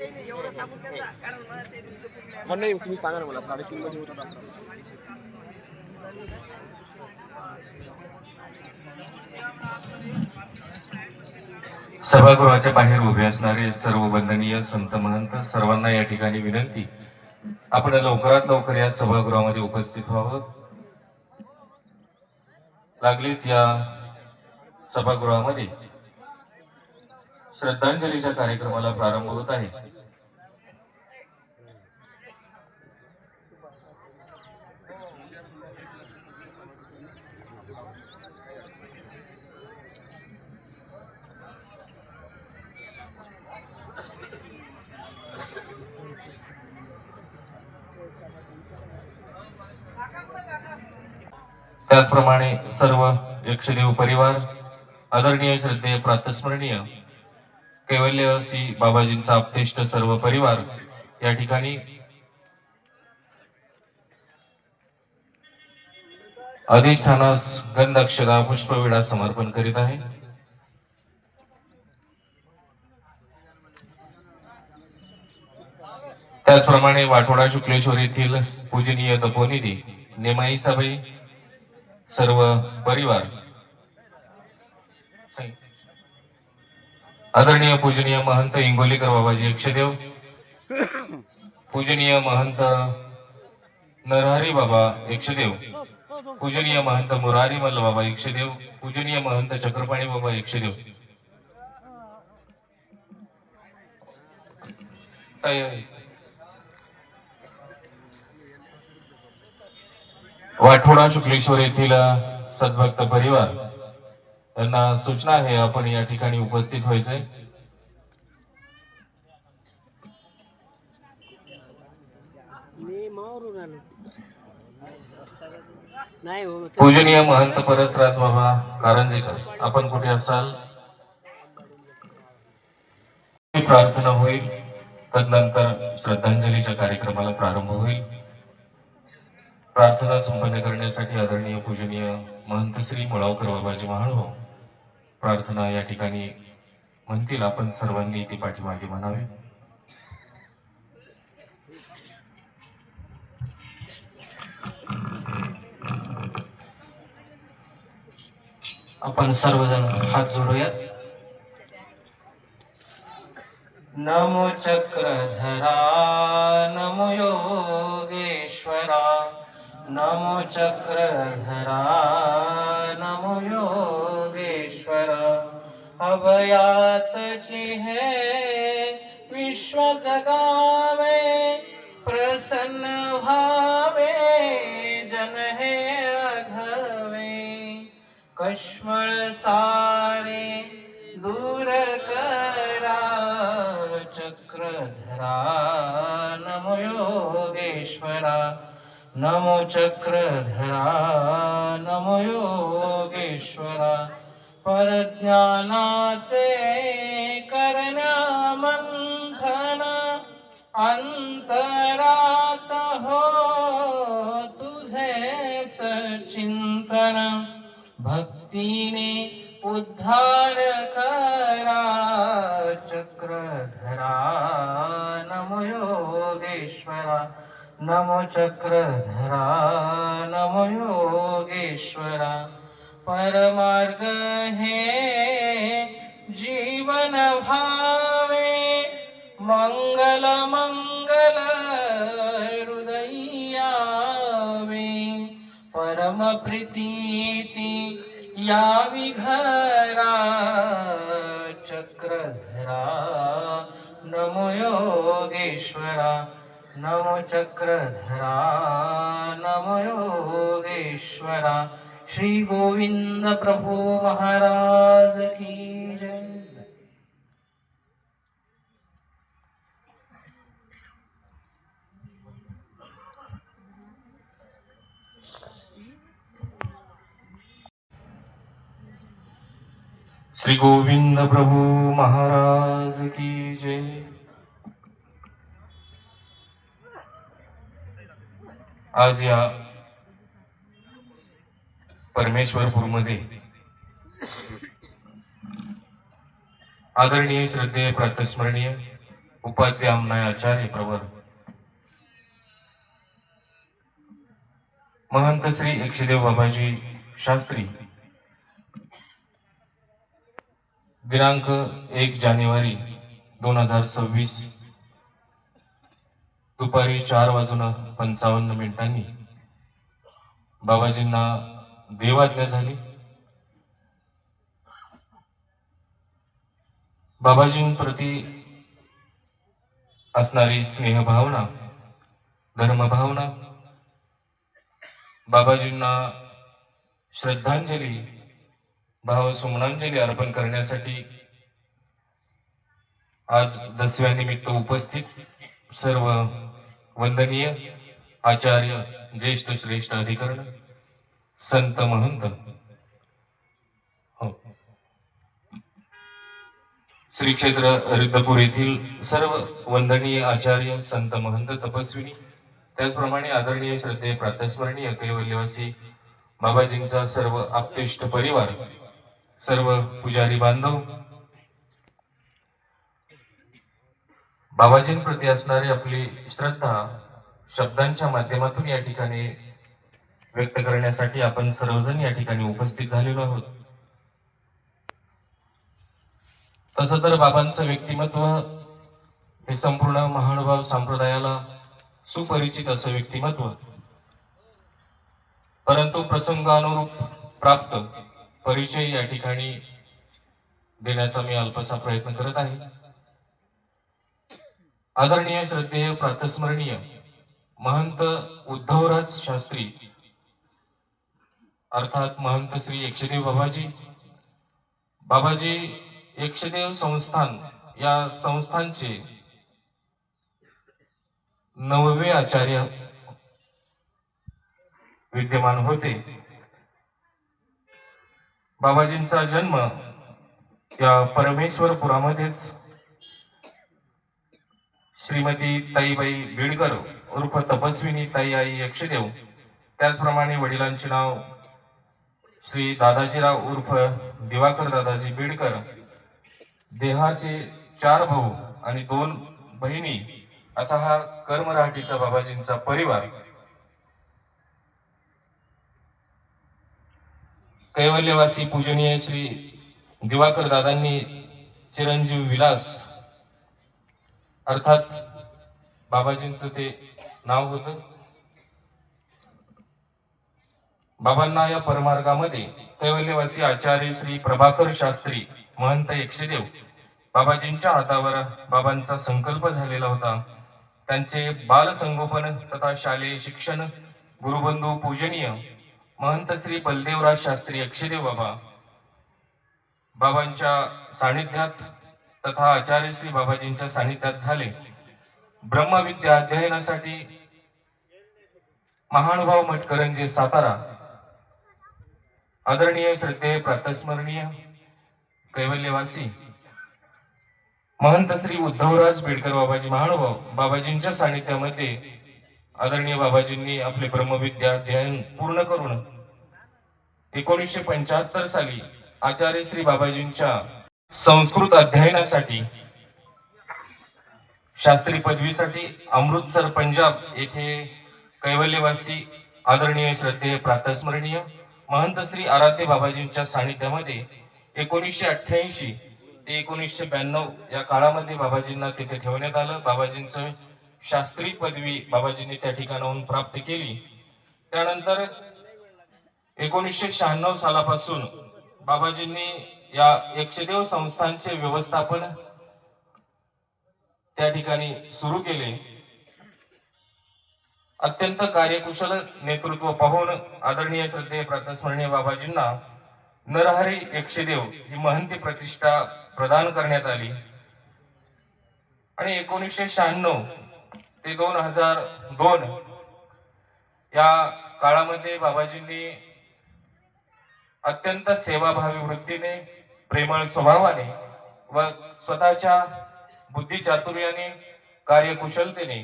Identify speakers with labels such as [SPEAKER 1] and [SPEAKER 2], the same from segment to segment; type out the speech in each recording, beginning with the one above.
[SPEAKER 1] हा नाही तुम्ही सांगा ना मला 3:30 मध्ये होतं का?
[SPEAKER 2] सभागृहाच्या बाहेर उभे असणारे सर्व वंदनीय संत महंत सर्वांना या ठिकाणी विनंती, आपण लवकरात लवकर या सभागृहामध्ये उपस्थित व्हावं. लागलीच या सभागृहामध्ये श्रद्धांजलीच्या कार्यक्रमाला प्रारंभ होत आहे. त्याचप्रमाणे सर्व यक्षदेव परिवार, आदरणीय श्रद्धेय प्रातस्मरणीय कैवल्य सी बाबाजींचा आपतेष्ट सर्व परिवार या ठिकाणी अधिष्ठानास गंध अक्षरा पुष्पविडा समर्पण करीत आहे. त्याचप्रमाणे वाठोडा शुक्लेश्वर येथील पूजनीय तपोनिधी नेमाई सभे सर्व परिवार, आदरणीय पूजनीय महंत इंगोलीकर बाबाजी यक्षदेव, पूजनीय महंत नरहरी बाबा यक्षदेव, पूजनीय महंत मुरारी मल्ल बाबा यक्षदेव, पूजनीय महंत चक्रपाणी बाबा यक्षदेव, वाठोडा शुक्लेश्वर येथील सद्भक्त परिवार यांना सूचना आहे, आपण या ठिकाणी उपस्थित व्हायचंय. पूजनीय महंत परसराज बाबा कारंजेकर, आपण कुठे असाल प्रार्थना होईल, तदनंतर श्रद्धांजलीच्या कार्यक्रमाला प्रारंभ होईल. प्रार्थना संपन्न करण्यासाठी आदरणीय पूजनीय महंत श्री मुळावकर बाबाजी महानुभाव प्रार्थना या ठिकाणी म्हणतील, आपण सर्वांनी ती पाठीमागे म्हणावे.
[SPEAKER 3] आपण सर्वजण हात जोडूया. नमो चक्रधरा नमो योगेश्वरा, नमो चक्रधरा नमो योगेश्वरा. अभयातची है विश्व जगावे, प्रसन्न भावे जन हे अघवे. कश्मळ सारे दूर करा, चक्रधरा नमो योगेश्वरा, नमो चक्रधरा नमो योगेश्वरा. परज्ञानाचे करण्या मंथन, अंतरात हो तुझेच चिंतन. भक्तीने उद्धार करा, चक्रधरा नमो योगेश्वरा, नमो चक्रधरा नमो योगेश्वरा. परमार्ग हे जीवन भावे, मंगल मंगल हृदयावे. परम प्रीती यावी घरा, चक्रधरा नमो योगेश्वरा, नमो चक्रधरा नमो योगेश्वरा. श्री गोविंद प्रभु महाराज की जय.
[SPEAKER 2] श्री गोविंद प्रभु महाराज की जय. आज या परमेश्वरपूरमध्ये आदरणीय श्रद्धेय प्रातस्मरणीय उपाध्याय आमनाय आचार्य प्रवर महंत श्री यक्षदेव बाबाजी शास्त्री दिनांक 1 जानेवारी 2026 दुपारी 4:55 बाबाजींना देवाज्ञा झाली। बाबाजींप्रती असणारी स्नेहभावना, धर्मभावना, बाबाजींना श्रद्धांजली, भावसुमनांजली अर्पण करण्यासाठी आज दसव्यानिमित्त उपस्थित सर्व वंदनीय आचार्य, ज्येष्ठ श्रेष्ठ अधिकरण, संत महंत, श्री क्षेत्र रिद्धपूर येथील सर्व वंदनीय आचार्य, संत महंत, तपस्विनी, त्याचप्रमाणे आदरणीय श्रद्धेय प्रातस्मरणीय कैवल्यवासी बाबाजींचा सर्व आप्तेष्ट परिवार, सर्व पुजारी बांधव, बाबाजींप्रती असणारी आपली श्रद्धा शब्दांच्या माध्यमातून या ठिकाणी व्यक्त करण्यासाठी आपण सर्वजण या ठिकाणी उपस्थित झालेलो आहोत। तसं तर बाबांचं व्यक्तिमत्व हे संपूर्ण महानुभाव संप्रदायाला सुपरिचित असं व्यक्तिमत्व, परंतु प्रसंगानुरूप प्राप्त परिचय या ठिकाणी देण्याचा मी अल्पसा प्रयत्न करत आहे। आदरणीय श्रद्धेय प्रातस्मरणीय महंत उद्धवराज शास्त्री अर्थात महंत श्री यक्षदेव बाबाजी, बाबाजी यक्षदेव संस्थान या संस्थानचे 9वे आचार्य विद्यमान होते। बाबाजींचा जन्म या परमेश्वरपुरामध्येच श्रीमती ताईबाई बीडकर उर्फ तपस्विनी ताई आई यक्षदेव, त्याचप्रमाणे वडिलांचे नाव श्री दादाजीराव उर्फ दिवाकर दादाजी बीडकर, देहाचे 4 भाऊ आणि 2 बहिणी असा हा कर्मराहटीचा बाबाजींचा परिवार। कैवल्यवासी पूजनीय श्री दिवाकर दादांनी चिरंजीव विलास अर्थात बाबाजींचं ते नाव होतं। बाबांना या परमार्गामध्ये कैवल्यवासी आचार्य श्री प्रभाकर शास्त्री महंत यक्षदेव बाबाजींच्या हातावर बाबांचा संकल्प झालेला होता। त्यांचे बालसंगोपन तथा शालेय शिक्षण गुरुबंधू पूजनीय महंत श्री बलदेवराज शास्त्री यक्षदेव बाबांच्या सानिध्यात तथा आचार्य श्री बाबाजींच्या सानिध्यात झाले। ब्रह्मविद्या अध्ययनासाठी महानुभाव मठकरंजे सातारा, आदरणीय श्रद्धेय प्रातस्मरणीय कैवल्यवासी महंत श्री उद्धवराज बीडकर बाबाजी महानुभाव बाबाजींच्या सानिध्यामध्ये आदरणीय बाबाजींनी आपले ब्रह्मविद्या अध्ययन पूर्ण करून 1975 साली आचार्य श्री बाबाजींच्या संस्कृत अध्ययनासाठी शास्त्री पदवीसाठी अमृतसर पंजाब येथे कैवल्यवासी आदरणीय श्रद्धेय प्रातस्मरणीय महंत श्री आराध्य बाबाजींच्या सानिध्यामध्ये 1988 ते 1992 या काळामध्ये बाबाजींना तिथे ठेवण्यात आलं। बाबाजींचं शास्त्री पदवी बाबाजींनी त्या ठिकाणाहून प्राप्त केली। त्यानंतर 1996 सालापासून बाबाजींनी या यक्षदेव संस्थानचे व्यवस्थापन त्या ठिकाणी सुरू केले। अत्यंत कार्यकुशल नेतृत्व पाहून आदरणीय श्रद्धेय प्रातस्मरणीय बाबाजींना नरहरी यक्षदेव ही महंती प्रतिष्ठा प्रदान करण्यात आली आणि 1996 ते 2002 या काळामध्ये बाबाजींनी अत्यंत सेवाभावी वृत्तीने, प्रेमळ स्वभावाने व स्वतःच्या बुद्धी चातुर्याने, कार्यकुशलतेने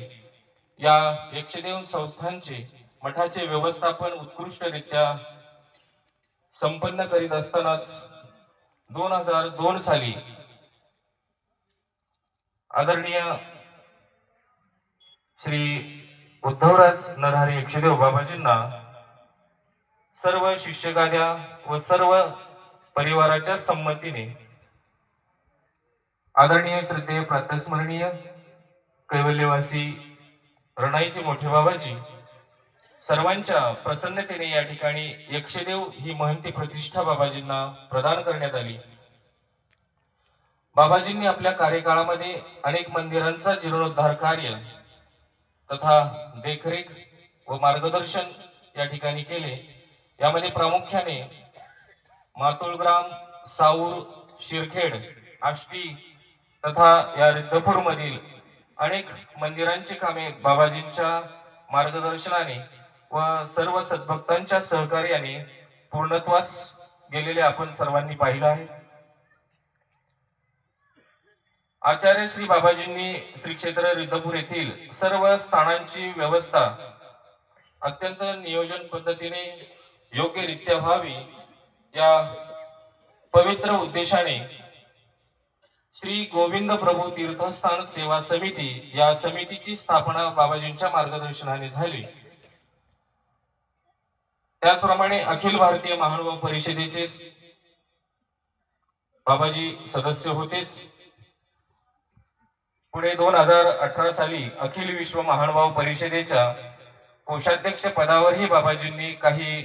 [SPEAKER 2] या यक्षदेव संस्थानचे मठाचे व्यवस्थापन उत्कृष्टरित्या संपन्न करीत असतानाच 2002 साली आदरणीय श्री उद्धवराज नरहरी यक्षदेव बाबाजींना सर्व शिष्यगाद्या व सर्व परिवाराच्या संमतीने आदरणीय श्रद्धेय प्रातस्मरणीय कैवल्यवासी रणाईचे मोठे बाबाजी सर्वांच्या प्रसन्नतेने या ठिकाणी यक्षदेव ही महंती प्रतिष्ठा बाबाजींना प्रदान करण्यात आली। बाबाजींनी आपल्या कार्यकाळामध्ये अनेक मंदिरांचा जीर्णोद्धार कार्य तथा देखरेख व मार्गदर्शन या ठिकाणी केले। यामध्ये प्रामुख्याने मातुळग्राम, साऊर, शिरखेड, आष्टी तथा या रिद्धपूर मधील अनेक मंदिरांची कामे बाबाजींच्या मार्गदर्शनाने व सर्व सद्भक्तांच्या सहकार्याने पूर्णत्वास गेलेले आपण सर्वांनी पाहिलं आहे। आचार्य श्री बाबाजींनी श्री क्षेत्र रिद्धपूर येथील सर्व स्थानांची व्यवस्था अत्यंत नियोजन पद्धतीने योग्यरित्या व्हावी या पवित्र उद्देशाने श्री गोविंद प्रभू तीर्थस्थान सेवा समिती या समितीची स्थापना बाबाजींच्या मार्गदर्शनाने झाली। त्याचप्रमाणे अखिल भारतीय महानुभाव परिषदेचे बाबाजी सदस्य होतेच। पुढे 2018 साली अखिल विश्व महानुभाव परिषदेच्या कोषाध्यक्ष पदावरही बाबाजींनी काही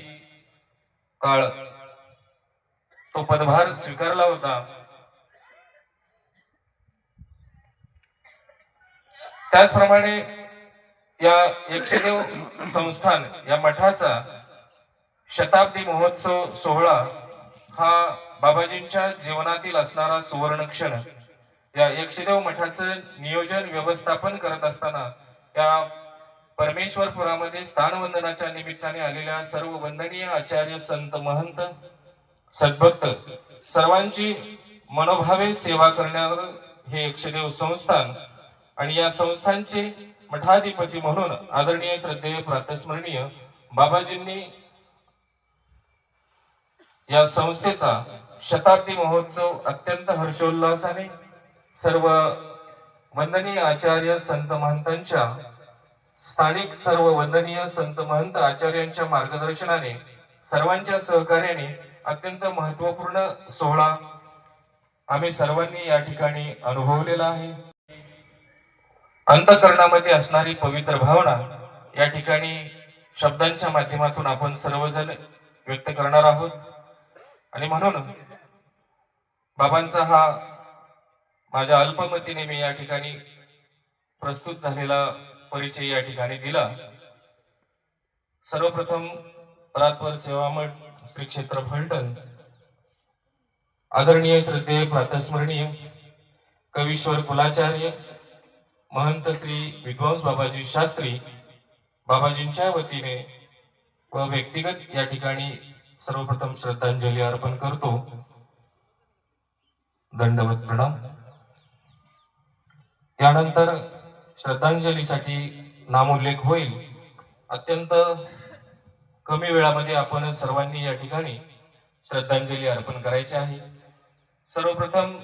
[SPEAKER 2] काळ तो पदभार स्वीकारला होता। त्याचप्रमाणे या यक्षदेव संस्थान या मठाचा शताब्दी महोत्सव सोहळा हा बाबाजींच्या जीवनातील असणारा सुवर्ण क्षण। या यक्षदेव मठाचं नियोजन व्यवस्थापन करत असताना या परमेश्वरपुरामध्ये स्थानवंदनाच्या निमित्ताने आलेल्या सर्व वंदनीय आचार्य, संत, महंत, सद्भक्त सर्वांची मनोभावे सेवा करण्यावर हे यक्षदेव संस्थान आणि या संस्थानचे मठाधिपती म्हणून आदरणीय श्रद्धेय प्रातस्मरणीय बाबाजींनी या संस्थेचा शताब्दी महोत्सव अत्यंत हर्षोल्लासाने सर्व वंदनीय आचार्य, संत, महंतांच्या स्थानिक सर्व वंदनीय संत, महंत, आचार्यांच्या मार्गदर्शनाने सर्वांच्या सहकार्याने अत्यंत महत्वपूर्ण सोहळा आम्ही सर्वांनी या ठिकाणी अनुभवलेला आहे। अंतःकरणामध्ये असणारी पवित्र भावना या ठिकाणी शब्दांच्या माध्यमातून आपण सर्वजण व्यक्त करणार आहोत आणि म्हणून बाबांचा हा माझ्या अल्पमतीने मी या ठिकाणी प्रस्तुत झालेला परिचय या ठिकाणी दिला। सर्वप्रथम परात्पर सेवामठ श्री क्षेत्र फलटण आदरणीय श्रद्धेय प्रातस्मरणीय कवीश्वर कुलाचार्य महंत श्री विद्वांस बाबाजी शास्त्री बाबाजींच्या वतीने व व्यक्तिगत या ठिकाणी सर्वप्रथम श्रद्धांजली अर्पण करतो। दंडवत प्रणाम। यानंतर श्रद्धांजलीसाठी नामोल्लेख होईल। अत्यंत कमी वेळामध्ये आपण सर्वांनी या ठिकाणी श्रद्धांजली अर्पण करायची आहे। सर्वप्रथम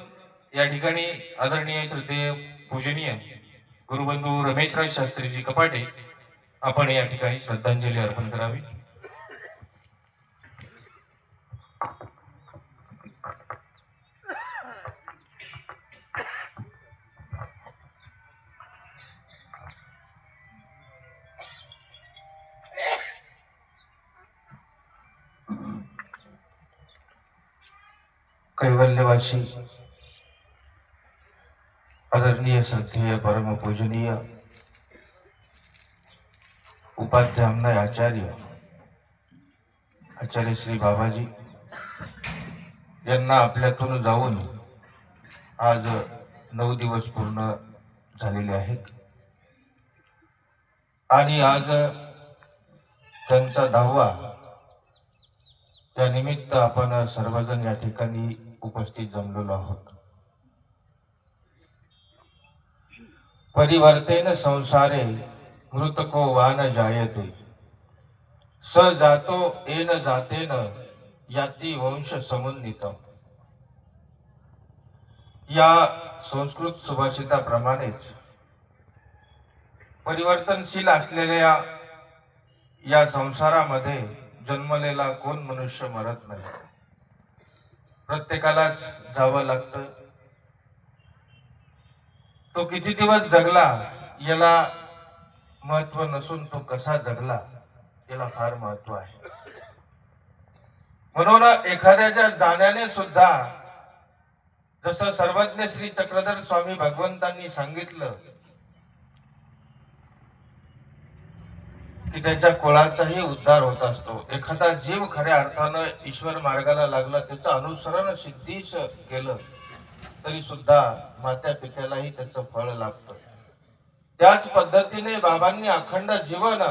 [SPEAKER 2] या ठिकाणी आदरणीय श्रद्धेय पूजनीय गुरुबंधू रमेशराज शास्त्रीजी कपाटे आपण या ठिकाणी श्रद्धांजली अर्पण करावी।
[SPEAKER 4] कैवल्यवासी आदरणीय श्रद्धेय परम पूजनीय उपाध्याय आचार्य आचार्य श्री बाबाजी यांना आपल्यातून जाऊन आज 9 दिवस पूर्ण झालेले आहेत आणि आज त्यांचा 10वा या निमित्त आपण सर्वजण या ठिकाणी उपस्थित जमलेलो आहोत। परिवर्तेन संसारे मृतको वान जायते स जातो येन जातेन याती वंश समुन्नितम। या संस्कृत सुभाषिताप्रमाणेच परिवर्तनशील असलेल्या या संसारामध्ये जन्मलेला कोण मनुष्य मरत नाही. प्रत्येकालाच जावं लागतं. तो किती दिवस जगला याला महत्व नसून तो कसा जगला याला फार महत्व आहे. म्हणून एखाद्याच्या जाण्याने सुद्धा जसं सर्वज्ञ श्री चक्रधर स्वामी भगवंतांनी सांगितलं की त्याच्या कुळाचाही उद्धार होत असतो. एखादा जीव खऱ्या अर्थानं ईश्वर मार्गाला लागला, त्याचं अनुसरण सिद्धीश केलं तरी सुद्धा मात्या पित्यालाही त्याचं फळ लागतं. त्याच पद्धतीने बाबांनी अखंड जीवन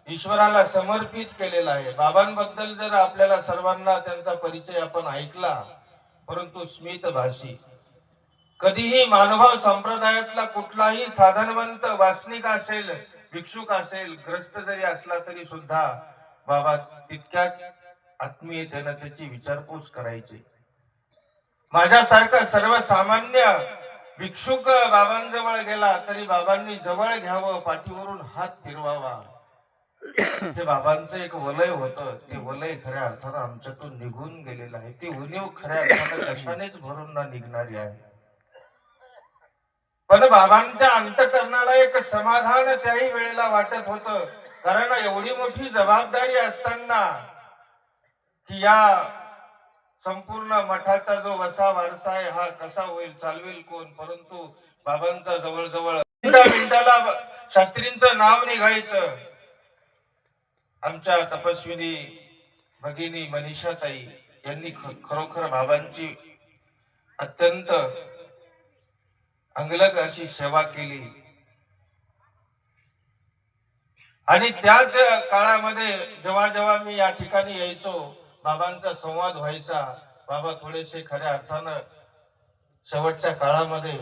[SPEAKER 4] ईश्वराला समर्पित केलेलं आहे. बाबांबद्दल जर आपल्याला सर्वांना त्यांचा परिचय आपण ऐकला, परंतु स्मित भाषी, कधीही मानभाव संप्रदायातला कुठलाही साधनवंत वासनिक असेल, भिक्षुक असेल, ग्रस्त जरी असला तरी सुद्धा बाबा तितक्याच आत्मीयतेनं त्याची विचारपूस करायची. माझ्यासारखा सर्वसामान्य भिक्षुक बाबांजवळ गेला तरी बाबांनी जवळ घ्यावं, पाठीवरून हात फिरवावा. ते बाबांचं एक वलय होतं. ते वलय खऱ्या अर्थानं आमच्यातून निघून गेलेलं आहे. ती उणीव खऱ्या अर्थानं कशानेच भरून ना निघणारी आहे. पण बाबांच्या अंतःकरणाला एक समाधान त्याही वेळेला वाटत होतं. कारण एवढी मोठी जबाबदारी असताना की या संपूर्ण मठाचा जो वसा वारसा आहे हा कसा होईल, चालवेल कोण. परंतु बाबांचा जवळजवळ मिनिटाला शास्त्रींचं नाव निघायचं. आमच्या तपस्विनी भगिनी मनीषाताई यांनी खरोखर बाबांची अत्यंत अंगलग अशी सेवा केली. आणि त्याच काळामध्ये जेव्हा जेव्हा मी या ठिकाणी यायचो, बाबांचा संवाद व्हायचा. बाबा थोडेसे खऱ्या अर्थानं शेवटच्या काळामध्ये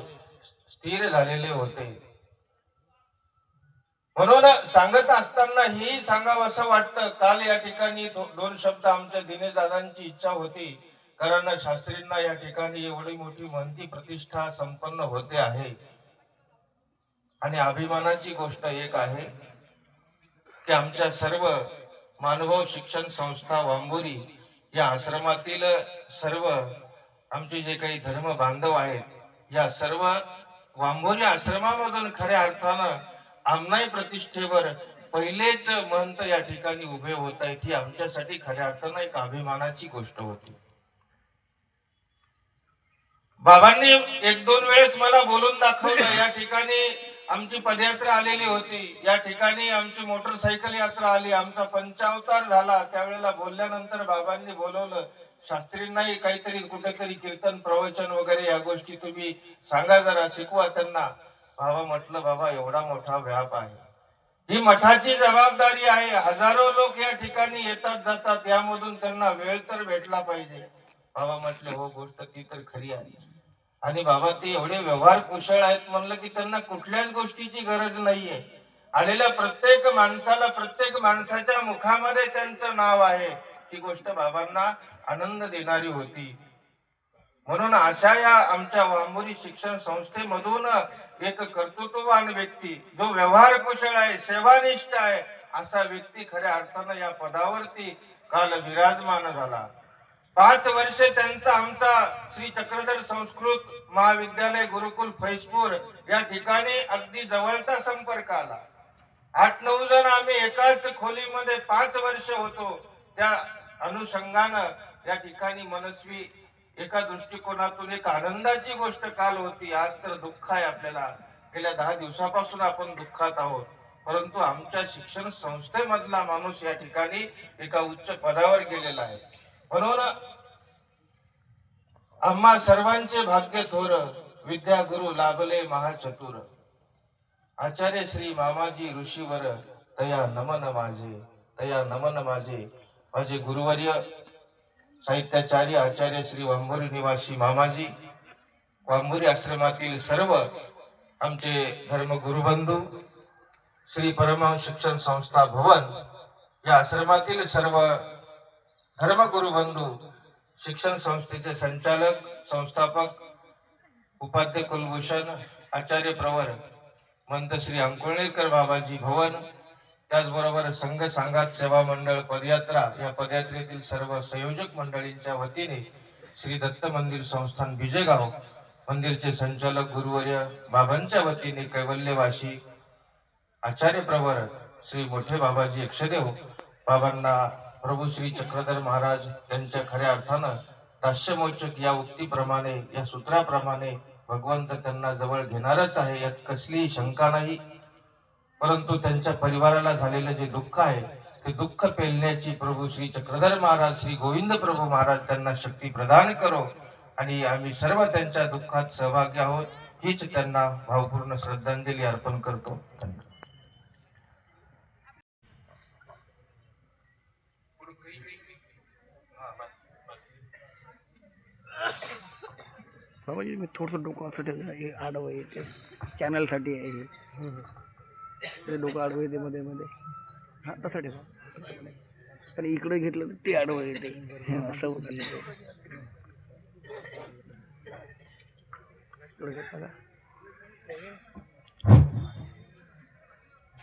[SPEAKER 4] स्थिर झालेले होते. म्हणून सांगत असताना ही सांगावं असं वाटतं. काल या ठिकाणी दोन शब्द आमच्या दिनेश दादांची इच्छा होती. कारण शास्त्रींना या ठिकाणी एवढी मोठी महंती प्रतिष्ठा संपन्न होते आहे. आणि अभिमानाची गोष्ट एक आहे की आमच्या सर्व मानभाव शिक्षण संस्था वांबोरी या आश्रमातील सर्व आमचे जे काही धर्म बांधव आहेत, या सर्व वांबोरी आश्रमामधून खऱ्या अर्थानं आमनाई प्रतिष्ठेवर पहिलेच महंत या ठिकाणी उभे होत आहेत. ही आमच्यासाठी खऱ्या अर्थानं एक अभिमानाची गोष्ट होती. बाबांनी एक दोन वेळेस मला बोलून दाखवलं. या ठिकाणी आमची पदयात्रा आलेली होती, या ठिकाणी आमची मोटरसायकल यात्रा आली, आमचा पंचावतार झाला. त्यावेळेला बोलल्यानंतर बाबांनी बोलवलं. शास्त्रींनाही काहीतरी कुठेतरी कीर्तन प्रवचन वगैरे या गोष्टी तुम्ही सांगा, जरा शिकवा त्यांना. बाबा म्हटलं, बाबा एवढा मोठा व्याप आहे, ही मठाची जबाबदारी आहे. हजारो लोक या ठिकाणी येतात जातात, यामधून त्यांना वेळ तर भेटला पाहिजे. बाबा म्हटले, हो गोष्ट ती तर खरी आहे. आणि बाबा ते एवढे व्यवहार कुशल आहेत म्हणलं की त्यांना कुठल्याच गोष्टीची गरज नाहीये. आलेल्या प्रत्येक माणसाला, प्रत्येक माणसाच्या मुखामध्ये त्यांचं नाव आहे. ही गोष्ट बाबांना आनंद देणारी होती. म्हणून अशा या आमच्या वांबोरी शिक्षण संस्थेमधून एक कर्तृत्ववान व्यक्ती, जो व्यवहार कुशल आहे, सेवानिष्ठ आहे, असा व्यक्ती खऱ्या अर्थानं या पदावरती काल विराजमान झाला. 5 वर्षे त्यांचा आमचा श्री चक्रधर संस्कृत महाविद्यालय गुरुकुल फैजपूर या ठिकाणी अगदी जवळचा संपर्क आला. 8-9 जण आम्ही एकाच खोलीमध्ये 5 वर्ष होतो. त्या अनुषंगानं या ठिकाणी मनस्वी एका दृष्टिकोनातून एक आनंदाची गोष्ट काल होती. आज तर दुःख आहे आपल्याला. गेल्या 10 दिवसापासून आपण दुःखात आहोत. परंतु आमच्या शिक्षण संस्थेमधला माणूस या ठिकाणी एका उच्च पदावर गेलेला आहे. म्हणून आम्हा सर्वांचे भाग्य थोर, विद्यागुरु लाभले महाचतुर. आचार्य श्री मामाजी ऋषीवर तया नमन माझे, तया नमन माझे. माझे गुरुवर्य साहित्याचार्य आचार्य श्री वांबोरी निवासी मामाजी, वांबोरी आश्रमातील सर्व आमचे धर्मगुरुबंधू, श्री परमहंस शिक्षण संस्था भवन या आश्रमातील सर्व धर्मगुरुबंधू, शिक्षण संस्थेचे संचालक, संस्थापक, उपाध्याय कुलभूषण, आचार्य प्रवर महंत श्री अंकुळनेकर बाबाजी भवन, त्याचबरोबर संघ सांगात सेवा मंडळ पदयात्रा, या पदयात्रेतील सर्व संयोजक मंडळींच्या वतीने श्री दत्त मंदिर संस्थान बिजेगाव मंदिरचे संचालक गुरुवर्य बाबांच्या वतीने कैवल्यवासी आचार्य प्रवर श्री मोठे बाबाजी यक्षदेव बाबांना प्रभू श्री चक्रधर महाराज यांच्या खऱ्या अर्थानं दास्यमोचक या उक्तीप्रमाणे, या सूत्राप्रमाणे भगवंत त्यांना जवळ घेणारच आहे, यात कसलीही शंका नाही. परंतु त्यांच्या परिवाराला झालेलं जे दुःख आहे ते दुःख पेलण्याची प्रभू श्री चक्रधर महाराज, श्री गोविंद प्रभू महाराज त्यांना शक्ती प्रदान करो आणि आम्ही सर्व त्यांच्या दुःखात सहभागी आहोत, हीच त्यांना भावपूर्ण श्रद्धांजली अर्पण करतो. धन्यवाद.
[SPEAKER 5] बाबाजी मी थोडंसं डोकं असं ठेवलं, हे आडवं येते चॅनलसाठी आहे हे. ते डोकं आडवं येते मध्ये मध्ये, हां तसं ठेवा. आणि इकडे घेतलं तर ते आडवं येते, असं होतं ते. इकडे घेतलं का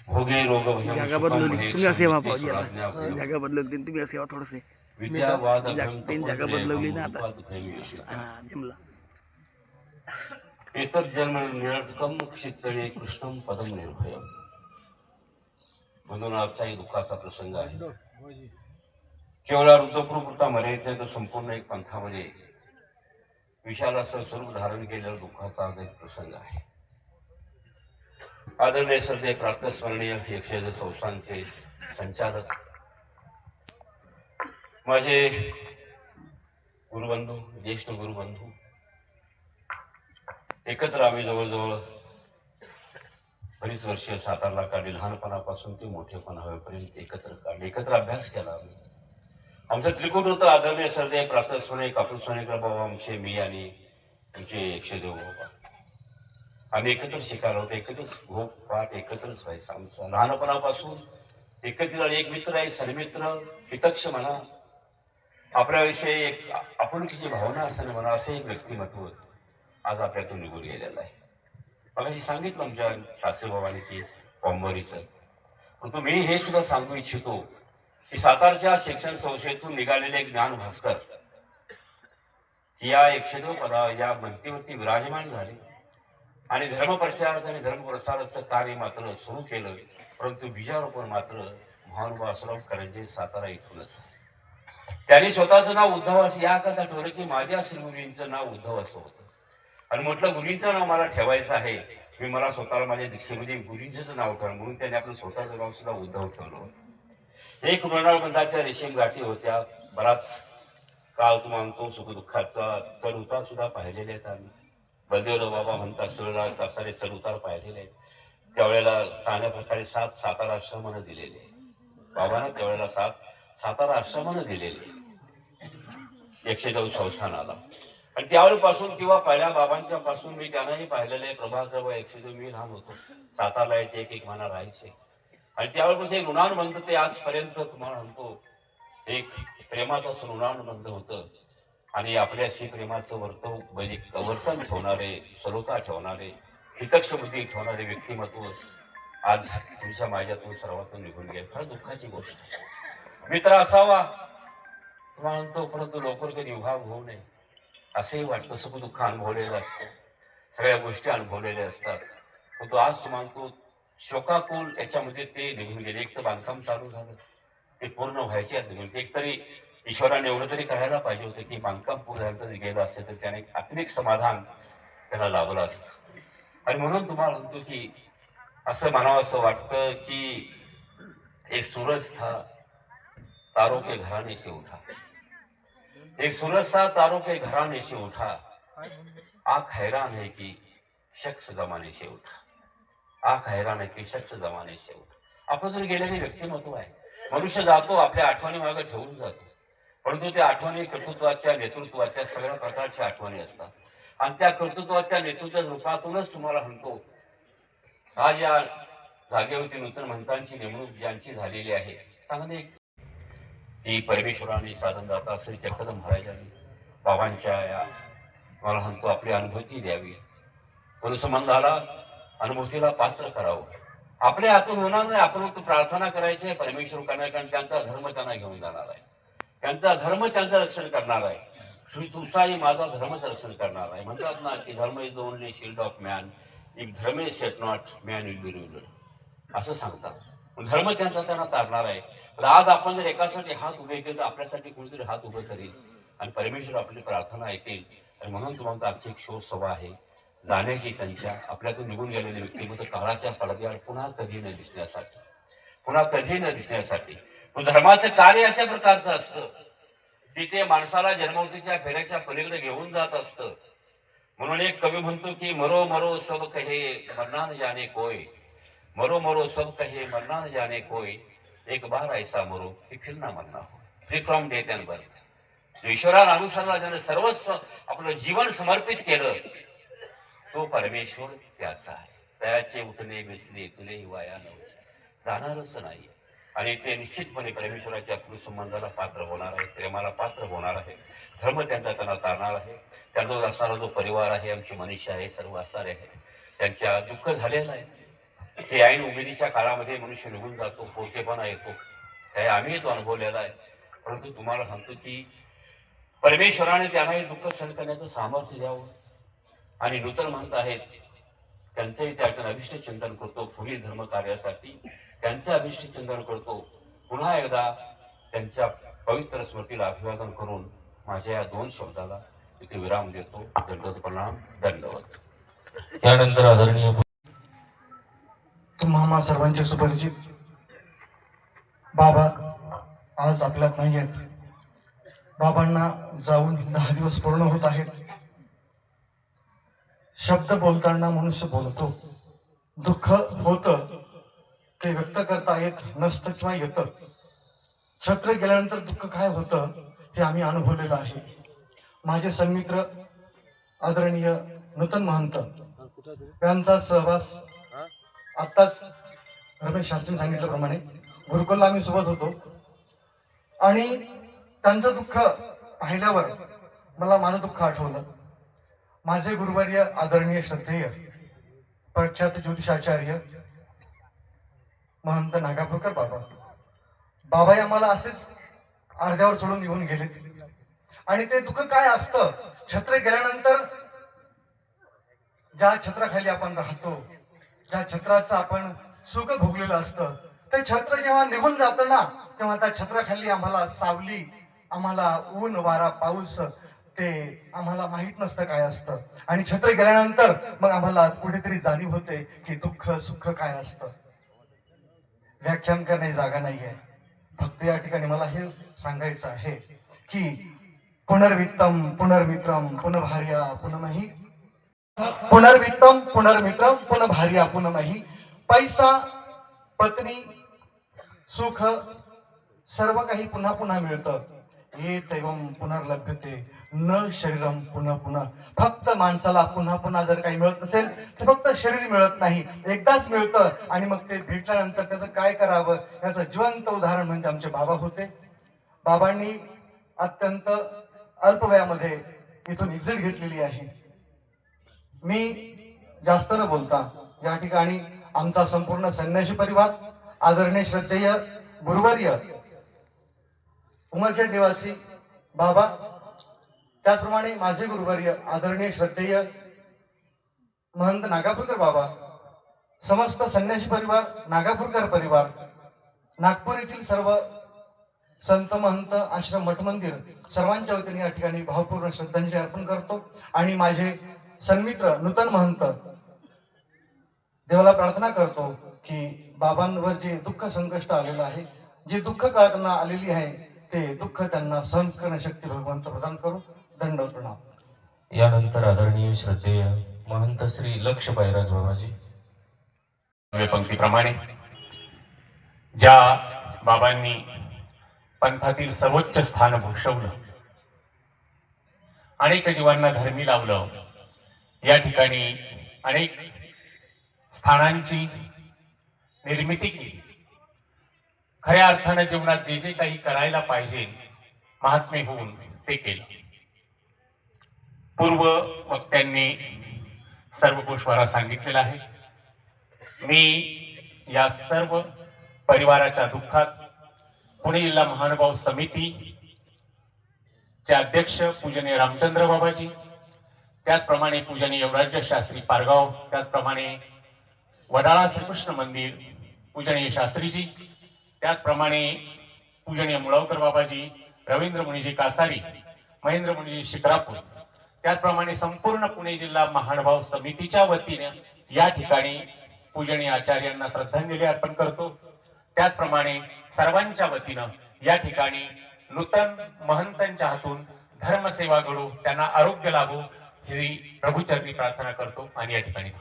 [SPEAKER 2] भोगे रोग भयं
[SPEAKER 5] जागा
[SPEAKER 2] सुखं
[SPEAKER 5] बदलवली
[SPEAKER 2] महेश
[SPEAKER 5] तुम्ही असे व्हा
[SPEAKER 2] शांती
[SPEAKER 5] पाहिजे आता.
[SPEAKER 2] स्वराज्ञा
[SPEAKER 5] जागा बदलवली तुम्ही असे व्हा थोडंसे.
[SPEAKER 2] विद्यावाद
[SPEAKER 5] तीन जागा बदलवली ना आता. हां जमलं.
[SPEAKER 2] एतत् जन्म निरर्थकम क्षितळे कृष्णम पदम निर्भयम. म्हणून आजचा एक दुःखाचा प्रसंग आहे. केवळ वृद्धपुरता मर्यादित तर संपूर्ण एक पंथामध्ये विशाल असं स्वरूप धारण केलेला दुःखाचा आज एक प्रसंग आहे. आदरणीय श्रद्धेय प्रातस्मरणीय यक्षद संस्थांचे संचालक, माझे गुरुबंधू, ज्येष्ठ गुरुबंधू, एकत्र आम्ही जवळजवळ बरीच वर्ष सातारला काढली. लहानपणापासून ते मोठेपणा होईपर्यंत एकत्र काढले, एकत्र अभ्यास केला आम्ही. आमचं त्रिकूट होतं. आदरणीय श्रद्धेय प्रातस्मरणीय कापूसवाणीकर बाबा आमचे, मी आणि आमचे यक्षदेव बाबा, आम्ही एकत्र शिकायला होतो. एकत्रच भोग पाठ एकत्रच व्हायचं आमचं लहानपणापासून. एकत्र एक मित्र, एक सन्मित्र, हितक्ष म्हणा, आपल्याविषयी एक आपुलकीची भावना असणं म्हणा, असं एक व्यक्तिमत्व आज आपल्यातून निघून गेलेलं आहे. मगाशी सांगितलं आमच्या शास्त्री बाबांनी की कॉम्बरीचं, परंतु मी हे सुद्धा सांगू इच्छितो की सातारच्या शिक्षण संस्थेतून निघालेले ज्ञान भास्कर की या यक्षदेव पदा या मंतीवरती विराजमान झाले आणि धर्मप्रचार आणि धर्मप्रसाराचं कार्य मात्र सुरू केलं. परंतु बीजारोपण मात्र महानुभाव आश्रम करंजे सातारा इथूनच. त्यांनी स्वतःचं नाव उद्धव असं या कथा ठेवलं की माझ्या श्रीमुलींचं नाव उद्धव असं होतं. आणि म्हटलं गुरुंचं नाव मला ठेवायचं आहे, मी मला स्वतःला माझ्या दीक्षेमध्ये गुरुंचं नाव ठेवलं, म्हणून त्यांनी आपलं स्वतःचं नाव सुद्धा उद्धव ठेवलं. एक मृणाल बंधाच्या रेशीम गाठी होत्या. बराच काळ तो मानतो सुखदुःखाचा चढ उतार सुद्धा पाहिलेले आहेत आम्ही. बलदेवराव बाबा म्हणतात सरळा तासारे चढ उतार पाहिलेले आहेत. त्यावेळेला चांगल्या प्रकारे 7 सातारा आश्रमानं दिलेले. बाबांना त्यावेळेला 7 सातारा आश्रमानं दिलेले यक्षदेव संस्थानाला. आणि त्यावेळेपासून किंवा पहिल्या बाबांच्या पासून मी त्यांनाही पाहिलेलं आहे. प्रभाकर यक्षदेव मी लहान होतो, सातारला यायचे, एक महिना राहायचे. आणि त्यावेळेपासून एक ऋणानुबंध ते आजपर्यंत तुम्हाला म्हणतो एक प्रेमाचं ऋणानुबंध होतं. आणि आपल्याशी प्रेमाचं वर्तन ठेवणारे, सलोखा ठेवणारे, हितक्षबुद्धी ठेवणारे व्यक्तिमत्व आज तुमच्या माझ्यातून सर्वातून निघून गेले. फार दुःखाची गोष्ट. मित्र असावा तुम्हाला म्हणतो, परंतु लवकर कधी विभाग होऊ नये असंही वाटतं. सुख दुःख अनुभवलेलं असतं, सगळ्या गोष्टी अनुभवलेल्या असतात. परंतु आज तुम्हाला तो शोकाकुल याच्यामध्ये ते निघून गेले. एक तर बांधकाम चालू झालं, ते पूर्ण व्हायचे निघून. एक तरी ईश्वराने एवढं तरी करायला पाहिजे होतं की बांधकाम पूर्ण जरी गेलं असतं तर त्याने आत्मिक समाधान त्याला लाभलं असतं. आणि म्हणून तुम्हाला म्हणतो की असं म्हणावं असं वाटतं की एक सूरज था तारों के घराने से उठा, एक सूरज था तारों के घराने से उठा, आंख हैरान है कि शख्स जमाने से उठा, आंख हैरान है कि शख्स जमाने से उठा. आपण जर गेलेले व्यक्तिमत्व आहे. मनुष्य जातो, आपल्या आठवणी मागे ठेवून जातो, परंतु त्या आठवणी कर्तृत्वाच्या, नेतृत्वाच्या सगळ्या प्रकारच्या आठवणी असतात. आणि त्या कर्तृत्वाच्या नेतृत्वाच्या रूपातूनच तुम्हाला म्हणतो आज या जागेवरती नूतन महंतांची नेमणूक ज्यांची झालेली आहे, चांगली ती परमेश्वराने साधनदाता श्री चक्रधर महाराजांनी बाबांच्या या मला म्हणतो आपली अनुभूती द्यावी. पण संबंधाला
[SPEAKER 6] अनुभूतीला पात्र करावं. आपल्या हातून होणार नाही. आपण फक्त प्रार्थना करायची आहे परमेश्वर करणार, कारण त्यांचा धर्म त्यांना घेऊन जाणार आहे. त्यांचा धर्म त्यांचं रक्षण करणार आहे. श्री तुमचाही माझा धर्मच रक्षण करणार आहे. म्हणतात ना की dharma is the only shield of man, if dharma is set not man will be ruled, असं सांगतात. धर्म त्यांचा त्यांना तारणार आहे. तर आज आपण जर एकासाठी हात उभे केले तर आपल्यासाठी कोणीतरी हात उभे करेल आणि परमेश्वर आपली प्रार्थना ऐकेल. आणि म्हणून तुम्हाला आजची एक शोध सभा आहे जाण्याची, त्यांच्या आपल्यातून निघून गेलेले व्यक्तिमत्व काळाच्या पडद्यावर पुन्हा कधी न दिसण्यासाठी, पुन्हा कधी न दिसण्यासाठी. पण धर्माचं कार्य अशा प्रकारचं असतं की ते माणसाला जन्मवतीच्या फेऱ्याच्या पलीकडे घेऊन जात असतं. म्हणून एक कवी म्हणतो की मरो मरो सब कहे मरना न जाने कोय, मरो मरो सब कहे मरना न जाने कोय, एक बार ऐसा मरो की फिर ना मरना हो. Free from death and birth. ईश्वराला अनुसरला ज्याने सर्वस्व आपलं जीवन समर्पित केलं तो परमेश्वर त्याचा आहे. त्याचे उठणे बिसले तुलेही वाया नव्हते, जाणारच नाही. आणि ते निश्चितपणे परमेश्वराच्या संबंधाला पात्र होणार आहे, प्रेमाला पात्र होणार आहे. धर्म त्यांचा त्यांना तारणार आहे. त्यांचा असणारा जो परिवार आहे, आमची मनीषा आहे, सर्व असणारे आहे, त्यांच्या दुःख झालेलं आहे. हे ऐन उमेदीच्या काळामध्ये मनुष्य निघून जातो, पोरकेपणा येतो, हे आम्ही तो अनुभवलेला आहे. परंतु तुम्हाला सांगतो की परमेश्वराने त्यांना हे दुःख सहन करण्याचं सामर्थ्य द्यावं. आणि नूतन म्हणत आहेत त्यांचंही त्या ठिकाणी अभिष्ट चिंतन करतो. पुढील धर्म कार्यासाठी त्यांचं अभिष्ट चिंतन करतो. पुन्हा एकदा त्यांच्या पवित्र स्मृतीला अभिवादन करून माझ्या या 2 शब्दाला इथे विराम देतो. दंडवत प्रणाम, दंडवत.
[SPEAKER 2] यानंतर आदरणीय
[SPEAKER 7] तुम्हा आम्हा सर्वांचे सुपरिचित बाबा आज आपल्यात नाही आहेत. बाबांना जाऊन 10 दिवस पूर्ण होत आहेत. शब्द बोलताना मनुष्य बोलतो, दुःख होतं ते व्यक्त करता येत नसतं किंवा येतं. छत्र गेल्यानंतर दुःख काय होतं हे आम्ही अनुभवलेलं आहे. माझे सन्मित्र आदरणीय नूतन महंत यांचा सहवास आत्ताच रमेश शास्त्रींनी सांगितल्याप्रमाणे गुरुकुलला आम्ही सोबत होतो आणि त्यांचं दुःख पाहिल्यावर मला माझं दुःख आठवलं. माझे गुरुवर्य आदरणीय श्रद्धेय प्रख्यात ज्योतिषाचार्य महंत नागापूरकर बाबा, बाबाही आम्हाला असेच अर्ध्यावर सोडून निघून गेलेत. आणि ते दुःख काय असतं, छत्र गेल्यानंतर ज्या छत्राखाली आपण राहतो, ज्या छत्राचं आपण सुख भोगलेलं असतं, ते छत्र जेव्हा निघून जातं ना, तेव्हा त्या छत्राखाली आम्हाला सावली, आम्हाला ऊन वारा पाऊस ते आम्हाला माहित नसतं काय असतं. आणि छत्र गेल्यानंतर मग आम्हाला कुठेतरी जाणीव होते की दुःख सुख काय असतं. व्याख्यान करण्याची जागा नाहीये. फक्त या ठिकाणी मला हे सांगायचं आहे की पुनर्वित्तम पुनर्मित्रम पुनभार्या पुनमही, पुनर्वित्तम पुनर्मित्रम पुनभार्या पुनमही. पैसा, पत्नी, सुख सर्व काही पुन्हा पुन्हा मिळतं. ये दैवम पुनर्लभ्यते न शरीरम पुन्हा पुन्हा. फक्त माणसाला पुन्हा पुन्हा जर काही मिळत नसेल तर फक्त शरीर मिळत नाही, एकदाच मिळतं. आणि मग ते भेटल्यानंतर त्याचं काय करावं याचं जिवंत उदाहरण म्हणजे आमचे बाबा होते. बाबांनी अत्यंत अल्प वयामध्ये इथून एक्झिट घेतलेली आहे. मी जास्त न बोलता या ठिकाणी आमचा संपूर्ण संन्यासी परिवार, आदरणीय श्रद्धेय गुरुवर्य उमरखेड निवासी बाबा, त्याचप्रमाणे माझे गुरुवर्य आदरणीय श्रद्धेय महंत नागापूरकर बाबा, समस्त संन्यासी परिवार, नागापूरकर परिवार, नागपूर येथील सर्व संत महंत आश्रम मठ मंदिर सर्वांच्या वतीने या ठिकाणी भावपूर्ण श्रद्धांजली अर्पण करतो. आणि माझे सन्मित्र नूतन महंत देवाला प्रार्थना करतो की बाबांवर जे दुःख संकष्ट आलेलं आहे, जे दुःख काळांना आलेली आहे, ते दुःख त्यांना सहन करण्याची शक्ती भगवंत प्रदान करू. दंडवत प्रणाम.
[SPEAKER 2] यानंतर आदरणीय श्रद्धेय महंत श्री लक्ष बैराज बाबाजी.
[SPEAKER 8] पंक्तीप्रमाणे ज्या बाबांनी पंथातील सर्वोच्च स्थान भूषवलं, अनेक जीवांना धर्मी लावलं, या ठिकाणी अनेक स्थानांची निर्मिती केली. खऱ्या अर्थानं जीवनात जे जे काही करायला पाहिजे महात्मे होऊन ते केलं. पूर्व वक्त्यांनी सर्व गोष्वारा सांगितलेला आहे. मी या सर्व परिवाराच्या दुःखात पुणे जिल्हा महानुभाव समितीचे अध्यक्ष पूजनीय रामचंद्र बाबाजी, त्याचप्रमाणे पूजनीय युवराज्य शास्त्री पारगाव, त्याचप्रमाणे वडाळा श्रीकृष्ण मंदिर पूजनीय शास्त्रीजी, त्याचप्रमाणे पूजनीय मुळावकर बाबाजी, रवींद्र मुनीजी कासारी, महेंद्र मुनीजी शिक्रापूर, त्याचप्रमाणे संपूर्ण पुणे जिल्हा महानुभाव समितीच्या वतीने या ठिकाणी पूजनीय आचार्यांना श्रद्धांजली अर्पण करतो. त्याचप्रमाणे सर्वांच्या वतीनं या ठिकाणी नूतन महंतांच्या हातून धर्मसेवा घडो, त्यांना आरोग्य लाभो ही प्रभूचरणी प्रार्थना करतो आणि या ठिकाणी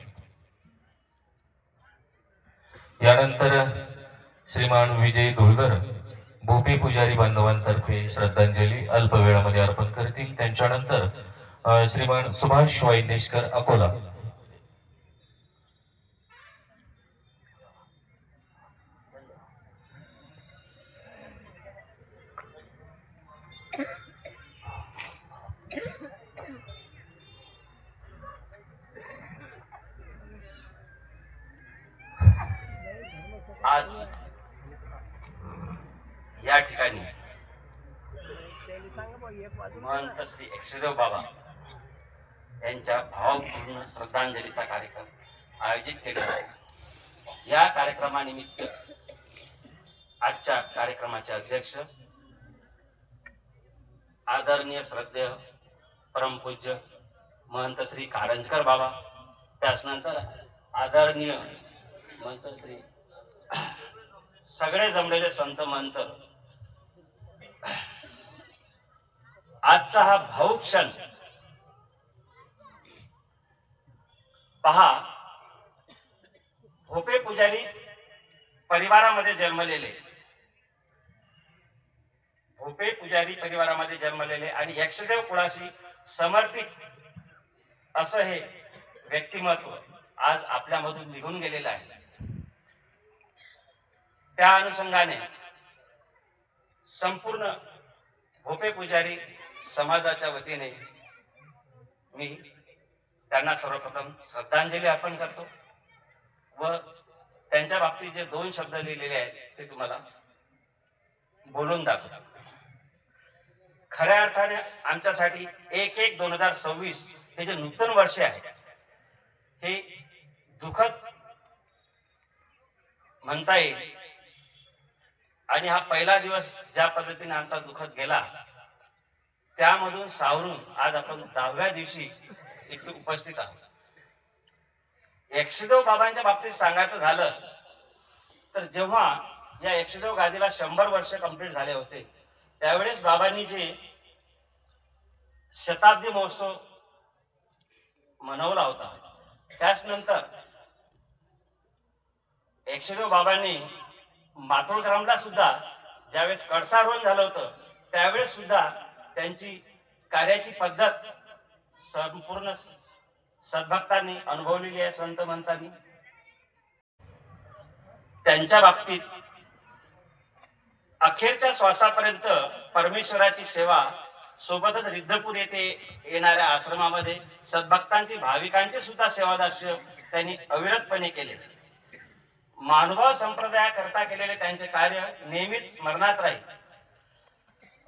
[SPEAKER 2] यानंतर श्रीमान विजय धुळकर भोपे पुजारी बांधवांतर्फे श्रद्धांजली अल्प वेळामध्ये अर्पण करतील. त्यांच्यानंतर श्रीमान सुभाष वैदेशकर अकोला.
[SPEAKER 6] आज या ठिकाणी महंत श्री यक्षदेव बाबा यांच्या भावपूर्ण श्रद्धांजलीचा कार्यक्रम आयोजित केलेला आहे. या कार्यक्रमानिमित्त आजच्या कार्यक्रमाचे अध्यक्ष आदरणीय श्रद्धेय परमपूज्य महंत श्री कारंजकर बाबा, त्यानंतर आदरणीय महंत श्री सगळे जमलेले संत महंत. आजचा हा भावुक क्षण पहा, भोपे पुजारी परिवारामध्ये जन्मलेले, भोपे पुजारी परिवारामध्ये जन्मलेले आणि यक्षदेव कुळाशी समर्पित असं हे व्यक्तिमत्व आज आपल्यामधून निघून गेलेलं आहे. त्या अनुषंगाने संपूर्ण भोपे पुजारी समाजाच्या वतीने मी त्यांना सर्वप्रथम श्रद्धांजली अर्पण करतो व त्यांच्या बाबतीत जे 2 शब्द लिहिलेले आहेत ते तुम्हाला बोलून दाखवतो. खऱ्या अर्थाने आमच्यासाठी 1/1/2026 हे जे नूतन वर्ष आहे हे दुःखद म्हणता येईल. आणि हा पहिला दिवस ज्या पद्धतीने आमचा दुःखद गेला त्यामधून सावरून आज आपण 10व्या दिवशी इथे उपस्थित आहोत. यक्षदेव बाबांच्या बाबतीत सांगायचं झालं तर जेव्हा या यक्षदेव गादीला 100 वर्ष कंप्लीट झाले होते त्यावेळेस बाबांनी जे शताब्दी महोत्सव मनवला होता, त्याच नंतर यक्षदेव बाबांनी मातोळकरांना सुद्धा ज्यावेळेस कळसारोहण झालं होतं त्यावेळेस सुद्धा त्यांची कार्याची पद्धत संपूर्ण सद्भक्तांनी अनुभवलेली आहे. संत महंतांनी त्यांच्या बाबतीत अखेरच्या श्वासापर्यंत परमेश्वराची सेवा, सोबतच रिद्धपूर येथे येणाऱ्या आश्रमामध्ये सद्भक्तांची, भाविकांची सुद्धा सेवादास्य त्यांनी अविरतपणे केले. महानुभाव संप्रदायाकरता केलेले त्यांचे कार्य नेहमीच स्मरणात राहील.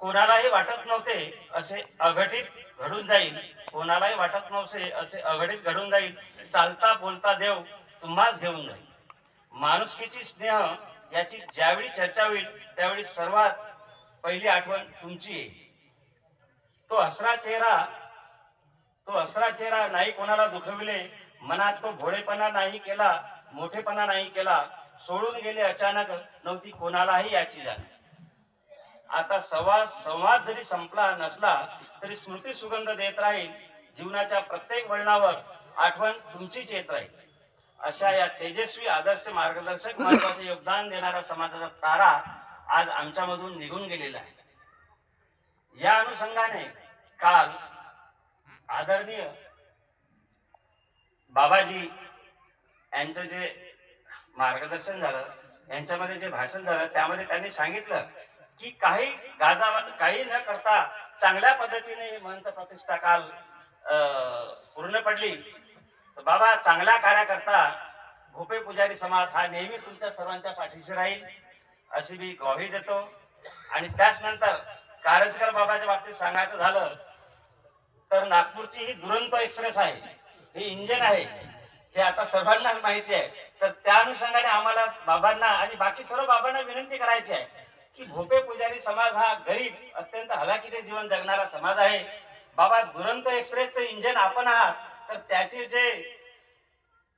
[SPEAKER 6] कोणालाही वाटत नव्हते असे अघटित घडून जाईल, कोणालाही वाटत नव्हते असे अघटित घडून जाईल. चालता बोलता देव तुम्हाच घेऊन जाईल. माणुसकीची स्नेह याची ज्यावेळी चर्चा होईल त्यावेळी सर्वात पहिली आठवण तुमची येईल. तो हसरा चेहरा नाही कोणाला दुखविले, मनात तो भोळेपणा नाही केला, मोठेपणा नाही केला, सोडून गेले अचानक नव्हती कोणालाही याची जाण. आता संवाद जरी संपला नसला तरी स्मृती सुगंध देत राहील. जीवनाच्या प्रत्येक वळणावर आठवण तुमचीच येत राहील. अशा या तेजस्वी आदर्श मार्गदर्शक महत्वाचे योगदान देणारा समाजाचा तारा आज आमच्यामधून निघून गेलेला आहे. या अनुषंगाने काल आदरणीय बाबाजी यांचं जे मार्गदर्शन झालं, यांच्यामध्ये जे भाषण झालं त्यामध्ये त्यांनी सांगितलं की काही न करता चांगल्या पद्धतीने महंत प्रतिष्ठा काल पूर्ण पडली. बाबा चांगल्या कार्याकरता भोपे पुजारी समाज हा नेहमी तुमच्या सर्वांच्या पाठीशी राहील अशी मी ग्वाही देतो. आणि त्याच नंतर कारंजकर बाबाच्या बाबतीत सांगायचं झालं तर नागपूरची ही दुरंतो एक्सप्रेस आहे, हे इंजिन आहे, हे आता सर्वांनाच माहिती आहे. तर त्या अनुषंगाने आम्हाला बाबांना आणि बाकी सर्व बाबांना विनंती करायची आहे की भोपे पुजारी समाज हा गरीब अत्यंत हलाखीचे जीवन जगणारा समाज आहे. बाबा, दुरंतो एक्सप्रेसचं इंजिन आपण आहात, तर त्याचे जे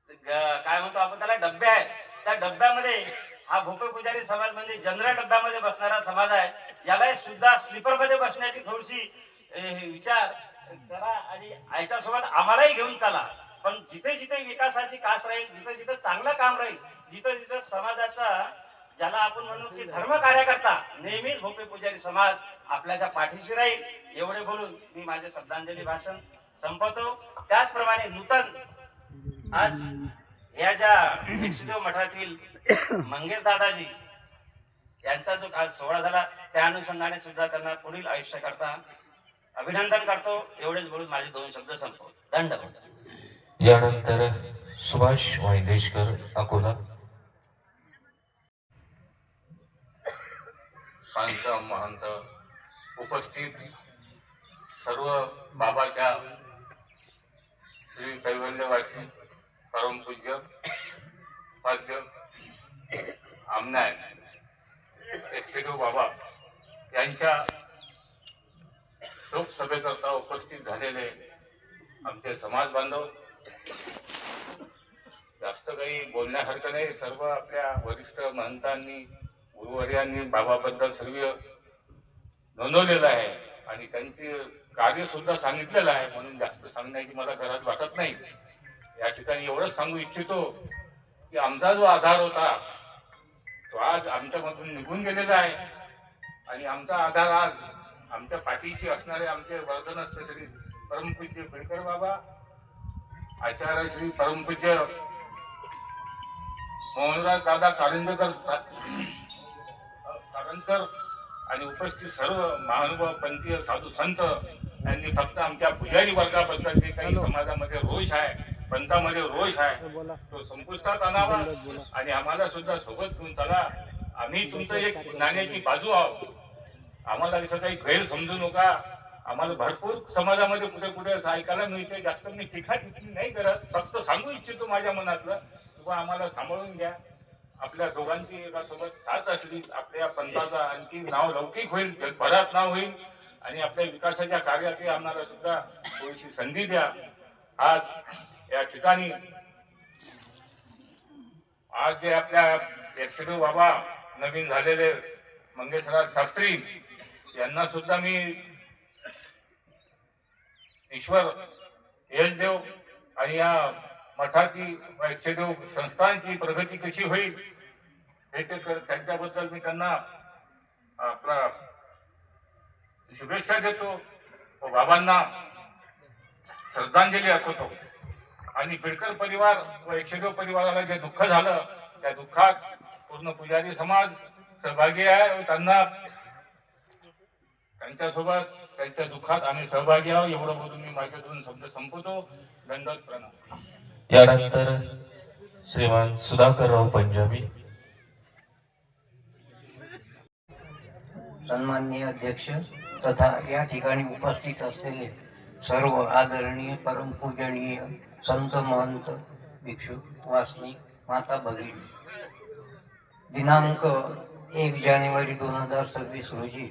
[SPEAKER 6] काय म्हणतो आपण त्याला डब्बे आहेत, त्या डब्यामध्ये हा भोपे पुजारी समाज म्हणजे जनरल डब्यामध्ये बसणारा समाज आहे. याला सुद्धा स्लीपर मध्ये बसण्याची थोडीशी विचार करा आणि याच्यासोबत आम्हालाही घेऊन चला. पण जिथे जिथे विकासाची कास राहील, जिथे जिथे चांगलं काम राहील, जिथे जिथे समाजाचा ज्याला आपण म्हणू की धर्म कार्यकर्ता, नेहमीच भोपे पुजारी समाज आपल्याच्या पाठीशी राहील. एवढे बोलून मी माझे श्रद्धांजली भाषण संपवतो. त्याचप्रमाणे नूतन आज या ज्या शिक्षदेव मठातील मंगेश दादाजी यांचा जो काल सोहळा झाला त्या अनुषंगाने सुद्धा त्यांना पुढील आयुष्य करता अभिनंदन करतो. एवढेच बोलून माझे 2 शब्द संपवतो. धन्यवाद.
[SPEAKER 2] यानंतर सुभाष वायदेशकर अकोला.
[SPEAKER 9] संत महंत उपस्थित सर्व बाबाच्या श्री कैवल्यवासी परमपूज्य पाद्य आमनाय एक्सेडो बाबा यांच्या शोक सभेकरता उपस्थित झालेले आमचे समाज बांधव, जास्त काही बोलण्यासारखं नाही. सर्व आपल्या वरिष्ठ महंतांनी गुरुवर्यांनी बाबाबद्दल सर्व नोंदवलेलं आहे आणि त्यांचे कार्य सुद्धा सांगितलेलं आहे, म्हणून जास्त सांगण्याची मला गरज वाटत नाही. या ठिकाणी एवढंच सांगू इच्छितो की आमचा जो आधार होता तो आज आमच्यामधून निघून गेलेला आहे आणि आमचा आधार आज आमच्या पाठीशी असणारे आमचे वर्धनस्थ श्री परमपूज्य पेडकर बाबा, आचार्य श्री परमपूज्य मोहनराज दादा कारंजकर आणि उपस्थित सर्व महानुभाव पंथीय साधू संत यांनी फक्त आमच्या पुजारी वर्गाबद्दल जे काही समाजामध्ये रोष आहे, पंथामध्ये रोष आहे, तो संपुष्टात आणावा आणि आम्हाला सुद्धा सोबत घेऊन चला. आम्ही तुमचं एक नाण्याची बाजू आहोत. आम्हाला असं काही गैर समजू नका. आम्हाला भरपूर समाजामध्ये कुठे कुठे असं ऐकायला मिळते. जास्त मी टिकाटिप्पणी नाही करत, फक्त सांगू इच्छितो माझ्या मनातलं किंवा आम्हाला सांभाळून घ्या. आपल्या दोघांची एका सोबत साथ असली आपल्या पंथाचा आणखी नाव लौकिक होईल, जगभरात नाव होईल आणि आपल्या विकासाच्या कार्यात आम्हाला सुद्धा थोडीशी संधी द्या. आज या ठिकाणी आज जे आपल्या एक्सेडो बाबा नवीन झालेले मंगेशराज शास्त्री यांना सुद्धा मी ईश्वर यश देव आणि या मठाची एक्सेडो संस्थांची प्रगती कशी होईल हे ते त्यांच्याबद्दल मी त्यांना आपला शुभेच्छा देतो व बाबांना श्रद्धांजली अर्पतो. आणि पेडकर परिवार व एक्सेडो परिवाराला जे दुःख झालं त्या दुःखात पूर्ण पुजारी समाज सहभागी आहे व त्यांना त्यांच्यासोबत त्यांच्या दुःखात आम्ही सहभागी आहोत. एवढं बोलून मी माझे 2 शब्द संपवतो. दंडवत प्रणाम.
[SPEAKER 2] यानंतर श्रीमान सुधाकरराव पंजाबी.
[SPEAKER 3] सन्माननीय अध्यक्ष तथा या ठिकाणी उपस्थित असलेले सर्व आदरणीय परमपूजनीय संत महंत भिक्षू वासनिक माता भगिनी, दिनांक 1 जानेवारी 2026 रोजी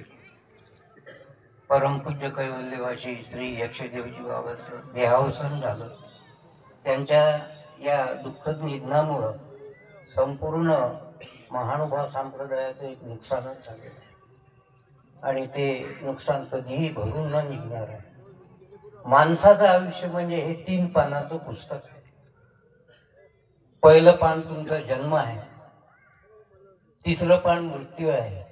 [SPEAKER 3] परमपूज्य कैवल्यवासी श्री यक्षदेवजी बाबांचं देहावसन झालं. त्यांच्या या दुःखद निधनामुळं संपूर्ण महानुभाव संप्रदायाचं एक नुकसानच झालेलं आहे आणि ते नुकसान कधीही भरून न निघणार आहे. माणसाचं आयुष्य म्हणजे हे 3 पानाचं पुस्तक आहे. पहिलं पान तुमचा जन्म आहे, तिसरं पान मृत्यू आहे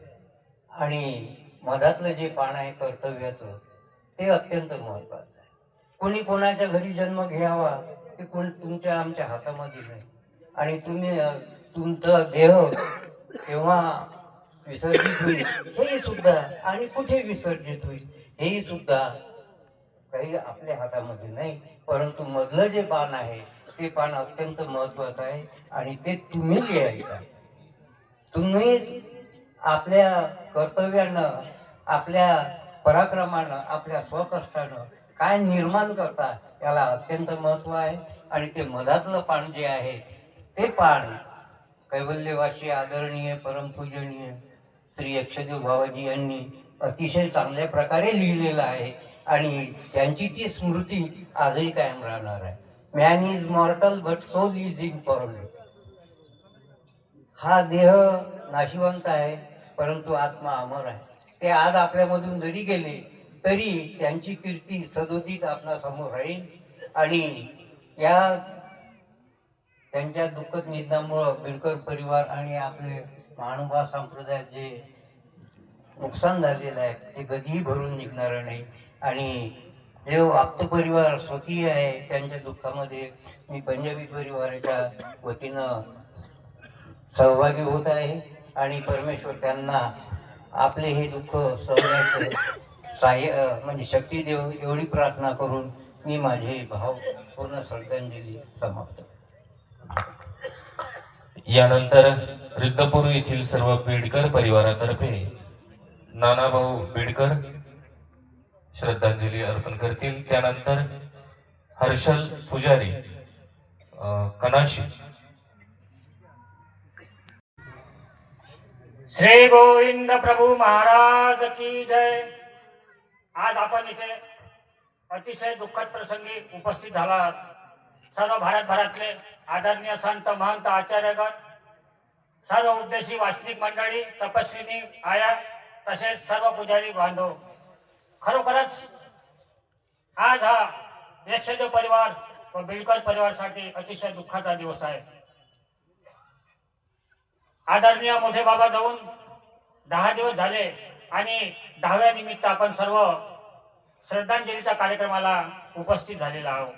[SPEAKER 3] आणि मधातलं जे पान आहे कर्तव्याचं ते अत्यंत महत्वाचं आहे. कोणी कोणाच्या घरी जन्म घ्यावा हे कोण तुमच्या आमच्या हातामध्ये नाही आणि तुम्ही तुमचा देह केव्हा विसर्जित होईल हेही सुद्धा आणि कुठे विसर्जित होईल हेही सुद्धा काही आपल्या हातामध्ये नाही, परंतु मधलं जे पान आहे ते पान अत्यंत महत्वाचं आहे आणि ते तुम्ही लिहायचं आहे. तुम्ही आपल्या कर्तव्यानं, आपल्या पराक्रमानं, आपल्या स्वकष्टानं काय निर्माण करता याला अत्यंत महत्व आहे. आणि ते मधातलं पान जे आहे ते पान कैवल्यवासी आदरणीय परमपूजनीय श्री यक्षदेव बाबाजी यांनी अतिशय चांगल्या प्रकारे लिहिलेलं आहे आणि त्यांची ती स्मृती आजही कायम राहणार आहे. Man is mortal but soul is important. हा देह नाशिवंत आहे परंतु आत्मा अमर आहे. ते आज आपल्यामधून जरी गेले तरी त्यांची कीर्ती सदोदित आपल्या समोर राहील. आणि या त्यांच्या दुःखद निधनामुळं बिडकर परिवार आणि आपले महानुभाव संप्रदायात जे नुकसान झालेलं आहे ते कधीही भरून निघणार नाही. आणि जे आप्त परिवार स्वकीय आहे त्यांच्या दुःखामध्ये मी पंजाबी परिवाराच्या वतीनं सहभागी होत आहे आणि परमेश्वर त्यांना आपले हे दुःख सहण्याचं सहाय्य म्हणजे शक्ती देव एवढी प्रार्थना करून मी माझे भाव पूर्ण श्रद्धांजली समाप्त.
[SPEAKER 2] यानंतर रिद्धपूर येथील सर्व बेडकर परिवारातर्फे नानाभाऊ बेडकर श्रद्धांजली अर्पण करतील. त्यानंतर हर्षल पुजारी कनाशी.
[SPEAKER 10] श्री गोविंद प्रभू महाराज की जय. आज आपण इथे अतिशय दुःखद प्रसंगी उपस्थित झाला. सर्व भारतभरातले आदरणीय संत महंत आचार्यगण, सर्व उद्देशी वाचनिक मंडळी, तपस्विनी आया, तसेच सर्व पुजारी बांधव, खरोखरच आज हा यक्षदेव परिवार व बिडकर परिवारासाठी अतिशय दुःखाचा दिवस आहे. आदरणीय मोठे बाबा जाऊन 10 दिवस झाले आणि 10व्या निमित्त आपण सर्व श्रद्धांजलीच्या कार्यक्रमाला उपस्थित झालेला आहोत.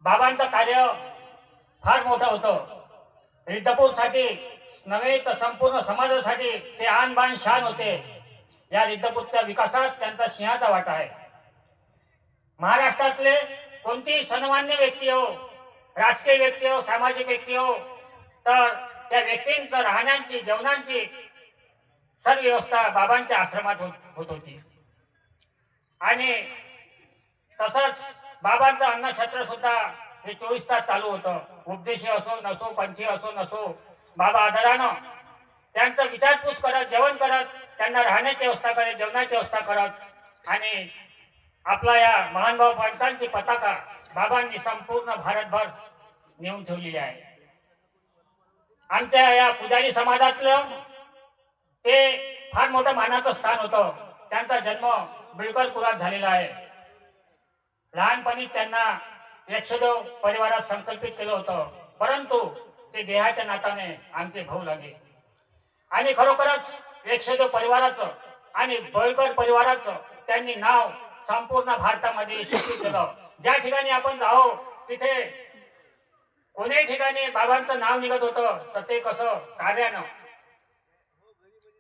[SPEAKER 10] बाबांचं कार्य फार मोठं होतं. रिद्धपूरसाठी नव्हे तर संपूर्ण समाजासाठी ते आन बान शान होते. या रिद्धपूरच्या विकासात त्यांचा सिंहाचा वाटा आहे. महाराष्ट्रातले कोणतीही सन्मान्य व्यक्ती हो, राजकीय व्यक्ती हो, सामाजिक व्यक्ती हो, तर त्या व्यक्तींचं राहण्याची, जेवणाची सर्व व्यवस्था बाबांच्या आश्रमात होत होती. आणि तसंच बाबांचं अन्नछत्र सुद्धा हे 24 तास चालू होतं. उपदेशी असो नसो, पंथी असो नसो, बाबा आदरानं त्यांचं विचारपूस करत, जेवण करत, त्यांना राहण्याची व्यवस्था करत, जेवणाची व्यवस्था करत आणि आपला या महानुभाव पंथांची पताका बाबांनी संपूर्ण भारतभर नेऊन ठेवलेली आहे. आमच्या या पुजारी समाजातलं ते फार मोठं मानाचं स्थान होतं. त्यांचा जन्म बिडकरपुरात झालेला आहे. लहानपणी त्यांना यक्षदेव परिवारात संकल्पित केलं होतं, परंतु ते देहाच्या नाताने आमचे भाऊ लागे. आणि खरोखरच यक्षदेव परिवाराचं आणि बिडकर परिवाराचं त्यांनी नाव संपूर्ण भारतामध्ये यशस्वी केलं. ज्या ठिकाणी आपण राहू तिथे कोणत्याही ठिकाणी बाबांचं नाव निघत होतं तर ते कसं कार्यानं.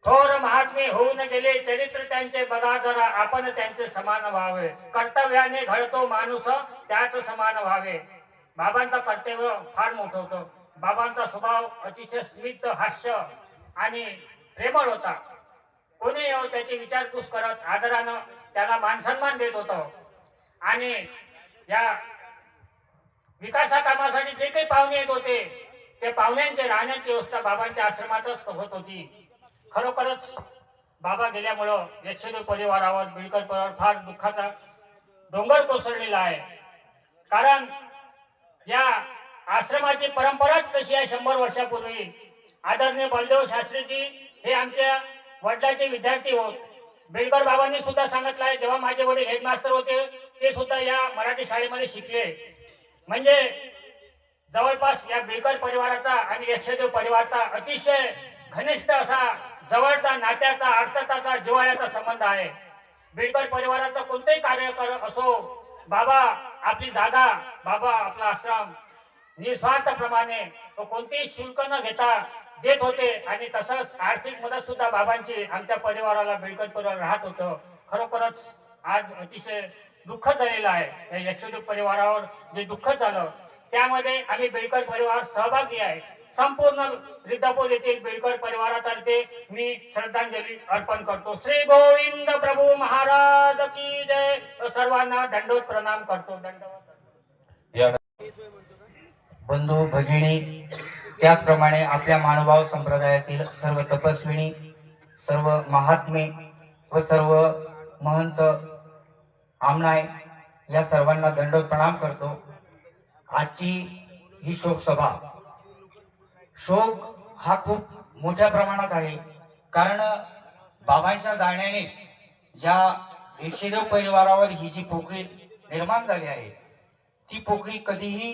[SPEAKER 10] थोर महात्मे होऊन गेले चरित्र त्यांचे बघा जरा, आपण त्यांचे समान व्हावे. कर्तव्याने घडतो माणूस त्याच समान व्हावे. बाबांचं कर्तव्य फार मोठं होतं. बाबांचा स्वभाव अतिशय स्मित, हास्य आणि प्रेमळ होता. कोणी त्याची विचारपूस करत आदरानं त्याला मानसन्मान देत होतं. आणि या विकासा कामासाठी जे काही पाहुणे येत होते ते पाहुण्यांचे राहण्याची व्यवस्था बाबांच्या आश्रमातच होत होती. खरोखरच बाबा गेल्यामुळं यक्षदेव परिवारावर, बिडकर परिवार फार दुःखाचा डोंगर कोसळलेला आहे. कारण या आश्रमाची परंपराच कशी आहे. 100 वर्षापूर्वी आदरणीय बलदेव शास्त्रीजी हे आमच्या वडिलांचे विद्यार्थी होत. बिडकर बाबांनी सुद्धा सांगितलं आहे, जेव्हा माझे वडील हेडमास्टर होते ते सुद्धा या मराठी शाळेमध्ये शिकले. म्हणजे जवळपास या बिडकर परिवाराचा आणि यक्षदेव परिवाराचा अतिशय घनिष्ठ असा जवळचा, नात्याचा, अर्थाचा, जिव्हाळ्याचा संबंध आहे. बिडकर परिवाराचं कोणतेही कार्य असो, बाबा आपली जागा, बाबा आपला आश्रम निस्वार्थप्रमाणे कोणतेही शुल्क न घेता देत होते. आणि तसंच आर्थिक मदत सुद्धा बाबांची आमच्या परिवाराला, बिडकर परिवार राहत होतं. खरोखरच आज अतिशय दुःख झालेलं आहे. या यक्षदेव परिवारावर जे दुःख झालं त्यामध्ये आम्ही बेडकर परिवार सहभागी आहे. संपूर्ण रिद्धापूर येथील बेडकर परिवारातर्फे मी श्रद्धांजली अर्पण करतो. श्री गोविंद प्रभू महाराज की जय. सर्वांना दंडवत प्रणाम करतो. दंडवत.
[SPEAKER 2] या
[SPEAKER 3] बंधू भगिनी, त्याचप्रमाणे आपल्या मानवभाव संप्रदायातील सर्व तपस्विनी, सर्व महात्मे व सर्व महंत आमनाय या सर्वांना दंडवत प्रणाम करतो. आजची ही शोक सभा, शोक हा खूप मोठ्या प्रमाणात आहे. कारण बाबांच्या जाण्याने ज्या यक्षदेव परिवारावर ही जी पोकळी निर्माण झाली आहे ती पोकळी कधीही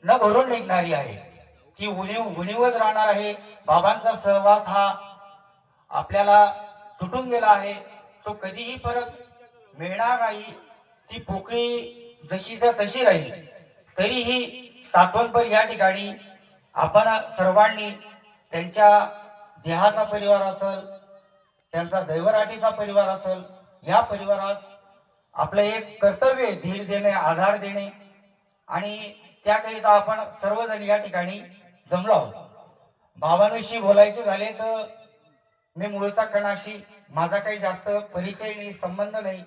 [SPEAKER 3] न भरून निघणारी आहे. ती उणीवच राहणार आहे. बाबांचा सहवास हा आपल्याला तुटून गेला आहे, तो कधीही परत मिळणार नाही. ती पोकळी जशी तर तशी राहील. तरीही सातवणपर या ठिकाणी आपण सर्वांनी त्यांच्या देहाचा परिवार असेल, त्यांचा दैवराटीचा परिवार असेल, या परिवारास आपलं एक कर्तव्य आहे धीर देणे, आधार देणे. आणि त्याकरिता आपण सर्वजण या ठिकाणी जमलो आहोत. बाबांविषयी बोलायचे झाले तर मी मूळचा कणाशी, माझा काही जास्त परिचय नाही, संबंध नाही.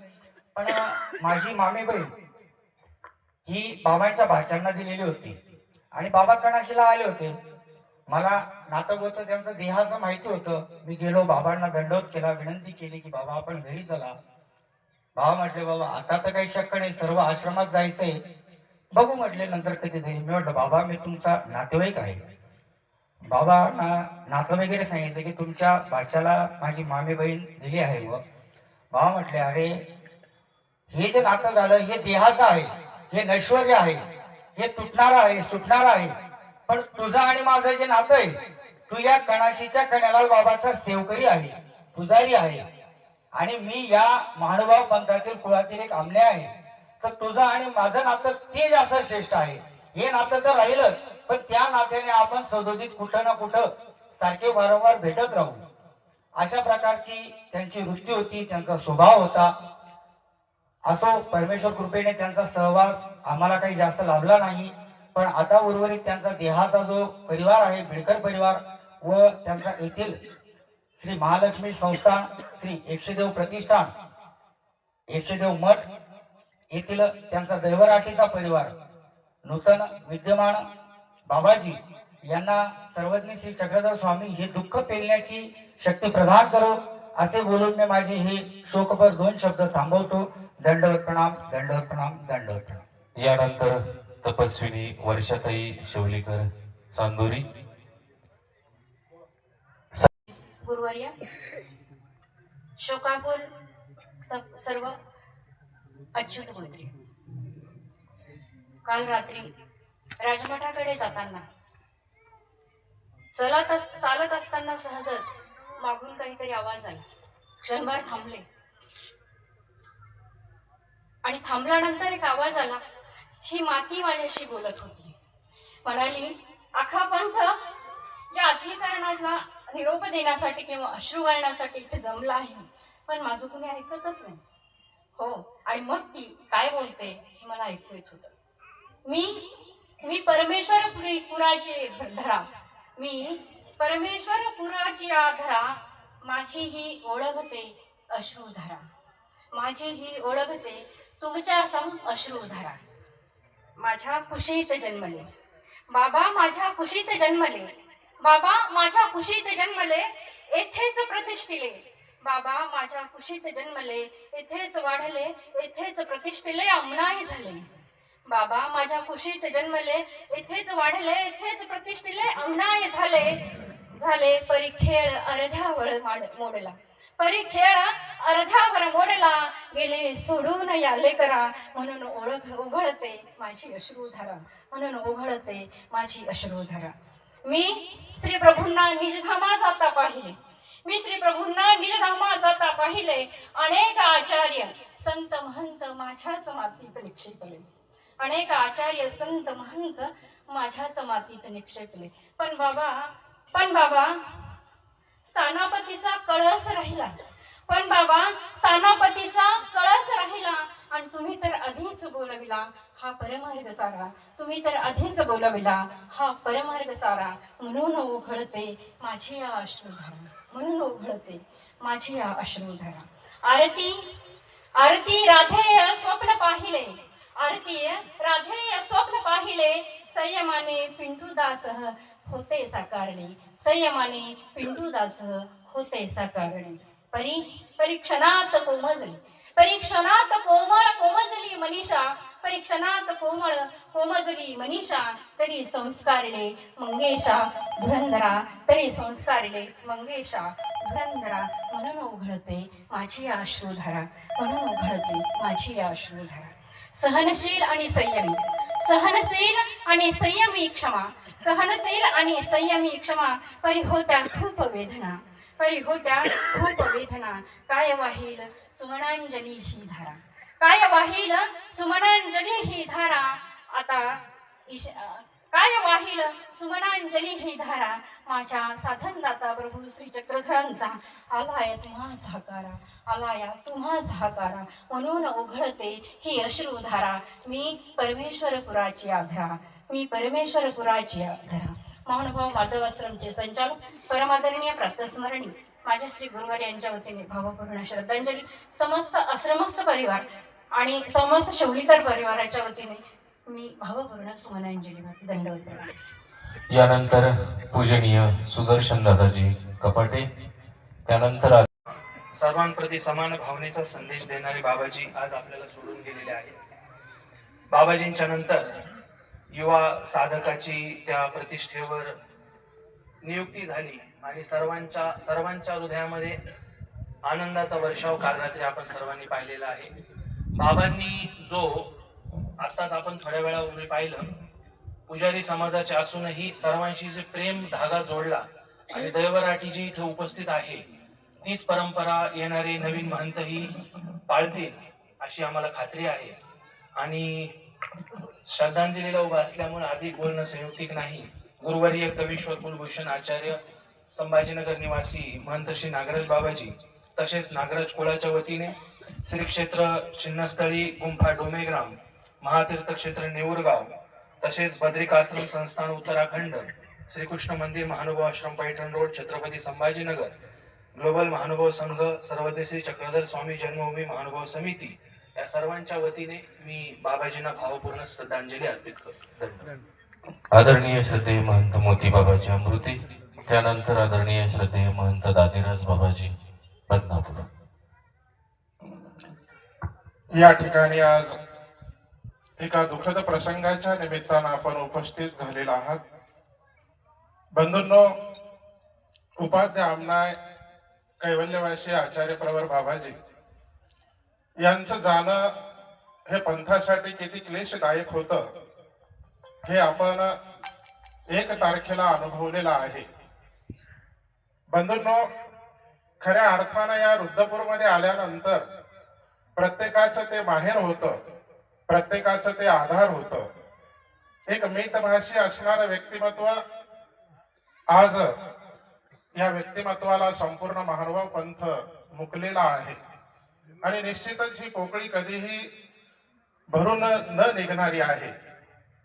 [SPEAKER 3] पण माझी मामी बहीण ही बाबांच्या भाच्यांना दिलेली होती आणि बाबा कणाशीला आले होते. मला नाटक होतं, त्यांचं देहाचं माहिती होतं. मी गेलो, बाबांना दंडवत केला, विनंती केली की बाबा आपण घरी चला. बाबा म्हटले बाबा आता तर काही शक्य नाही, सर्व आश्रमात जायचंय, बघू म्हटले नंतर कधीतरी. मी म्हटलं बाबा मी तुमचा नातेवाईक आहे. बाबा नातं वगैरे सांगितलं की तुमच्या भाच्याला माझी मामी बहीण दिली आहे. व बाबा म्हटले अरे हे जे नातं झालं हे देहाचं आहे, हे नैश्वर्य आहे, हे तुटणारं आहे, सुटणारं आहे. पण तुझं आणि माझं जे नातं आहे, तू या कणाशीच्या कण्याला बाबाचा सेवकरी आहे, पुजारी आहे आणि मी या महानुभाव पंथातील कुळातील एक आमने आहे. तर तुझं आणि माझं नातं ते जास्त श्रेष्ठ आहे. हे नातं तर राहीलच, पण त्या नात्याने आपण सदोदित कुठं ना कुठं सारखे वारंवार भेटत राहू. अशा प्रकारची त्यांची वृत्ती होती, त्यांचा स्वभाव होता. असो, परमेश्वर कृपेने त्यांचा सहवास आम्हाला काही जास्त लाभला नाही. पण आता उर्वरित त्यांचा देहाचा जो परिवार आहे, बिडकर परिवार, व त्यांचा येथील श्री महालक्ष्मी संस्थान, श्री यक्षदेव प्रतिष्ठान, यक्षदेव मठ येथील त्यांचा दैवराटीचा परिवार, नूतन विद्यमान बाबाजी यांना सर्वज्ञ श्री चक्रधर स्वामी हे दुःख पेलण्याची शक्ती प्रदान करो, असे बोलून मी माझे हे शोकपर 2 शब्द थांबवतो. दंडवत प्रणाम, दंडवत प्रणाम, दंडवत प्रणाम.
[SPEAKER 2] यानंतर तपस्विनी वर्षाताई शिवलीकर चांदोरी.
[SPEAKER 11] गुरुवर्य, शोकाकुल सर्व अच्युत गोत्री. काल रात्री राजमठाकडे जाताना चालत असताना सहजच मागून काहीतरी आवाज आला. क्षणभर थांबले आणि थांबल्यानंतर एक आवाज आला. ही माती माझ्याशी बोलत होती. म्हणाली अख्खा पंथ ज्या अधिकरणाला निरोप देण्यासाठी किंवा अश्रू घालण्यासाठी इथे जमला आहे, पण माझं कुणी ऐकतच नाही. हो, आणि मग ती काय बोलते हे मला ऐकू येत होतं. मी परमेश्वर पुराची धरा, मी परमेश्वर पुराची आधरा, माझी ही ओळखते अश्रुधरा, माझी ही ओळखते तुमच्या सम अश्रुधरा. माझ्या कुशीत जन्मले बाबा, माझ्या कुशीत जन्मले बाबा, माझ्या कुशीत जन्मले, येथेच प्रतिष्ठिले बाबा, माझ्या कुशीत जन्मले, येथेच वाढले, येथेच प्रतिष्ठिले, अमनाई झाले बाबा, माझ्या कुशीत जन्मले, येथेच वाढले, येथेच प्रतिष्ठिले, अमनाई झाले परी खेळ अर्ध्यावर मोडला, परी खेळ अर्ध्यावर मोडला, गेले सोडून या लेकरा, म्हणून ओळख उघळते माझी अश्रुधरा, म्हणून उघळते माझी अश्रुधरा. मी श्री प्रभूंना निजधामा जाता पाहिले, मी श्री प्रभूंना निजधामा जाता पाहिले, अनेक आचार्य संत महंत माझ्याच मातीत निक्षेपले, अनेक आचार्य संत महंत माझ्याच मातीत निक्षेपले. पण बाबा स्थानापतीचा कळस राहिला, पण बाबा स्थानापतीचा कळस राहिला आणि तुम्ही तर आधीच बोलविला हा परमार्ग सारा, तुम्ही तर आधीच बोलविला हा परमार्ग सारा. म्हणून उघडते माझी या अश्रुधारा, म्हणून उघडते माझी या अश्रुधारा. आरती आरती राधेय स्वप्न पाहिले, आरती राधेय स्वप्न पाहिले, संयमाने पिंटूदासह होते साकारणे, संयमाने पिंटूदासह होते साकारणे. परीक्षणात कोमजली, परीक्षणात कोमळ कोमजली मनीषा, परीक्षणात कोमळ कोमजली मनीषा, तरी संस्कारिले मंगेशा धुरंधरा, तरी संस्कारिले मंगेशा धुरंधरा. म्हणून उघडते माझी या अश्रुधारा, म्हणून उघडते माझी या अश्रुधारा. सहनशील आणि संयमी, सहनशील आणि संयमी क्षमा, सहनशील आणि संयमी क्षमा. परी होत्या खूप वेदना, परी होत्या खूप वेदना. काय वाहील सुमनांजली ही धारा, काय वाहील सुमनांजली ही धारा. आता काय वाहील सुमनांजली ही धारा. माझ्या साधनदाता प्रभू श्री चक्रधरांचा आलाय तुम्हा साकारा, आलाय तुम्हा साकारा. म्हणून उघडते ही अश्रुधारा. मी परमेश्वरपुराची आधारा, मी परमेश्वरपुराची आधारा. महानुभाव माधव आश्रमचे संचालक परमादरणीय प्रातस्मरणी माझ्या श्री गुरुवार यांच्या वतीने भावपूर्ण श्रद्धांजली. समस्त आश्रमस्थ परिवार आणि समस्त शौलीकर परिवाराच्या वतीने मी भावपूर्ण सुमनांजली वाहते. दंडवत प्रणाम.
[SPEAKER 2] यानंतर पूजनीय सुदर्शन दादाजी कपाटे, त्यानंतर
[SPEAKER 12] सर्वांप्रती समान भावनेचा संदेश देणारे बाबाजी आज आपल्याला सोडून गेलेले आहेत. बाबाजींच्या नंतर युवा साधकाची त्या प्रतिष्ठेवर नियुक्ती झाली आणि सर्वांच्या हृदयामध्ये आनंदाचा वर्षाव काल रात्री आपण सर्वांनी पाहिलेला आहे. बाबांनी जो आत्ताच आपण थोड्या वेळापूर्वी पाहिलं, पुजारी समाजाचे असूनही सर्वांशी जे प्रेम धागा जोडला आणि दैवराठी जी इथे उपस्थित आहे तीच परंपरा येणारे नवीन महंतही पाळतील अशी आम्हाला खात्री आहे. आणि श्रद्धांजलीला उभा असल्यामुळे अधिक बोलणं संयुक्तिक नाही. गुरुवर्य कवीश्वर कुलभूषण आचार्य संभाजीनगर निवासी महंत श्री नागराज बाबाजी तसेच नागराज कुळाच्या वतीने श्री क्षेत्र छिन्नस्थळी गुंफा डोमेग्राम, महातीर्थ क्षेत्र नेऊरगाव तसेच बद्रिकाश्रम संस्थान उत्तराखंड, श्रीकृष्ण मंदिर महानुभाव आश्रम पैठण रोड छत्रपती संभाजीनगर, ग्लोबल महानुभाव संघ, सर्वदेशी चक्रधर स्वामी जन्मभूमी महानुभाव समिती या सर्वांच्या वतीने मी बाबाजींना भावपूर्ण श्रद्धांजली अर्पित करतो.
[SPEAKER 2] आदरणीय श्रद्धेय महंत मोती बाबाजी अमृती, त्यानंतर आदरणीय श्रद्धेय महंत दादिराज बाबाजी बदनापूर.
[SPEAKER 13] या ठिकाणी आज एका दुःखद प्रसंगाच्या निमित्तानं आपण उपस्थित झालेला आहात. बंधूंनो, उपाध्याय आमनाय कैवल्यवासी आचार्य प्रवर बाबाजी यांचं जाणं हे पंथासाठी किती क्लेशदायक होतं हे आपण 1 तारखेला अनुभवलेलं आहे. बंधूंनो, खऱ्या अर्थानं या रुद्रपूरमध्ये आल्यानंतर प्रत्येकाचं ते माहेर होतं, प्रत्येकाचं ते आधार होतं. एक मितभाषी असणारं व्यक्तिमत्व आज या व्यक्तिमत्वाला संपूर्ण महानुभाव पंथ मुकलेला आहे आणि निश्चितच ही पोकळी कधीही भरून न निघणारी आहे.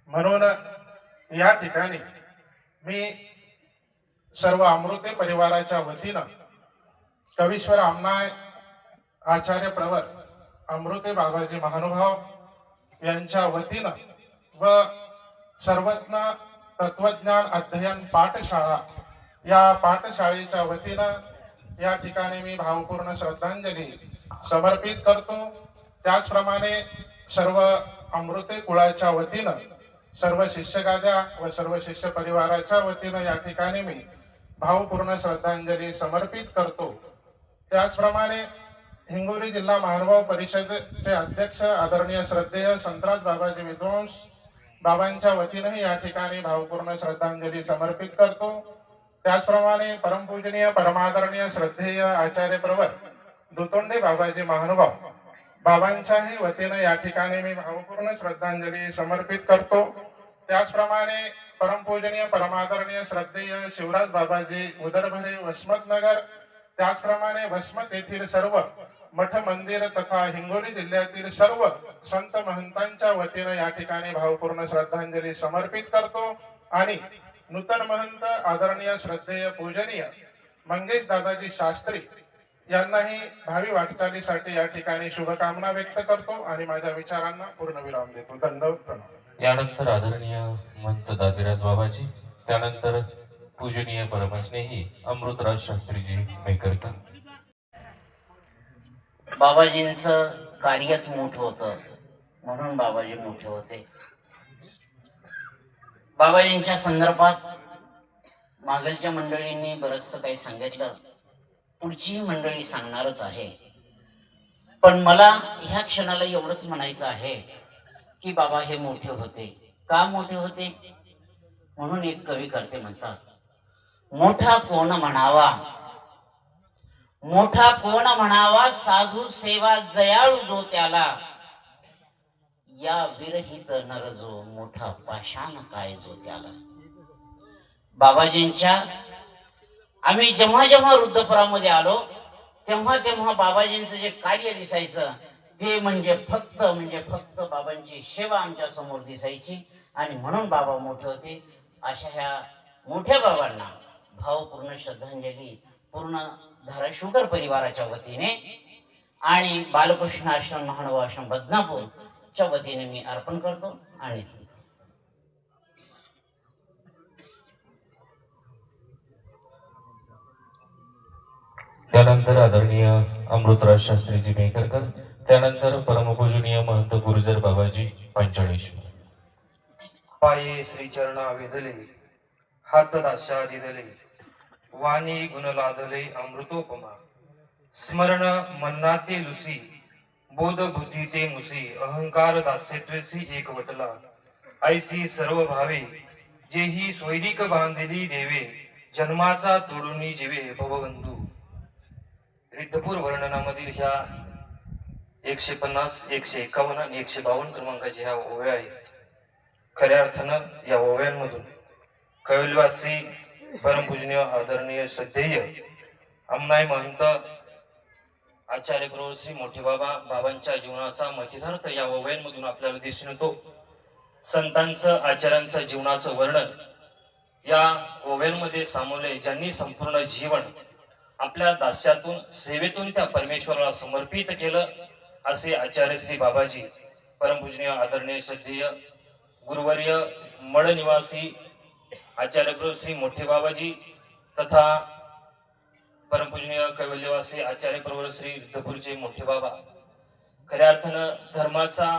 [SPEAKER 13] म्हणून या ठिकाणी मी सर्व अमृते परिवाराच्या वतीनं कवीश्वर आमनाय आचार्य प्रवर अमृते बाबाजी महानुभाव यांच्या वतीनं व सर्वज्ञ तत्वज्ञान अध्ययन पाठशाळा या पाठशाळेच्या वतीनं या ठिकाणी मी भावपूर्ण श्रद्धांजली समर्पित करतो. त्याचप्रमाणे सर्व अमृते कुळाच्या वतीनं, सर्व शिष्यगाद्या व सर्व शिष्य परिवाराच्या वतीनं या ठिकाणी मी भावपूर्ण श्रद्धांजली समर्पित करतो. त्याचप्रमाणे हिंगोली जिल्हा महानुभाव परिषदेचे अध्यक्ष आदरणीय श्रद्धेय संतराज बाबाजी विद्वांस बाबांच्या वतीनंही या ठिकाणी भावपूर्ण श्रद्धांजली समर्पित करतो. त्याचप्रमाणे परमपूजनीय परमादरणीय श्रद्धेय आचार्य प्रवर दुतोंडे बाबाजी महानुभाव बाबांच्याही वतीनं या ठिकाणी मी भावपूर्ण श्रद्धांजली समर्पित करतो. त्याचप्रमाणे परमपूजनीय परमादरणीय श्रद्धेय शिवराज बाबाजी उदरभरे वसमतनगर त्याचप्रमाणे वसमत येथील सर्व मठ मंदिर तथा हिंगोली जिल्ह्यातील सर्व संत महंतांच्या वतीने या ठिकाणी भावपूर्ण श्रद्धांजली समर्पित करतो आणि नूतन महंत आदरणीय श्रद्धेय पूजनीय मंगेश दादाजी शास्त्री यांनाही भावी वाटचालीसाठी या ठिकाणी शुभकामना व्यक्त करतो आणि माझ्या विचारांना पूर्णविराम देतो. दंडवत प्रणाम.
[SPEAKER 2] यानंतर आदरणीय महंत दादिराज बाबाजी, त्यानंतर पूजनीय परमस्नेही अमृतराज शास्त्रीजी मेकरकर.
[SPEAKER 3] बाबाजींचं कार्यच मोठं होतं म्हणून बाबाजी मोठे होते. बाबाजींच्या संदर्भात मागलच्या मंडळींनी बरचसं काही सांगितलं, पुढची मंडळी सांगणारच आहे. पण मला ह्या क्षणाला एवढंच म्हणायचं आहे की बाबा हे मोठे होते. का मोठे होते? म्हणून एक कवी करते म्हणतात, मोठा कोण म्हणावा, मोठा कोण म्हणावा, साधू सेवा जयाळू जो त्याला, या विरहित नर जो मोठा पाषाण काय जो त्याला. बाबाजींच्या आम्ही जेव्हा जेव्हा वृद्धपुरामध्ये आलो तेव्हा तेव्हा बाबाजींचं जे कार्य दिसायचं ते म्हणजे फक्त बाबांची सेवा आमच्या समोर दिसायची आणि म्हणून बाबा मोठे होते. अशा ह्या मोठ्या बाबांना भावपूर्ण श्रद्धांजली पूर्ण धाराशिवकर परिवाराच्या वतीने आणि बालकृष्ण आश्रम महानुभाव आश्रम बदनापूरच्या वतीने मी अर्पण करतो आणि
[SPEAKER 2] त्यानंतर आदरणीय अमृतराज शास्त्रीजी मेकरकर, त्यानंतर परमपूजनीय महंत गुरुजर बाबाजी पंचाळेश्वर.
[SPEAKER 12] पाये श्रीचरणा वेदले, हात दाशा दिदले, वाणी गुण लादले अमृतोपमा, स्मरण मन्नाते लुसी, बोध बुद्धी ते मुसी, अहंकार दास्यत्वेसी एक वटला, ऐसी सर्व भावे, जेही स्वैरिक बांधिली देवे, जन्माचा तोडूनी जीवे भवबंधू. रिद्धपूर वर्णनामधील ह्या 150, 151 आणि 152 क्रमांकाच्या ह्या ओव्या आहेत. खऱ्या अर्थानं या ओव्यांमधून कैवल्यवासी परमपूजनीय आदरणीय श्रद्धेय अमनाय महंत आचार्य प्रवर श्री मोठे बाबांच्या जीवनाचा मतितार्थ या ओव्यांमधून आपल्याला दिसून येतो. संतांचं आचार्यांचं जीवनाचं वर्णन या ओव्यांमध्ये सामावले, ज्यांनी संपूर्ण जीवन आपल्या दास्यातून सेवेतून त्या परमेश्वराला समर्पित केलं असे आचार्य श्री बाबाजी परमपूजनीय आदरणीय श्रद्धेय गुरुवर्य मड निवासी आचार्य प्रभू श्री मोठे बाबाजी तथा परमपूजनीय कैवल्यवासी आचार्य प्रवर श्री रिद्धपूरचे मोठे बाबा. खऱ्या अर्थानं धर्माचा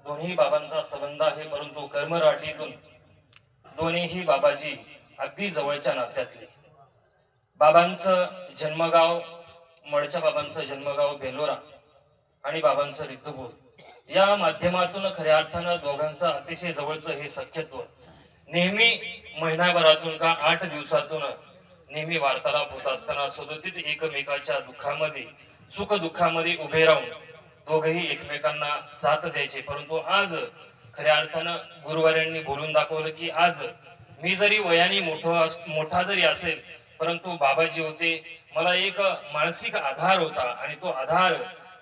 [SPEAKER 12] दोन्ही बाबांचा संबंध आहे, परंतु कर्मराटीतून दोन्हीही बाबाजी अगदी जवळच्या नात्यातले. बाबांचं जन्मगाव मडच्या बाबांचं जन्मगाव बेलोरा आणि बाबांचं रिद्धपूर, या माध्यमातून खऱ्या अर्थानं दोघांचं अतिशय जवळचं हे सख्यत्व नेहमी महिनाभरातून का 8 दिवसातून नेहमी वार्तालाप होत असताना सदोदित एकमेकाच्या दुःखामध्ये सुख दुःखामध्ये उभे राहून दोघेही एकमेकांना साथ द्यायचे. परंतु आज खऱ्या अर्थानं गुरुवाऱ्यांनी बोलून दाखवलं की आज मी जरी वयाने मोठा जरी असेल परंतु बाबाजी होते, मला एक मानसिक आधार होता आणि तो आधार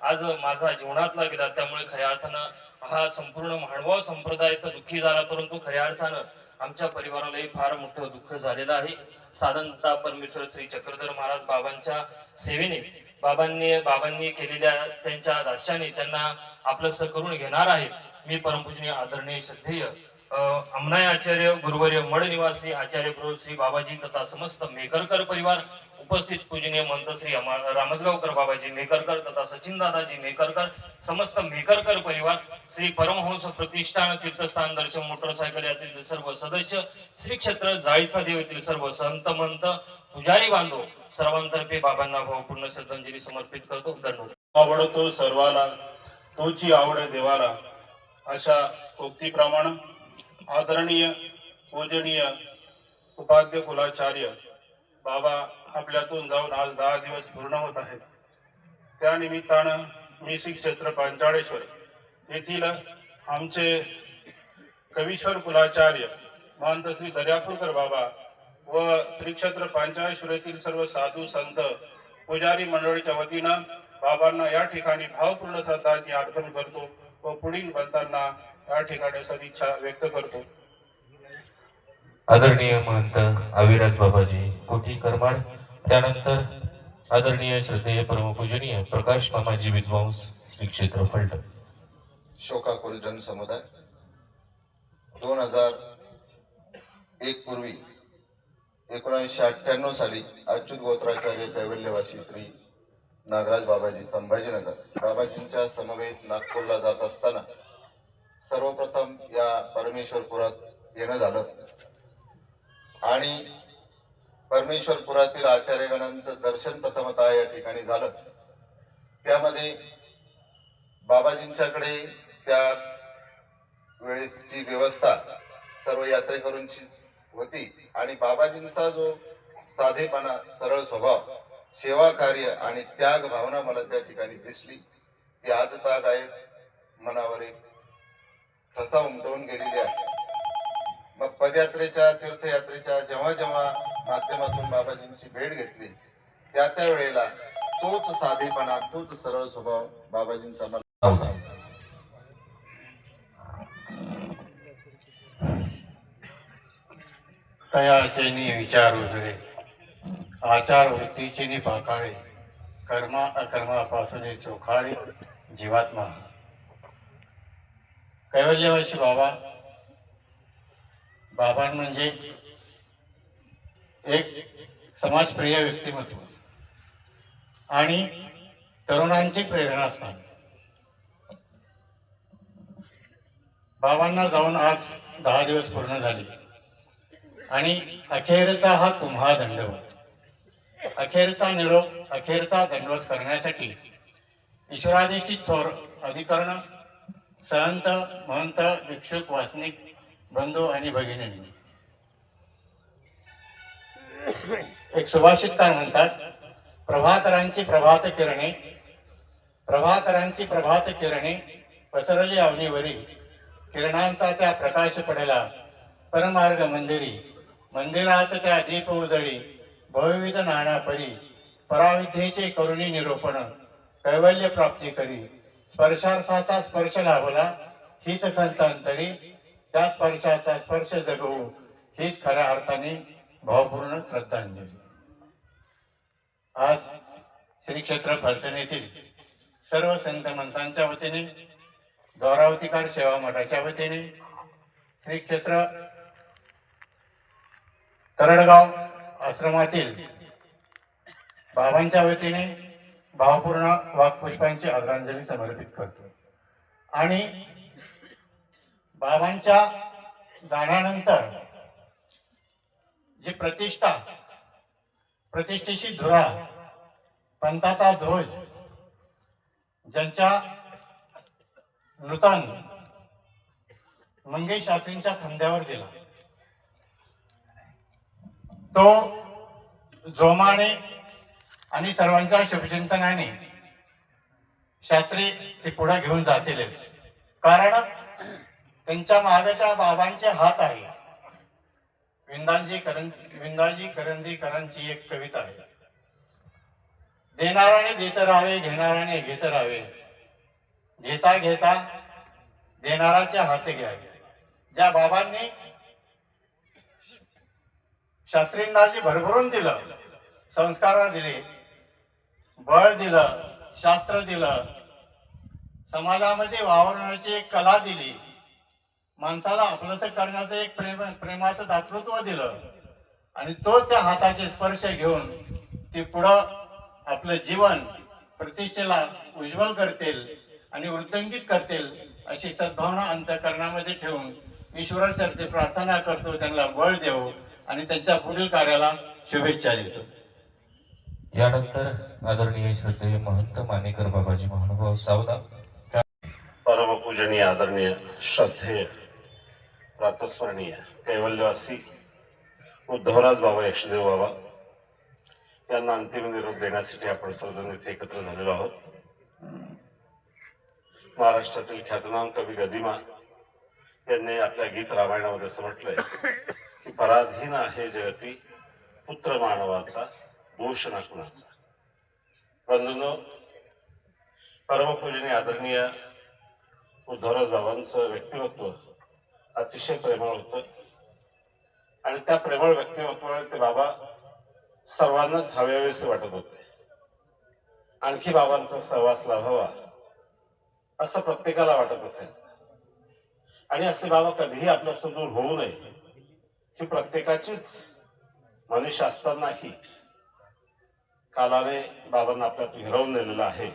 [SPEAKER 12] आज माझा जीवनातला गेला. त्यामुळे खऱ्या अर्थानं हा संपूर्ण महानुभाव संप्रदाय तर दुःखी झाला, परंतु खऱ्या अर्थानं आमच्या परिवारालाही फार मोठं दुःख झालेलं आहे. साधारणतः परमेश्वर श्री चक्रधर महाराज बाबांच्या सेवेने बाबांनी केलेल्या त्यांच्या दास्याने त्यांना आपलंसं करून घेणार आहेत. मी परमपूजनीय आदरणीय श्रद्धेय अमनाय आचार्य गुरुवर्य मड निवासी आचार्य प्रभू श्री बाबाजी तथा समस्त मेकरकर परिवार, उपस्थित पूजनीय महंत श्री रामसगावकर बाबाजी मेकरकर तथा सचिन दादाजी मेकरकर, समस्त मेकरकर परिवार, श्री परमहंस प्रतिष्ठान तीर्थस्थान दर्शन मोटरसायकल यातील सर्व सदस्य, श्री क्षेत्र जाळीचा देव येथील सर्व संत महंत पुजारी बांधव सर्वांतर्फे बाबांना भावपूर्ण श्रद्धांजली समर्पित करतो. धन्यवाद.
[SPEAKER 14] आवडतो सर्वाला तोची आवड देवाला, अशा उक्तीप्रमाणे आदरणीय पूजनीय उपाध्य कुलाचार्य बाबा आपल्यातून जाऊन आज 10 दिवस पूर्ण होत आहेत. त्या निमित्तानं मी श्री क्षेत्र पंचाळेश्वर येथील आमचे कवीश्वर कुलाचार्य महंत श्री दर्यापूरकर बाबा व श्री क्षेत्र पंचाळेश्वर येथील सर्व साधू संत पुजारी मंडळीच्या वतीनं बाबांना या ठिकाणी भावपूर्ण श्रद्धांजली अर्पण करतो व पुढील बनताना या ठिकाणी सदिच्छा व्यक्त करतो.
[SPEAKER 2] आदरणीय महंत अविराज बाबाजी कोठी करमाड, त्यानंतर आदरणीय श्रद्धेय परमपूजनीय प्रकाश मामाजी विद्वांस श्री क्षेत्र फलटण.
[SPEAKER 15] शोकाकुल जनसमुदाय 2001 पूर्वी 1998 साली अच्युत गोत्राचार्य कैवल्यवासी श्री नागराज बाबाजी संभाजीनगर बाबाजींच्या समवेत नागपूरला जात असताना सर्वप्रथम या परमेश्वरपुरात येणं झालं आणि परमेश्वरपुरातील आचार्यगणांचं दर्शन प्रथमतः या ठिकाणी झालं. त्यामध्ये बाबाजींच्याकडे त्या वेळेसची व्यवस्था सर्व यात्रेकरूंची होती आणि बाबाजींचा जो साधेपणा, सरळ स्वभाव, सेवा कार्य आणि त्याग भावना मला त्या ठिकाणी दिसली. ती आज तागायत मनावर एक ठसा उमटवून गेलेली आहे. मग पदयात्रेच्या, तीर्थयात्रेच्या जेव्हा जेव्हा माध्यमातून बाबाजींची भेट घेतली त्या वेळेला तोच साधेपणा, तोच सरळ स्वभाव बाबाजींचा मला
[SPEAKER 16] तयाचेनी विचार उजळे, आचार वृत्तीची पाकाळे, कर्मा अकर्मापासून चोखाळे जीवात्मा. कैवल्यवासी बाबा म्हणजे एक समाजप्रिय व्यक्तिमत्व आणि तरुणांची प्रेरणास्थान. बाबांना जाऊन आज 10 दिवस पूर्ण झाले आणि अखेरचा हा तुम्हा दंडवत, अखेरचा निरोप, अखेरचा दंडवत करण्यासाठी ईश्वराधिष्ठित थोर अधिकरण, संत, महंत, भिक्षुक, वासनिक बंधू आणि भगिनींनी एक सुभाषितकार म्हणतात, प्रभाकरांची प्रभात किरणे, प्रभाकरांची प्रभात किरणे पसरली अवनीवरी, किरणांचा त्या प्रकाश पडला परमार्ग मंदिरी, मंदिरात त्या दीप उजळी बहुविध नाना परी, पराविद्येचे करुणी निरूपण कैवल्य प्राप्ती करी, स्पर्शार्थाचा स्पर्श लाभला हीच खंतांतरी, त्या स्पर्शाचा स्पर्श जगवू हीच खऱ्या अर्थाने भावपूर्ण श्रद्धांजली. आज श्री क्षेत्र फलटण येथील सर्व संत मंतांच्या वतीने, द्वारावतीकार सेवा मठाच्या वतीने, श्री क्षेत्र तरडगाव आश्रमातील बाबांच्या वतीने भावपूर्ण वाक्पुष्पांची आदरांजली समर्पित करतो. आणि बाबांच्या जाण्यानंतर जी प्रतिष्ठा, प्रतिष्ठेची धुरा, पंथाचा ध्वज ज्यांच्या नूतन मंगेश शास्त्रींच्या खांद्यावर दिला, तो जोमाने आणि सर्वांच्या शुभचिंतनाने शास्त्री ते पुढे घेऊन जातीलच. कारण त्यांच्या मागे त्या बाबांचे हात आहे. विंदाजी करंदीकरांची एक कविता आहे, देणाराने देत राहावे, घेणाराने घेत राहावे, घेता घेता देणाराच्या हाती घ्यावे. ज्या बाबांनी शास्त्रींना जे भरभरून दिलं, संस्कार दिले, बळ दिलं, शास्त्र दिलं, समाजामध्ये वावरण्याची एक कला दिली, माणसाला आपलंसं करण्याचं एक प्रेमाचं दातृत्व दिलं आणि तो त्या हाताचे स्पर्श घेऊन ते पुढं आपलं जीवन प्रतिष्ठेला उज्ज्वल करतील आणि वृद्धिंगित करतील अशी सद्भावना अंतःकरणामध्ये ठेवून ईश्वराचरती प्रार्थना करतो, त्यांना बळ देऊ आणि त्यांच्या पुढील कार्याला शुभेच्छा देतो.
[SPEAKER 2] यानंतर आदरणीय श्रद्धेय महंत मानेकर बाबाजी महानुभाव सावदा.
[SPEAKER 14] परमपूजनीय आदरणीय श्रद्धेय प्रातस्मरणीय कैवल्यवासी उद्धवराज बाबा यक्षदेव बाबा यांना अंतिम निरोप देण्यासाठी आपण सर्वजण इथे एकत्र झालेलो आहोत. महाराष्ट्रातील ख्यातनाम कवी गदिमा यांनी आपल्या गीत रामायणामध्ये असं म्हटलंय की पराधीन आहे जगती पुत्र मानवाचा, दोष ना कुणाचा. बंधूंनो, परमपूजनीय आदरणीय उद्धवराज बाबांचं व्यक्तिमत्व अतिशय प्रेमळ होतं आणि त्या प्रेमळ व्यक्तिमत्वामुळे ते बाबा सर्वांनाच हवेसे वाटत होते. आणखी बाबांचा सहवास लाभावा असं प्रत्येकाला वाटत असायचं आणि असे बाबा कधीही आपल्यापासून दूर होऊ नये ही प्रत्येकाचीच मनीषा असतानाही कालाने बाबांना आपल्यातून हिरवून नेलेलं आहे.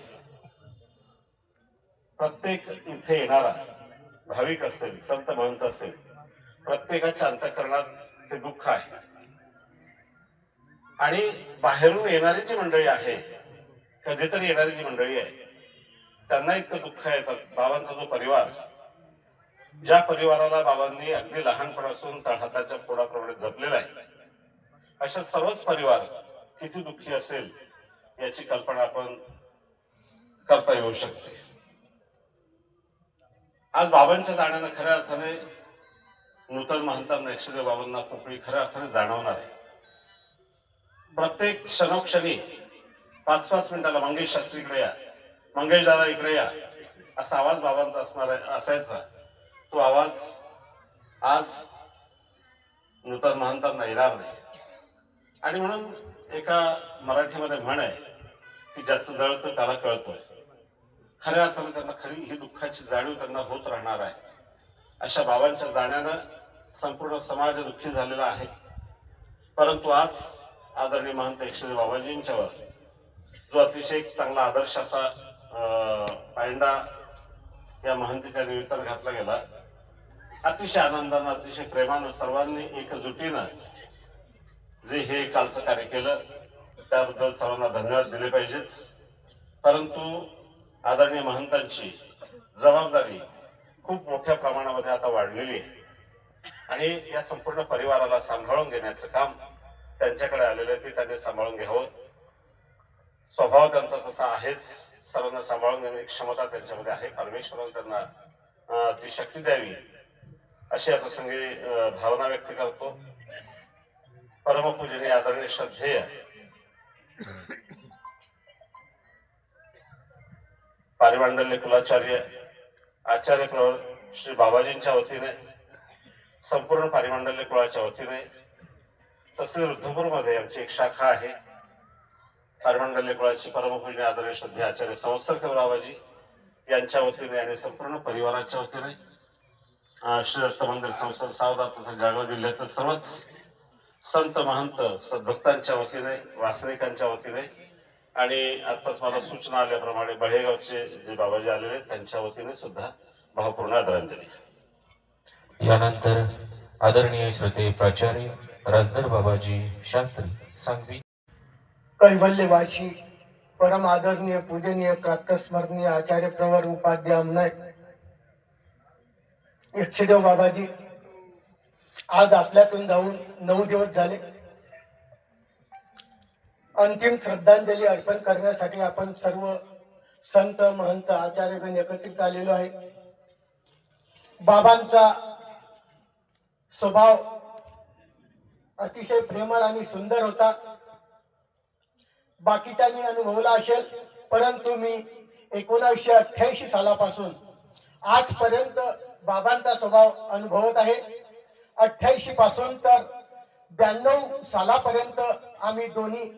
[SPEAKER 14] प्रत्येक इथे येणारा भाविक असेल, संत महंत असेल, प्रत्येकाच्या अंतःकरणात ते दुःख आहे आणि बाहेरून येणारी जी मंडळी आहे, कधीतरी येणारी जी मंडळी आहे, त्यांना इतकं दुःख आहे. बाबांचा जो परिवार, ज्या परिवाराला बाबांनी अगदी लहानपणापासून तळहाताच्या पोडाप्रमाणे जपलेला आहे, अशा सर्वच परिवार किती दुःखी असेल याची कल्पना आपण करता येऊ शकते. आज बाबांच्या जाण्यानं खऱ्या अर्थाने नूतन महंतांना, यक्षदेव बाबांना पोकळी खऱ्या अर्थाने जाणवणार आहे. प्रत्येक क्षणोक्षणी 5-5 मिनिटाला मंगेश शास्त्री इकडे या, मंगेश दादा इकडे या, असा आवाज बाबांचा असायचा. तो आवाज आज नूतन महंतांना येणार नाही. आणि म्हणून एका मराठीमध्ये म्हण आहे की ज्याचं जळतं त्याला कळतंय. खऱ्या अर्थाने त्यांना खरी ही दुःखाची जाणीव त्यांना होत राहणार आहे. अशा बाबांच्या जाण्यानं संपूर्ण समाज दुःखी झालेला आहे. परंतु आज आदरणीय महंत यक्षदेव बाबाजींच्यावर जो अतिशय चांगला आदर्श असा पायंडा या महंतीच्या निमित्तानं घातला गेला, अतिशय आनंदानं, अतिशय प्रेमानं सर्वांनी एकजुटीनं जे हे कालचं कार्य केलं त्याबद्दल सर्वांना धन्यवाद दिले पाहिजेच. परंतु आदरणीय महंतांची जबाबदारी खूप मोठ्या प्रमाणामध्ये आता वाढलेली आहे आणि या संपूर्ण परिवाराला सांभाळून घेण्याचं काम त्यांच्याकडे आलेलं आहे. ते त्यांनी सांभाळून घ्यावं. स्वभाव त्यांचा तसा आहेच, सर्वांना सांभाळून घेण्याची क्षमता त्यांच्यामध्ये आहे. परमेश्वराने त्यांना ती शक्ती द्यावी अशी या प्रसंगी भावना व्यक्त करतो. परमपूजनीय आदरणीय श्रद्धेय पारिमांडल्य कुलाचार्य आचार्य प्रवर श्री बाबाजींच्या वतीने, संपूर्ण पारिमांडल्य कुळाच्या वतीने, तसेच रुद्धपूरमध्ये आमची एक शाखा आहे पारिमांडल्य कुळाची, परमपूजनीय आदरणीय श्रद्धेय आचार्य संवत्सरकर बाबाजी यांच्या वतीने आणि संपूर्ण परिवाराच्या वतीने, श्री दत्त मंदिर संस्थान सावदा तथा जळगाव जिल्ह्यातील सर्वच संत महंत सद्भक्तांच्या वतीने, वासनिकांच्या वतीने आणि आत्ताच मला सूचना आल्याप्रमाणे बळेगावचे जे बाबाजी आलेले त्यांच्या वतीने सुद्धा भावपूर्ण आदरांजली.
[SPEAKER 2] यानंतर आदरणीय श्रोते प्राचार्य राजदर बाबाजी शास्त्री सांगवी,
[SPEAKER 5] कैवल्यवासी परम आदरणीय पूजनीय प्रातस्मरणीय आचार्य प्रवर उपाध्य अमनाय यक्षदेव बाबाजी आज आपल्यातून जाऊन 9 दिवस झाले. अंतिम श्रद्धांजली अर्पण करण्यासाठी आपण सर्व संत महंत आचार्यगण एकत्रित आलेलो आहे. बाबांचा स्वभाव अतिशय प्रेमळ आणि सुंदर होता. बाकीच्यांनी अनुभवला असेल, परंतु मी 1988 सालापासून आजपर्यंत बाबांचा स्वभाव अनुभवत आहे. 88 पासून तर 92 सालापर्यंत आम्ही दोन्ही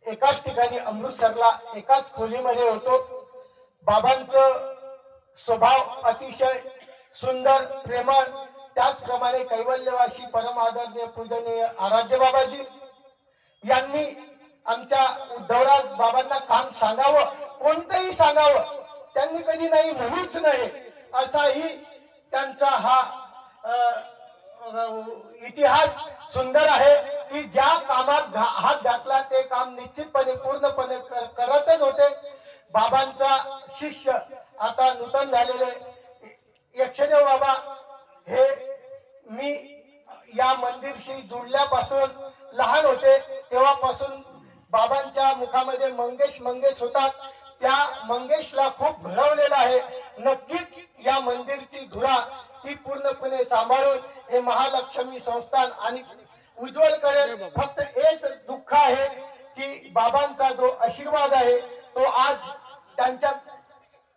[SPEAKER 5] एकाच ठिकाणी अमृतसरला एकाच खोलीमध्ये होतो. बाबांचं स्वभाव अतिशय सुंदर, प्रेमळ. त्याचप्रमाणे कैवल्यवासी परम आदरणीय पूजनीय आराध्य बाबाजी यांनी आमच्या उद्धवराज बाबांना काम सांगावं, कोणतंही सांगावं, त्यांनी कधी नाही म्हणूच नाही असाही त्यांचा हा इतिहास सुंदर आहे की ज्या कामात हात घातला ते काम निश्चितपणे पूर्णपणे करतच होते. बाबांचा शिष्य आता नूतन झालेले यक्षदेव बाबा हे मी या मंदिरशी जुळल्यापासून लहान होते तेव्हापासून बाबांच्या मुखामध्ये मंगेश मंगेश होतात. त्या मंगेशला खूप घडवलेला आहे. नक्कीच या मंदिरची धुरा ती पूर्णपणे सांभाळून हे महालक्ष्मी संस्थान आणि उज्ज्वल करेल. फक्त हेच दुःख आहे की
[SPEAKER 7] बाबांचा जो आशीर्वाद आहे तो आज त्यांच्या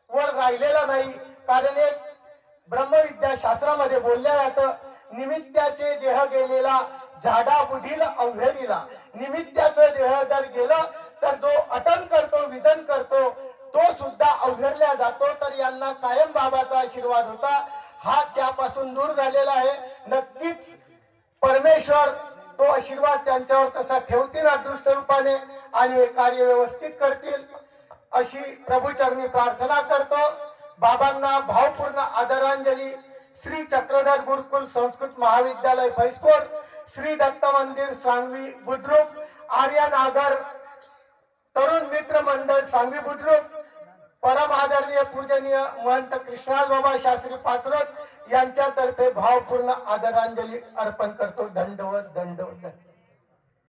[SPEAKER 7] वर राहिलेला नाही. कारण एक ब्रह्मविद्या शास्त्रामध्ये बोलल्या जातं, निमित्ताचे देह गेलेला झाडा बुधील अवघेरीला. निमित्ताचं देह जर गेलं तर जो अटन करतो, विधन करतो, तो सुद्धा अवघडल्या जातो. तर यांना कायम बाबाचा आशीर्वाद होता, हा त्यापासून दूर झालेला आहे. नक्कीच परमेश्वर तो आशीर्वाद त्यांच्यावर तसा ठेवतील अदृष्ट रूपाने आणि हे कार्य व्यवस्थित करतील अशी प्रभूचरणी प्रार्थना करतो. बाबांना भावपूर्ण आदरांजली. श्री चक्रधर गुरुकुल संस्कृत महाविद्यालय फैजपूर, श्री दत्त मंदिर सांगवी बुद्रुक, आर्यनागर तरुण मित्र मंडळ सांगवी बुद्रुक, परम आदरणीय पूजनीय महंत कृष्णाज बाबा शास्त्री पात्रोत यांच्यातर्फे भावपूर्ण आदरांजली अर्पण करतो. दंडवत दंडवत.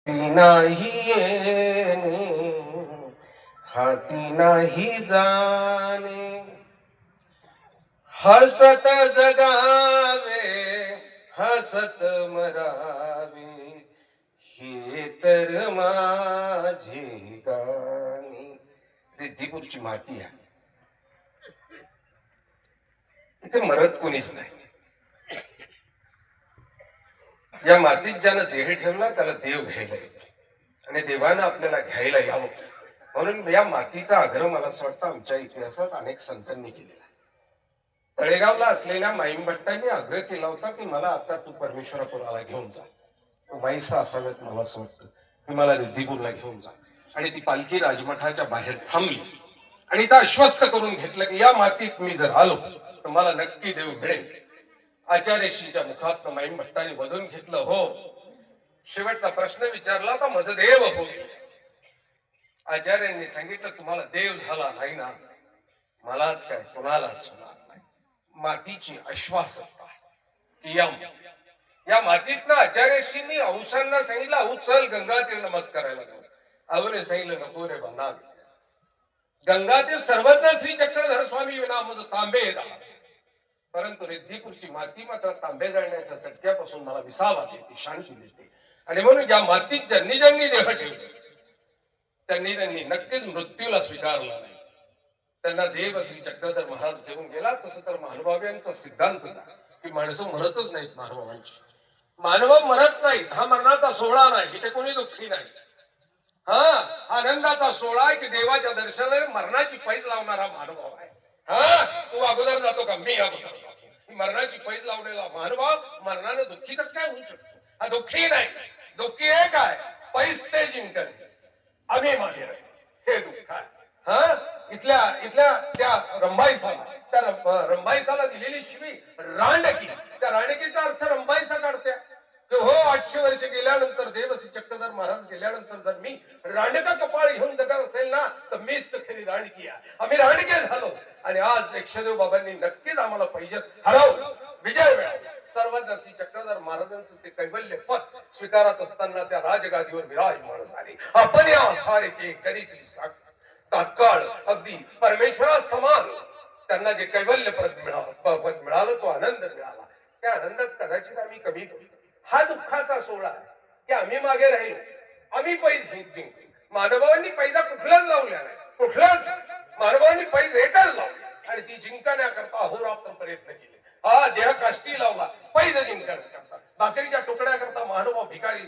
[SPEAKER 2] नाही येणे हाती नाही जाणे, हसत जगावे हसत मरावे, हे तर माझे गाणे. रिद्धिपूरची माती आहे, इथे मरत कोणीच नाही. या मातीत ज्यानं देह ठेवला त्याला देव घ्यायला येतो आणि देवानं आपल्याला घ्यायला यावं. म्हणून या मातीचा आग्रह मला असं वाटतं आमच्या इतिहासात अनेक संतांनी केलेला. तळेगावला असलेल्या माईमभट्टांनी आग्रह केला होता की मला आता तू परमेश्वरापुराला घेऊन जा. माईसा असाव्यात मला असं वाटतं की मला रिद्धिपूरला घेऊन जा. आणि ती पालखी राजमठाच्या बाहेर थांबली आणि त्या आश्वस्त करून घेतलं की या मातीत मी जर आलो तर मला नक्की देव मिळेल. आचार्यशीच्या मुखात माईमभट्टांनी वधून घेतलं. हो, शेवटचा प्रश्न विचारला तर माझं देव हो. आचार्यांनी सांगितलं तुम्हाला देव झाला नाही ना, मलाच काय कुणालाच होणार नाही. मातीची अश्वासकता यम. या मातीतनं आचार्यशींनी औसांना सांगितलं उचल गंगातीर नमस्कारायला जाऊ. आवने सांगितलं नको रे बना, गंगातीर सर्वज्ञ श्री चक्रधर स्वामी विना मज तांबे झाला. परंतु रिद्धिपूरची माती मात्र तांबे जाळण्याच्या चटक्यापासून मला विसावा देते, शांती देते. आणि म्हणून या मातीत ज्यांनी ज्यांनी देह ठेवले त्यांनी नक्कीच मृत्यूला स्वीकारला नाही. त्यांना देव श्री चक्रधर महाराज घेऊन गेला. तसं तर महानुभावांचा सिद्धांत की माणसं मरतच नाहीत. महानुभावांची मानव मरत नाहीत. हा मरणाचा सोहळा नाही, इथे कोणी दुःखी नाही. हा आनंदाचा सोहळा आहे की देवाच्या दर्शनाला मरणाची पैज लावणारा महानुभाव आहे. तू अगोदर जातो का? मी अगोदर जातो. ही मरणाची पैज लावलेला महानुभाव मरणानं दुःखी कसं काय होऊ शकतो? हा दुःखी नाही. दुःखी आहे काय? पैज ते जिंकणे, आम्ही मागे राहील, हे दुःख आहे. इथल्या त्या रंभाईसाला, त्या रंभाईसाला दिलेली शिवी रांडकी, त्या रांडकीचा अर्थ रंभाईसा काढत्या. हो, 800 वर्ष गेल्यानंतर देवश्री चक्रधर महाराज गेल्यानंतर जर मी रांडका कपाळ घेऊन जगत असेल ना तर मीच तर खरी रांडकी आहे. आम्ही रांडके झालो आणि आज एकशदेव बाबांनी नक्कीच आम्हाला पाहिजे हरवलं, विजय मिळाला. सर्वज्ञ श्री चक्रधर महाराजांचं ते कैवल्य पद स्वीकारत असताना त्या राजगादीवर विराजमान झाले. आपण या सारे के करीती तात्काळ अगदी परमेश्वरा समान त्यांना जे कैवल्य पद मिळालं तो आनंद मिळाला. त्या आनंदात कदाचित आम्ही कमी पडलो. हा दुःखाचा सोहळा आहे की आम्ही मागे राहिलो, आम्ही पैज जिंकलो. मानवांनी पैजा कुठलाच लावल्या नाही, कुठलाच. मानवांनी पैज एकच लावली आणि ती जिंकण्याकरता अहोरात्र प्रयत्न केले. हा देह काष्टी लावला पैज जिंकण्याकरता. भाकरीच्या तुकड्या करता महानुभाव भिकारी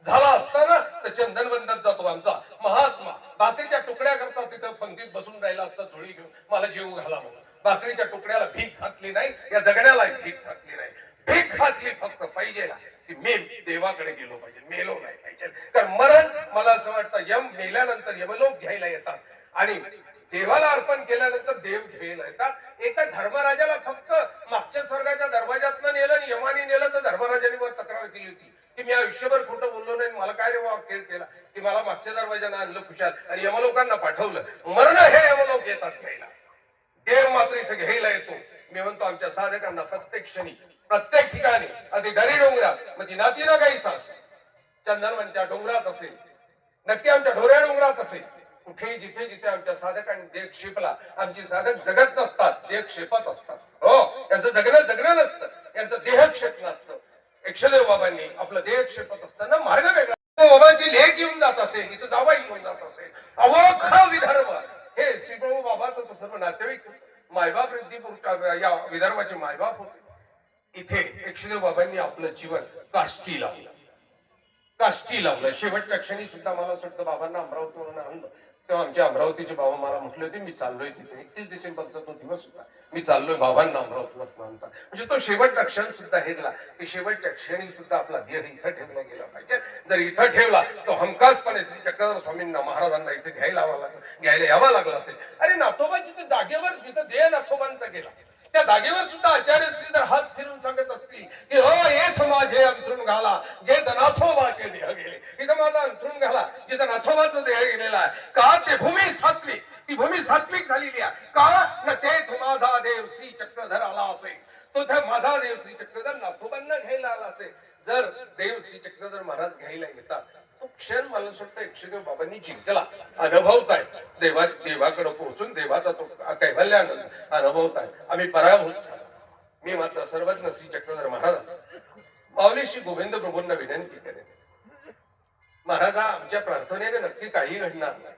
[SPEAKER 2] झाला असताना तर चंदनवंदन जातो आमचा महात्मा. भाकरीच्या तुकड्या करता तिथं पंक्तीत बसून राहिला असता झोळी घेऊन मला जीव घाला म्हणून. भाकरीच्या तुकड्याला भीक घातली नाही, या जगण्याला भीक घातली नाही. भीक घातली फक्त पाहिजे ना की मी देवाकडे गेलो पाहिजे, मेलो नाही पाहिजे. कारण मरण मला असं वाटतं यम मेल्यानंतर यमलोक घ्यायला येतात आणि देवाला अर्पण केल्यानंतर देव घ्यायला येतात. एका धर्मराजाला फक्त मागच्या स्वर्गाच्या दरवाजातनं नेलं आणि यमाने नेलं तर धर्मराजाने वर तक्रार केली होती की मी आयुष्यभर खोटं बोललो नाही, मला काय रे वा खेळ केला की मला मागच्या दरवाजानं आणलं खुशाल आणि यमलोकांना पाठवलं. मरण हे यमलोक येतात घ्यायला, देव मात्र इथं घ्यायला येतो. मी म्हणतो आमच्या साधकांना प्रत्येक क्षणी प्रत्येक ठिकाणी अगदी दरी डोंगरात मग ती नातीला काही सास चंदनवनच्या डोंगरात असेल, नक्की आमच्या ढोऱ्या डोंगरात असेल, कुठेही जिथे जिथे आमच्या साधकांनी देह क्षेपला. आमची साधक जगत नसतात, देह क्षेपत असतात. हो, यांचं जगणं नसतं, यांचं देह क्षेप नसतं. एकशदेव बाबांनी आपलं देह क्षेपत असताना मार्ग वेगळा
[SPEAKER 17] बाबांची लेख घेऊन जात असेल, इथं जावाई घेऊन जात असेल, अवोखा विदर्भ हे शिवबाबू बाबाचं तर सर्व नातेवाईक मायबाप रिद्धिपूर या विदर्भाचे मायबाप होते. इथे एकशदेव बाबांनी आपलं जीवन काष्टी लावलं, काष्टी लावलं. शेवटच्या क्षणी सुद्धा मला असं वाटतं बाबांना अमरावतीवरून आणलं तेव्हा आमच्या अमरावतीचे बाबा मला म्हटले होते मी चाललोय तिथे. 31 डिसेंबरचा तो दिवस होता, मी चाललोय बाबांना अमरावतीवर म्हणता. म्हणजे तो शेवटचा क्षण सुद्धा हेरला की शेवटच्या क्षणी सुद्धा आपला देह इथं ठेवला गेला पाहिजे. जर इथं ठेवला तो हमखासपणे श्री चक्रधर स्वामींना महाराजांना इथे घ्यायला यावं लागलं असेल. अरे नाथोबाची तर जागेवर जिथं देह नाथोबांचा गेला त्या जागेवर सुद्धा आचार्य श्रीधर हात फिरून सांगत असतील की हो येथ माझे अंथरूण घाला जे नाथोबाचे देह गेले. इथं माझा अंथरूण घाला जिथं नाथोबाचा देह गेलेला आहे. का ते भूमी सात्विक, ती भूमी सात्विक झालेली आहे. का न तेथ माझा देव श्री चक्रधर आला असेल, तो माझा देव श्री चक्रधर नाथोबांना घ्यायला आला असेल. जर देव श्री चक्रधर महाराज घ्यायला येतात तो क्षण मला वाटतं एकशदेव बाबांनी जिंकला, अनुभवताय. देवाकडे पोहोचून देवाचा तो कैवल्यानंद अनुभवताय. आम्ही पराभूत झालो. मी मात्र सर्वज्ञ श्री चक्रधर महाराज माऊली श्री गोविंद प्रभूंना विनंती करेन, महाराजा आमच्या प्रार्थनेने नक्की काही घडणार नाही.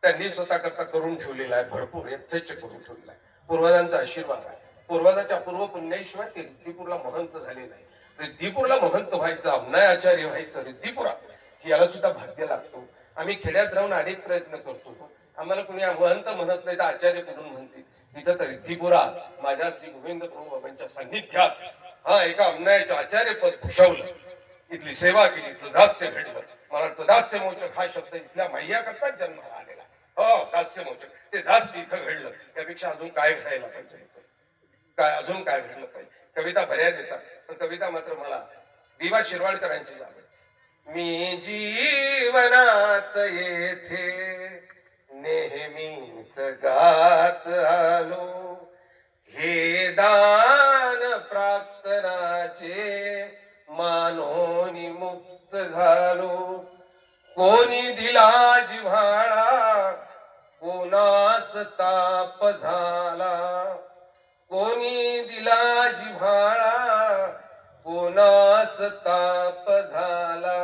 [SPEAKER 17] त्यांनी स्वतः करता करून ठेवलेला आहे, भरपूर यथेच्छ करून ठेवलेला आहे. पूर्वजांचा आशीर्वाद आहे. पूर्वजाच्या पूर्व पुण्याशिवाय ते रिद्धिपूरला महंत झाले नाही. रिद्धिपूरला महंत व्हायचं, अमनायाचार्य व्हायचं रिद्धिपुरात याला सुद्धा भाग्य लागतो. आम्ही खेड्यात राहून अनेक प्रयत्न करतो. आम्हाला कोणी महंत म्हणत नाही तर आचार्य कुठून म्हणतील. इथं तर रिद्धिपुरात माझ्या श्री गोविंद प्रभू बाबांच्या सान्निध्यात हा एका अमनायाचं आचार्य पद भूषवलं, इथली सेवा केली, इथलं दास्य घडलं. मला वाटतं दास्य मोचक हा शब्द इथल्या मैया करताच जन्माला आलेला. हो दास्य मोचक, ते दास्य इथं घडलं. त्यापेक्षा अजून काय घडायला पाहिजे, काय अजून काय घडलं पाहिजे. कविता बऱ्याच येतात पण कविता मात्र मला दिवा शिरवाडकरांचीच आवडते. मी जीवनात येथे नेहमीच गात आलो, हे दान प्रार्थनाचे मानोनी मुक्त झालो. कोणी दिला जिव्हाळा कोणास ताप झाला, कोणी दिला जिव्हाळा कोणास ताप झाला.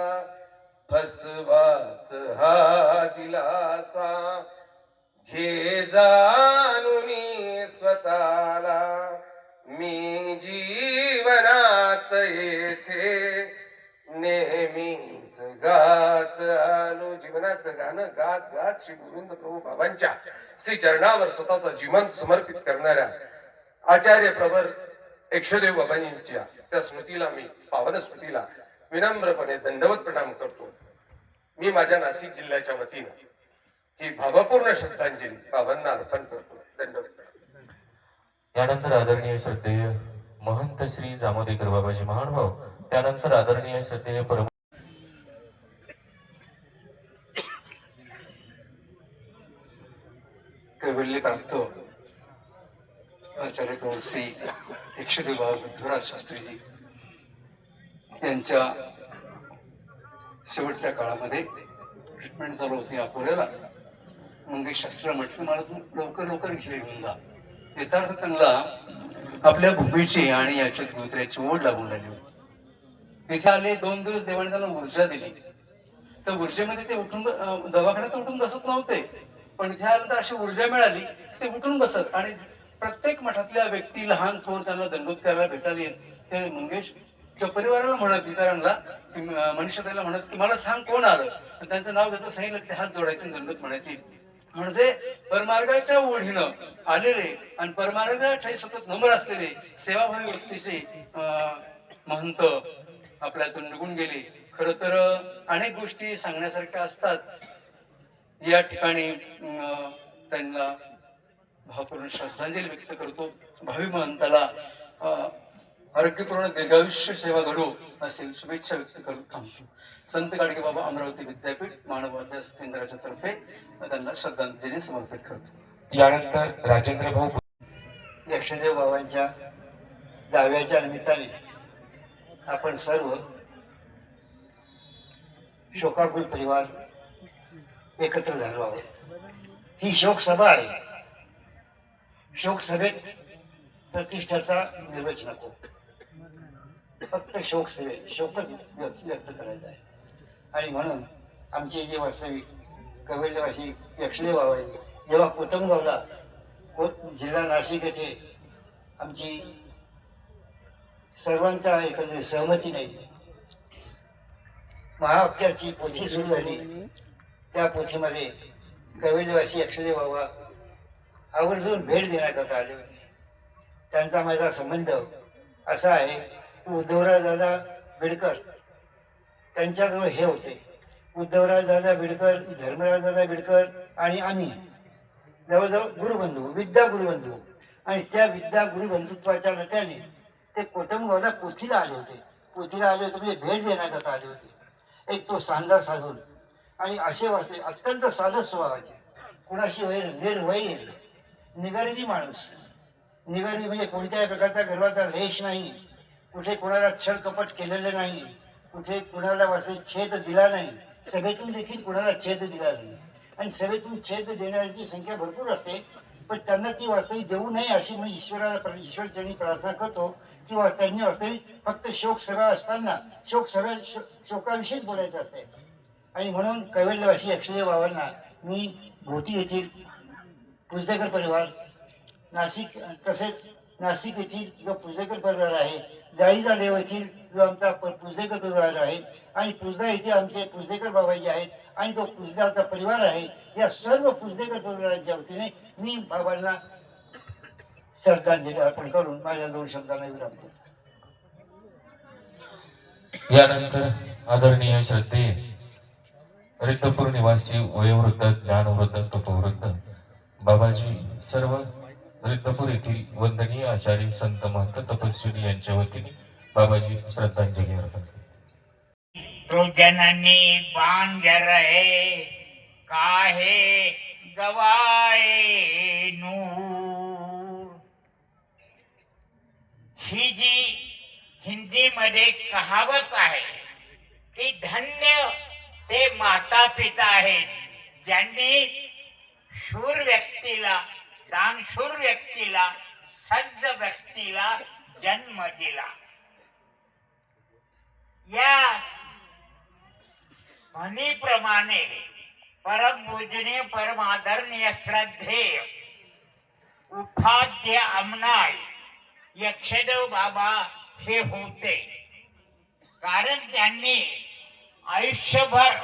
[SPEAKER 17] फसवाच हा दिलासा घे जाणूनी स्वतःला. मी जीवनात येथे नेहमीच गात आलो. जीवनाचं गाणं गात गात श्री गोविंद प्रभू बाबांच्या श्री चरणावर स्वतःचं जीवन समर्पित करणाऱ्या आचार्य प्रवर एकशदेव बाबांच्या त्या स्मृतीला मी पावन स्मृतीला विनम्रपणे दंडवत प्रणाम करतो. मी माझ्या नाशिक जिल्ह्याच्या वतीनं ही भावपूर्ण श्रद्धांजली बाबांना अर्पण करतो. दंडवत.
[SPEAKER 2] यानंतर आदरणीय श्रद्धेय महंत श्री जामोदेकर बाबाजी महानुभाव, त्यानंतर आदरणीय श्रद्धेय परम
[SPEAKER 18] कैवल्य प्राप्त आचार्य प्रवर श्री एकशदेव बाबा बुद्धराज शास्त्रीजी यांच्या शेवटच्या काळामध्ये ट्रीटमेंट चालू होती अकोल्याला. मंगेश शास्त्रीला म्हटलं मला तू लवकर लवकर घेऊन जा. याचा अर्थ त्यांना आपल्या भूमीची आणि याच्या धोत्र्याची ओढ लागून राहिली होती. इथे आले 2 दिवस देवाने त्यांना ऊर्जा दिली. तर ऊर्जेमध्ये ते उठून दवाखान्यात उठून बसत नव्हते, पण इथे आल्यानंतर अशी ऊर्जा मिळाली ते उठून बसत आणि प्रत्येक मठातल्या व्यक्ती लहान थोर त्यांना दंडोत करायला भेटायला येत. ते मंगेश त्या परिवाराला म्हणत, इतरांना मनीषाताईला म्हणत की मला सांग कोण आलं. त्यांचं नाव घेतलं, सांगितलं की हात जोडायचे दंडोत म्हणायची. म्हणजे परमार्गाच्या ओढीनं आलेले आणि परमार्गाच्या सतत नम्र असलेले सेवाभावी व्यक्तीचे महंत आपल्यातून निघून गेले. खर तर अनेक गोष्टी सांगण्यासारख्या असतात. या ठिकाणी त्यांना भावपूर्ण श्रद्धांजली व्यक्त करतो. भावी महंताला आरोग्यपूर्ण दीर्घायुष्य सेवा घडो असेल शुभेच्छा व्यक्त करून थांबतो. संत गाडगे बाबा अमरावती विद्यापीठ मानव अभ्यास केंद्राच्या तर्फे त्यांना श्रद्धांजली समर्पित करतो.
[SPEAKER 2] यानंतर राजेंद्र भाऊ
[SPEAKER 3] एकशदेव बाबांच्या दहाव्याच्या निमित्ताने आपण सर्व शोकाकुल परिवार एकत्र झालो आहोत. ही शोकसभा आहे. शोकसभेत प्रतिष्ठाचा निर्वच नको, फक्त शोकच व्यक्त करायचा आहे. आणि म्हणून आमचे जे वास्तविक कवेलवासी यक्षदेव बाबाई जेव्हा कोटमगावला जिल्हा नाशिक येथे आमची सर्वांचा एकंदरीत सहमतीने महावाक्याची पोथी सुरू झाली, त्या पोथीमध्ये कवेलवासी यक्षदेव बाबा आवर्जून भेट देण्याकरता आले होते. त्यांचा माझा संबंध असा आहे की उद्धवराज दादा बिडकर त्यांच्याजवळ हे होते. उद्धवराज दादा बिडकर, धर्मराज दादा बिडकर आणि आम्ही जवळजवळ गुरुबंधू, विद्या गुरुबंधू, आणि त्या विद्या गुरुबंधुत्वाच्या नात्याने ते कोटमगावला पोथीला आले होते. पोथीला आले होते म्हणजे भेट देण्याकरता आले होते. एक तो सांजा साधून आणि असे वाचले अत्यंत साधं स्वभावाचे, कुणाशी वैर निगर्वी माणूस. निगर्वी म्हणजे कोणत्याही प्रकारचा गर्वाचा लेश नाही, कुठे कोणाला छळ कपट केलेले नाही, कुठे कुणाला वास्तविक छेद दिला नाही, सभेतून देखील कुणाला छेद दिला नाही. आणि सभेतून छेद देणाऱ्यांची संख्या भरपूर असते, पण त्यांना ती वास्तविक देऊ नये अशी मी ईश्वरचरणी प्रार्थना करतो की त्यांनी वास्तविक फक्त शोक सभा असताना शोकाविषयीच बोलायचं असते. आणि म्हणून कैवल्यवासी यक्षदेव बाबांना मी घोटी येथील पुजदेकर परिवार, नाशिक तसेच नाशिक येथील जो पुजदेकर परिवार आहे, जाळीचा देव येथील जो आमचा पुजदेकर परिवार आहे, आणि पुजदा येथील आमचे पुजदेकर बाबाजी आहेत, आणि तो पुजदाचा परिवार आहे, या सर्व पुजदेकर परिवाराच्या वतीने मी बाबांना श्रद्धांजली अर्पण करून माझ्या 2 शब्दांना विराम देतो.
[SPEAKER 2] यानंतर आदरणीय श्रद्धेय रिद्धपूर निवासी वयोवृद्ध, ज्ञानवृद्ध, तपवृद्ध बाबाजी सर्व रिद्धपूर येथील वंदनीय आचार्य संत महंत तपस्विनी यांच्या वतीने बाबाजी श्रद्धांजली अर्पण करतात.
[SPEAKER 19] तो जननी बांध रहे काहे गवाए नूर. ही जी हिंदी मध्ये कहावत आहे की धन्य ते माता पिता आहेत ज्यांनी शूर व्यक्तीला, दानशूर व्यक्तीला, सज्ज व्यक्तीला जन्म दिला. या म्हणीप्रमाणे परमपूजनीय, परमादरणीय, श्रद्धेय, उपाध्य अमनाय यक्षदेव बाबा हे होते. कारण त्यांनी आयुष्यभर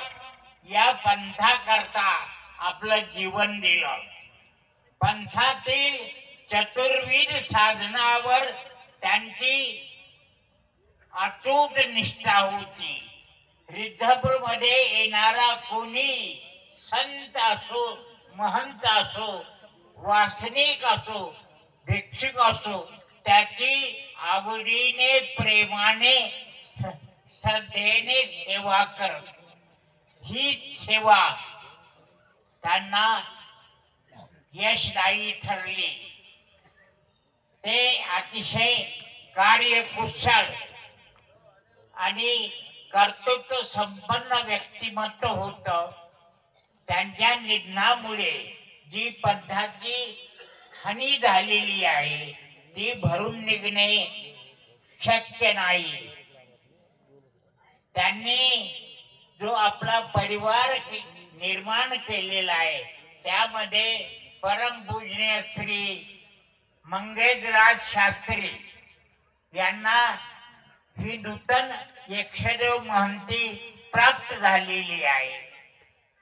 [SPEAKER 19] या पंथाकरता आपलं जीवन दिलं. पंथातील चतुर्विध साधनावर त्यांची अतूट निष्ठा होती. रिद्धपूर मध्ये येणारा कोणी संत असो, महंत असो, वासनिक असो, भिक्षुक असो, त्याची आवडीने, प्रेमाने, श्रद्धेने सेवा करत. ही सेवा त्यांना यशदायी ठरली. ते अतिशय कार्यकुशल आणि कर्तृत्व संपन्न व्यक्तिमत्व होत. त्यांच्या निधनामुळे जी पंथाची हानी झालेली आहे ती भरून निघणे शक्य नाही. त्यांनी जो आपला परिवार निर्माण केलेला आहे त्यामध्ये परमपूजनीय श्री मंगेशराज शास्त्री यांना ही नूतन यक्षदेव महंती प्राप्त झालेली आहे.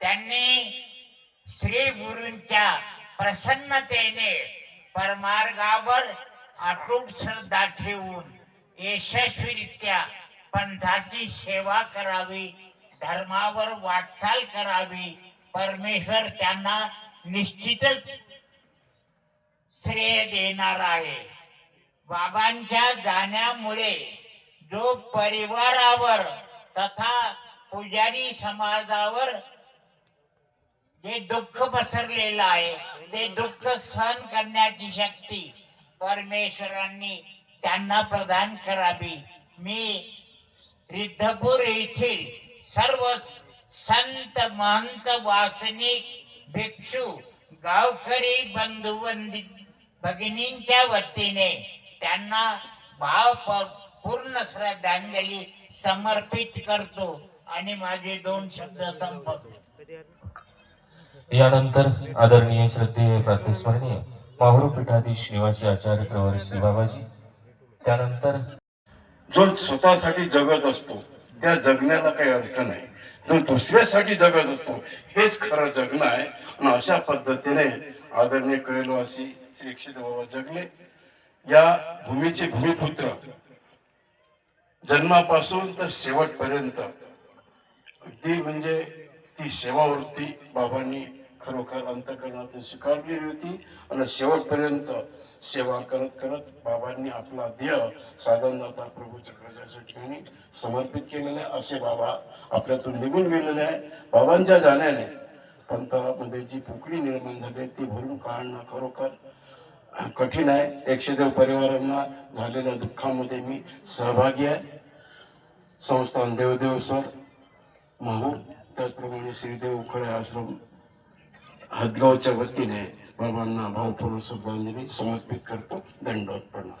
[SPEAKER 19] त्यांनी श्री गुरूंच्या प्रसन्नतेने परमार्गावर अटूट श्रद्धा ठेवून यशस्वीरित्या पंथाची सेवा करावी, धर्मावर वाटचाल करावी. परमेश्वर त्यांना निश्चितच श्रेय देणार आहे. बाबांच्या जाण्यामुळे जो परिवारावर तथा पुजारी समाजावर जे दुःख पसरलेलं आहे ते दुःख सहन करण्याची शक्ती परमेश्वरांनी त्यांना प्रदान करावी. मी रिद्धपूर येथील सर्व संत, महंत, वासनिक, भिक्षू, गावकरी, बंधू भगिनींच्या वतीने त्यांना भावपूर्ण श्रद्धांजली समर्पित करतो. आणि माझे 2 शब्द संपवले.
[SPEAKER 2] यानंतर आदरणीय श्रद्धेय प्रातस्मरणीय माहुरू पीठाधीश निवासी आचार्य प्रवर श्री बाबाजी, त्यानंतर
[SPEAKER 20] जो स्वतःसाठी जगत असतो त्या जगण्याला काही अर्थ नाही, जो दुसऱ्यासाठी जगत असतो हेच खरं जगणं आहे. आणि अशा पद्धतीने आदरणीय कैलासी श्री अक्षय बाबा जगले. या भूमीचे भूमिपुत्र, जन्मापासून तर शेवटपर्यंत अगदी म्हणजे ती सेवावृत्ती बाबांनी खरोखर अंतःकरणातून स्वीकारलेली होती. आणि शेवटपर्यंत सेवा करत करत बाबांनी आपला देह साधनदाता प्रभू चक्राच्या ठिकाणी समर्पित केलेले आहे. असे बाबा आपल्यातून निघून गेलेले आहे. बाबांच्या जाण्याने पंथामध्ये जी पोकळी निर्माण झाली ती भरून काढणं खरोखर कठीण आहे. एकशेदेव परिवारांना झालेल्या दुःखामध्ये मी सहभागी आहे. संस्थान देवदेव सर माहूर, त्याचप्रमाणे श्रीदेव उखळे आश्रम हदगावच्या वतीने बाबांना भावपूर्ण श्रद्धांजली समर्पित करतो. दंडवत प्रणाम.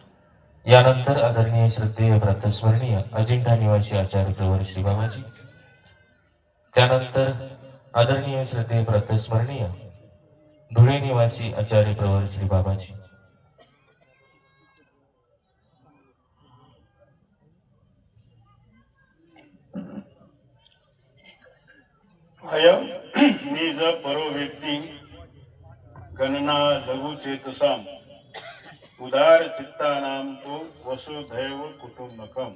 [SPEAKER 2] यानंतर आदरणीय श्रद्धेय प्रातस्मरणीय अजिंठा निवासी आचार्य प्रवर श्री बाबाजी, त्यानंतर आदरणीय श्रद्धेय प्रातस्मरणीय धुळे निवासी आचार्य प्रवर श्री बाबाजी.
[SPEAKER 20] अयम निज परो व्यक्ती गणना लघु चेतसाम उदार चित्तानाम तो वसुधैव कुटुंबकम.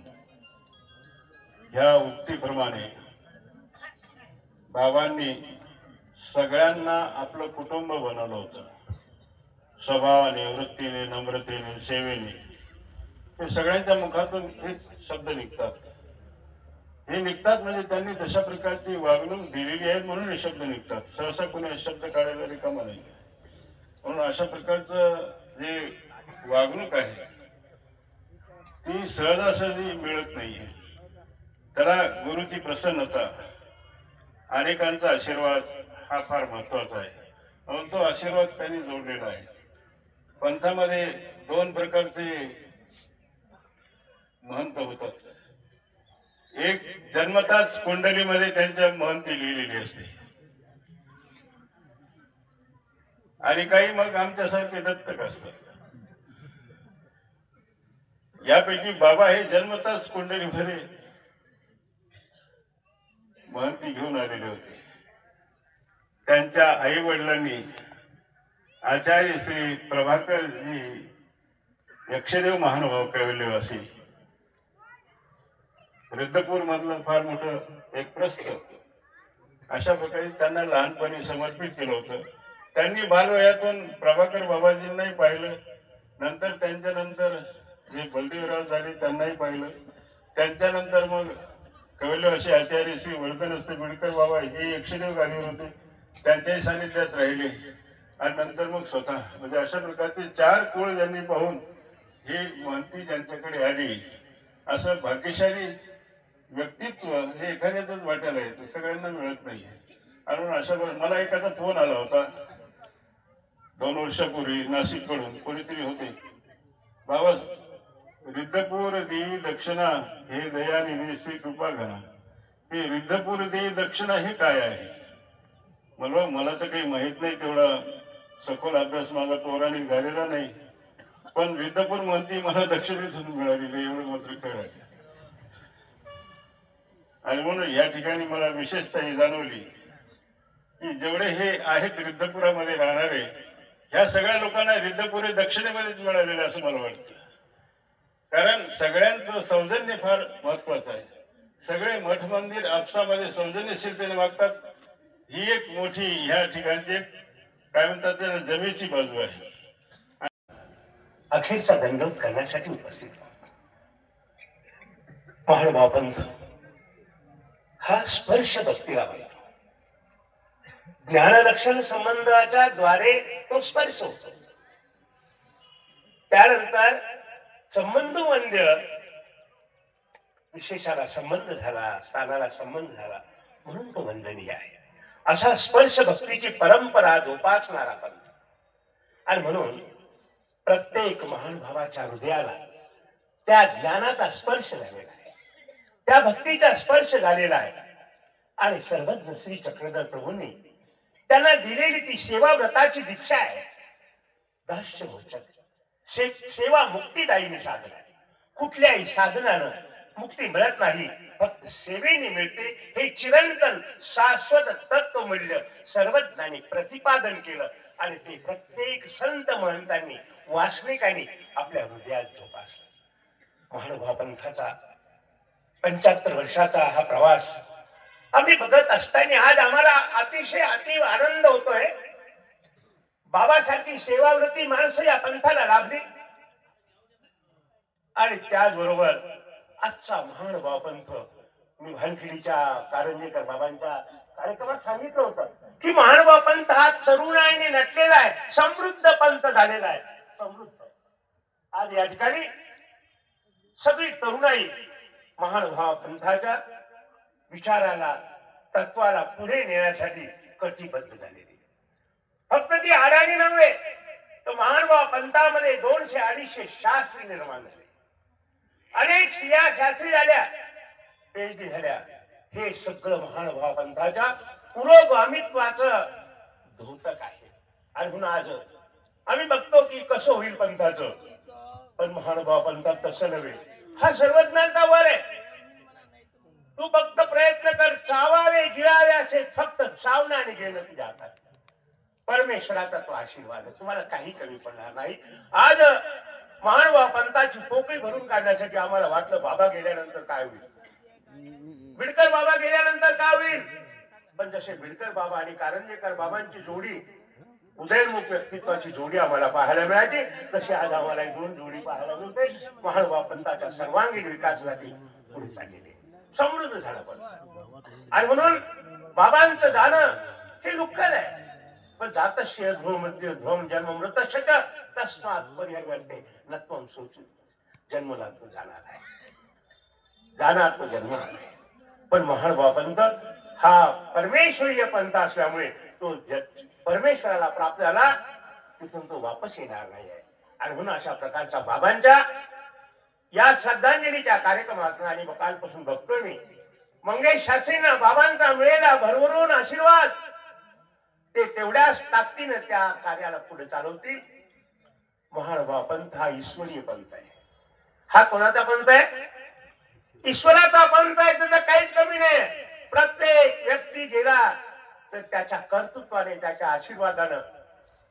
[SPEAKER 20] ह्या उक्तीप्रमाणे बाबांनी सगळ्यांना आपलं कुटुंब बनवलं होतं. स्वभावाने, वृत्तीने, नम्रतेने, सेवेने हे सगळ्यांच्या मुखातून हे शब्द निघतात. हे निघतात म्हणजे त्यांनी तशा प्रकारची वागणूक दिलेली आहे म्हणून हे शब्द निघतात. सहसा कोणी हे शब्द काढायला रिकामा नाही. म्हणून अशा प्रकारचं जे वागणूक आहे ती सहजासहजी मिळत नाहीये. त्याला गुरुची प्रसन्नता, अनेकांचा आशीर्वाद हा फार महत्वाचा आहे. म्हणून तो आशीर्वाद त्यांनी जोडलेला आहे. पंथामध्ये 2 प्रकारचे महंत होतात. एक जन्मताच कुंडलीमध्ये त्यांच्या महंती लिहिलेली असते, आणि काही मग आमच्यासारखे दत्तक असतात. यापैकी बाबा हे जन्मताच कुंडलीमध्ये महंती घेऊन आलेले होते. त्यांच्या आई वडिलांनी आचार्य श्री प्रभाकरजी यक्षदेव महानुभाव कैवल्यवासी रिद्धपूर मधलं फार मोठं एक प्रस्थ, अशा प्रकारे त्यांना लहानपणी समर्पित केलं होतं. त्यांनी बालवयातून प्रभाकर बाबाजींनाही पाहिलं. नंतर त्यांच्यानंतर जे बलदेवराव झाले त्यांनाही पाहिलं. त्यांच्यानंतर मग कैवल्यवासी आचार्य श्री वडकनस्ते बिडकर बाबा हे यक्षदेव गावीर होते, त्यांच्याही सानिध्यात राहिले. आणि नंतर मग स्वतः, म्हणजे अशा प्रकारचे 4 कुळ ज्यांनी पाहून ही महंती ज्यांच्याकडे आली, असं भाग्यशाली व्यक्तित्व हे एखाद्याच वाटायला येतं, सगळ्यांना मिळत नाहीये. आणि अशा मला एखादा फोन आला होता 2 वर्षापूर्वी नाशिककडून, कोणीतरी होते, बाबा रिद्धपूर देई दक्षिणा हे दयानिधी श्री कृपा घना. हे रिद्धपूर देई दक्षिणा हे काय आहे? मला तर काही माहित नाही, तेवढा सखोल अभ्यास माझा पौराणिक झालेला नाही. पण रिद्धपूर महंती मला दक्षिणेतून मिळालेली एवढं मात्र खरं आहे. आणि म्हणून या ठिकाणी मला विशेषतः ही जाणवली की जेवढे हे आहेत रिद्धपुरामध्ये राहणारे, ह्या सगळ्या लोकांना रिद्धपूर हे दक्षिणेमध्येच मिळालेलं असं मला वाटतं. कारण सगळ्यांचं सौजन्य फार महत्वाचं आहे. सगळे मठ मंदिर आपसामध्ये सौजन्यशीलतेने वागतात. ही एक मोठी ह्या ठिकाणची काय म्हणतात त्याला जमेची बाजू आहे.
[SPEAKER 21] अखेरचा दंडवत करण्यासाठी उपस्थित महानुभाव पंथ हा स्पर्श भक्तीला बनतो. ज्ञानलक्षण संबंधाच्या द्वारे तो स्पर्श होतो. त्यानंतर संबंध वंद्य विशेषाला संबंध झाला, स्थानाला संबंध झाला म्हणून तो वंदनीय आहे. असा स्पर्श भक्तीची परंपरा जोपासणारा पंथ. आणि म्हणून प्रत्येक महानुभावाच्या हृदयाला त्या ज्ञानाचा स्पर्श झालेला आहे, त्या भक्तीचा स्पर्श झालेला आहे. आणि सर्वज्ञ श्री चक्रधर प्रभूंनी त्यांना दिलेली ती सेवा व्रताची दीक्षा आहे. दास्य मोचक सेवा मुक्तीदायिनी साधना आहे. कुठल्याही साधनानं मुक्ती मिळत नाही, फक्त सेवेने मिळते. हे चिरंतन शाश्वत तत्वमूल्य सर्वज्ञांनी प्रतिपादन केलं आणि ते प्रत्येक संत महंतांनी वासनिकांनी आपल्या हृदयात जोपासलं. महानुभाव पंथाचा 75 वर्षाचा हा प्रवास आम्ही बघत असताना आज आम्हाला अतिशय अति आनंद होतोय. बाबासारखी सेवाव्रती माणसं या पंथाला लाभली आणि त्याचबरोबर आजचा महानुभाव पंथ, मी भानखिडीच्या कारंजेकर बाबांच्या कार्यक्रमात सांगितलं होतं की महानुभाव पंथ हा तरुणाईने नटलेला आहे, समृद्ध पंथ झालेला आहे. समृद्ध आज या ठिकाणी सगळी तरुणाई महानुभाव पंथाच्या विचाराला, तत्वाला पुढे नेण्यासाठी कटिबद्ध झालेली. फक्त ती अडाणी नव्हे, तर महानुभाव पंथामध्ये 200-250 शास्त्री निर्माण झाले. अनेक स्त्रिया शास्त्री झाल्या, PhD झाल्या. हे सगळं महानुभाव पंथाच्या पुरोगामित्वाचं द्योतक आहे. आणि म्हणून आज आम्ही बघतो की कसं होईल पंथाचं, पण महानुभाव पंथात तसं नव्हे. हा सर्वज्ञांचा वर आहे. तू फक्त प्रयत्न कर, चावावे गिळावे असे फक्त चावणं आणि घेणं तुझ्या हातात. परमेश्वराचा तो आशीर्वाद आहे, तुम्हाला काही कमी पडणार नाही. आज महानुभाव पंथाची पोकळी भरून काढण्यासाठी आम्हाला वाटलं बाबा गेल्यानंतर काय होईल, बिडकर बाबा गेल्यानंतर काय होईल. पण जसे बिडकर बाबा आणि कारंजेकर बाबांची जोडी, उदयनमुख व्यक्तित्वाची जोडी आम्हाला पाहायला मिळाली, तशी आज आम्हाला 2 जोडी पाहायला मिळते. महानुभाव पंथाच्या सर्वांगीण विकासासाठी पुढे चाललेली समृद्ध झालं. पण आणि म्हणून बाबांचं जाणं हे दुःखद आहे. पण जातस्य ध्रुवमध्ये ध्रुवम जन्म मृतशक तस्मात् परिहर्यते नत्वं सोचित. जन्मला तो जाणार आहे, जाणार तो जन्मला आहे. पण महानुभाव पंथ हा परमेश्वरीय पंथ असल्यामुळे तो परमेश्वराला प्राप्त झाला, तिथून तो वापस येणार नाही आहे. आणि म्हणून अशा प्रकारच्या बाबांच्या या श्रद्धांजलीच्या कार्यक्रमात आणि कालपासून बघतोय मी मंगेश शास्त्रींना बाबांचा मिळेला भरभरून आशीर्वाद. ते तेवढ्याच ताकदीने त्या कार्याला पुढे चालवतील. महानुभाव पंथ हा ईश्वरीय पंथ आहे. हा कोणाचा पंथ आहे? ईश्वराचा पंथ आहे. त्याचं काहीच कमी नाही. प्रत्येक व्यक्ती गेला तर त्याच्या कर्तृत्वाने, त्याच्या आशीर्वादानं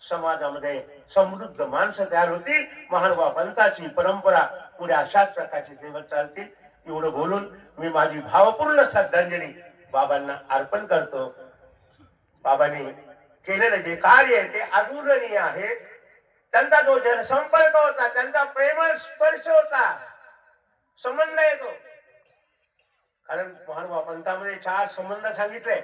[SPEAKER 21] समाजामध्ये समृद्ध माणसं तयार होतील. महानुभाव पंथाची परंपरा पुढे अशाच प्रकारची सेवा चालतील. एवढं बोलून मी माझी भावपूर्ण श्रद्धांजली बाबांना अर्पण करतो. बाबांनी केलेलं जे कार्य आहे ते अतुलनीय आहे. त्यांचा जो जनसंपर्क होता, त्यांचा प्रेमळ स्पर्श होता, संबंध येतो. कारण महानुभाव पंथामध्ये 4 संबंध सांगितले.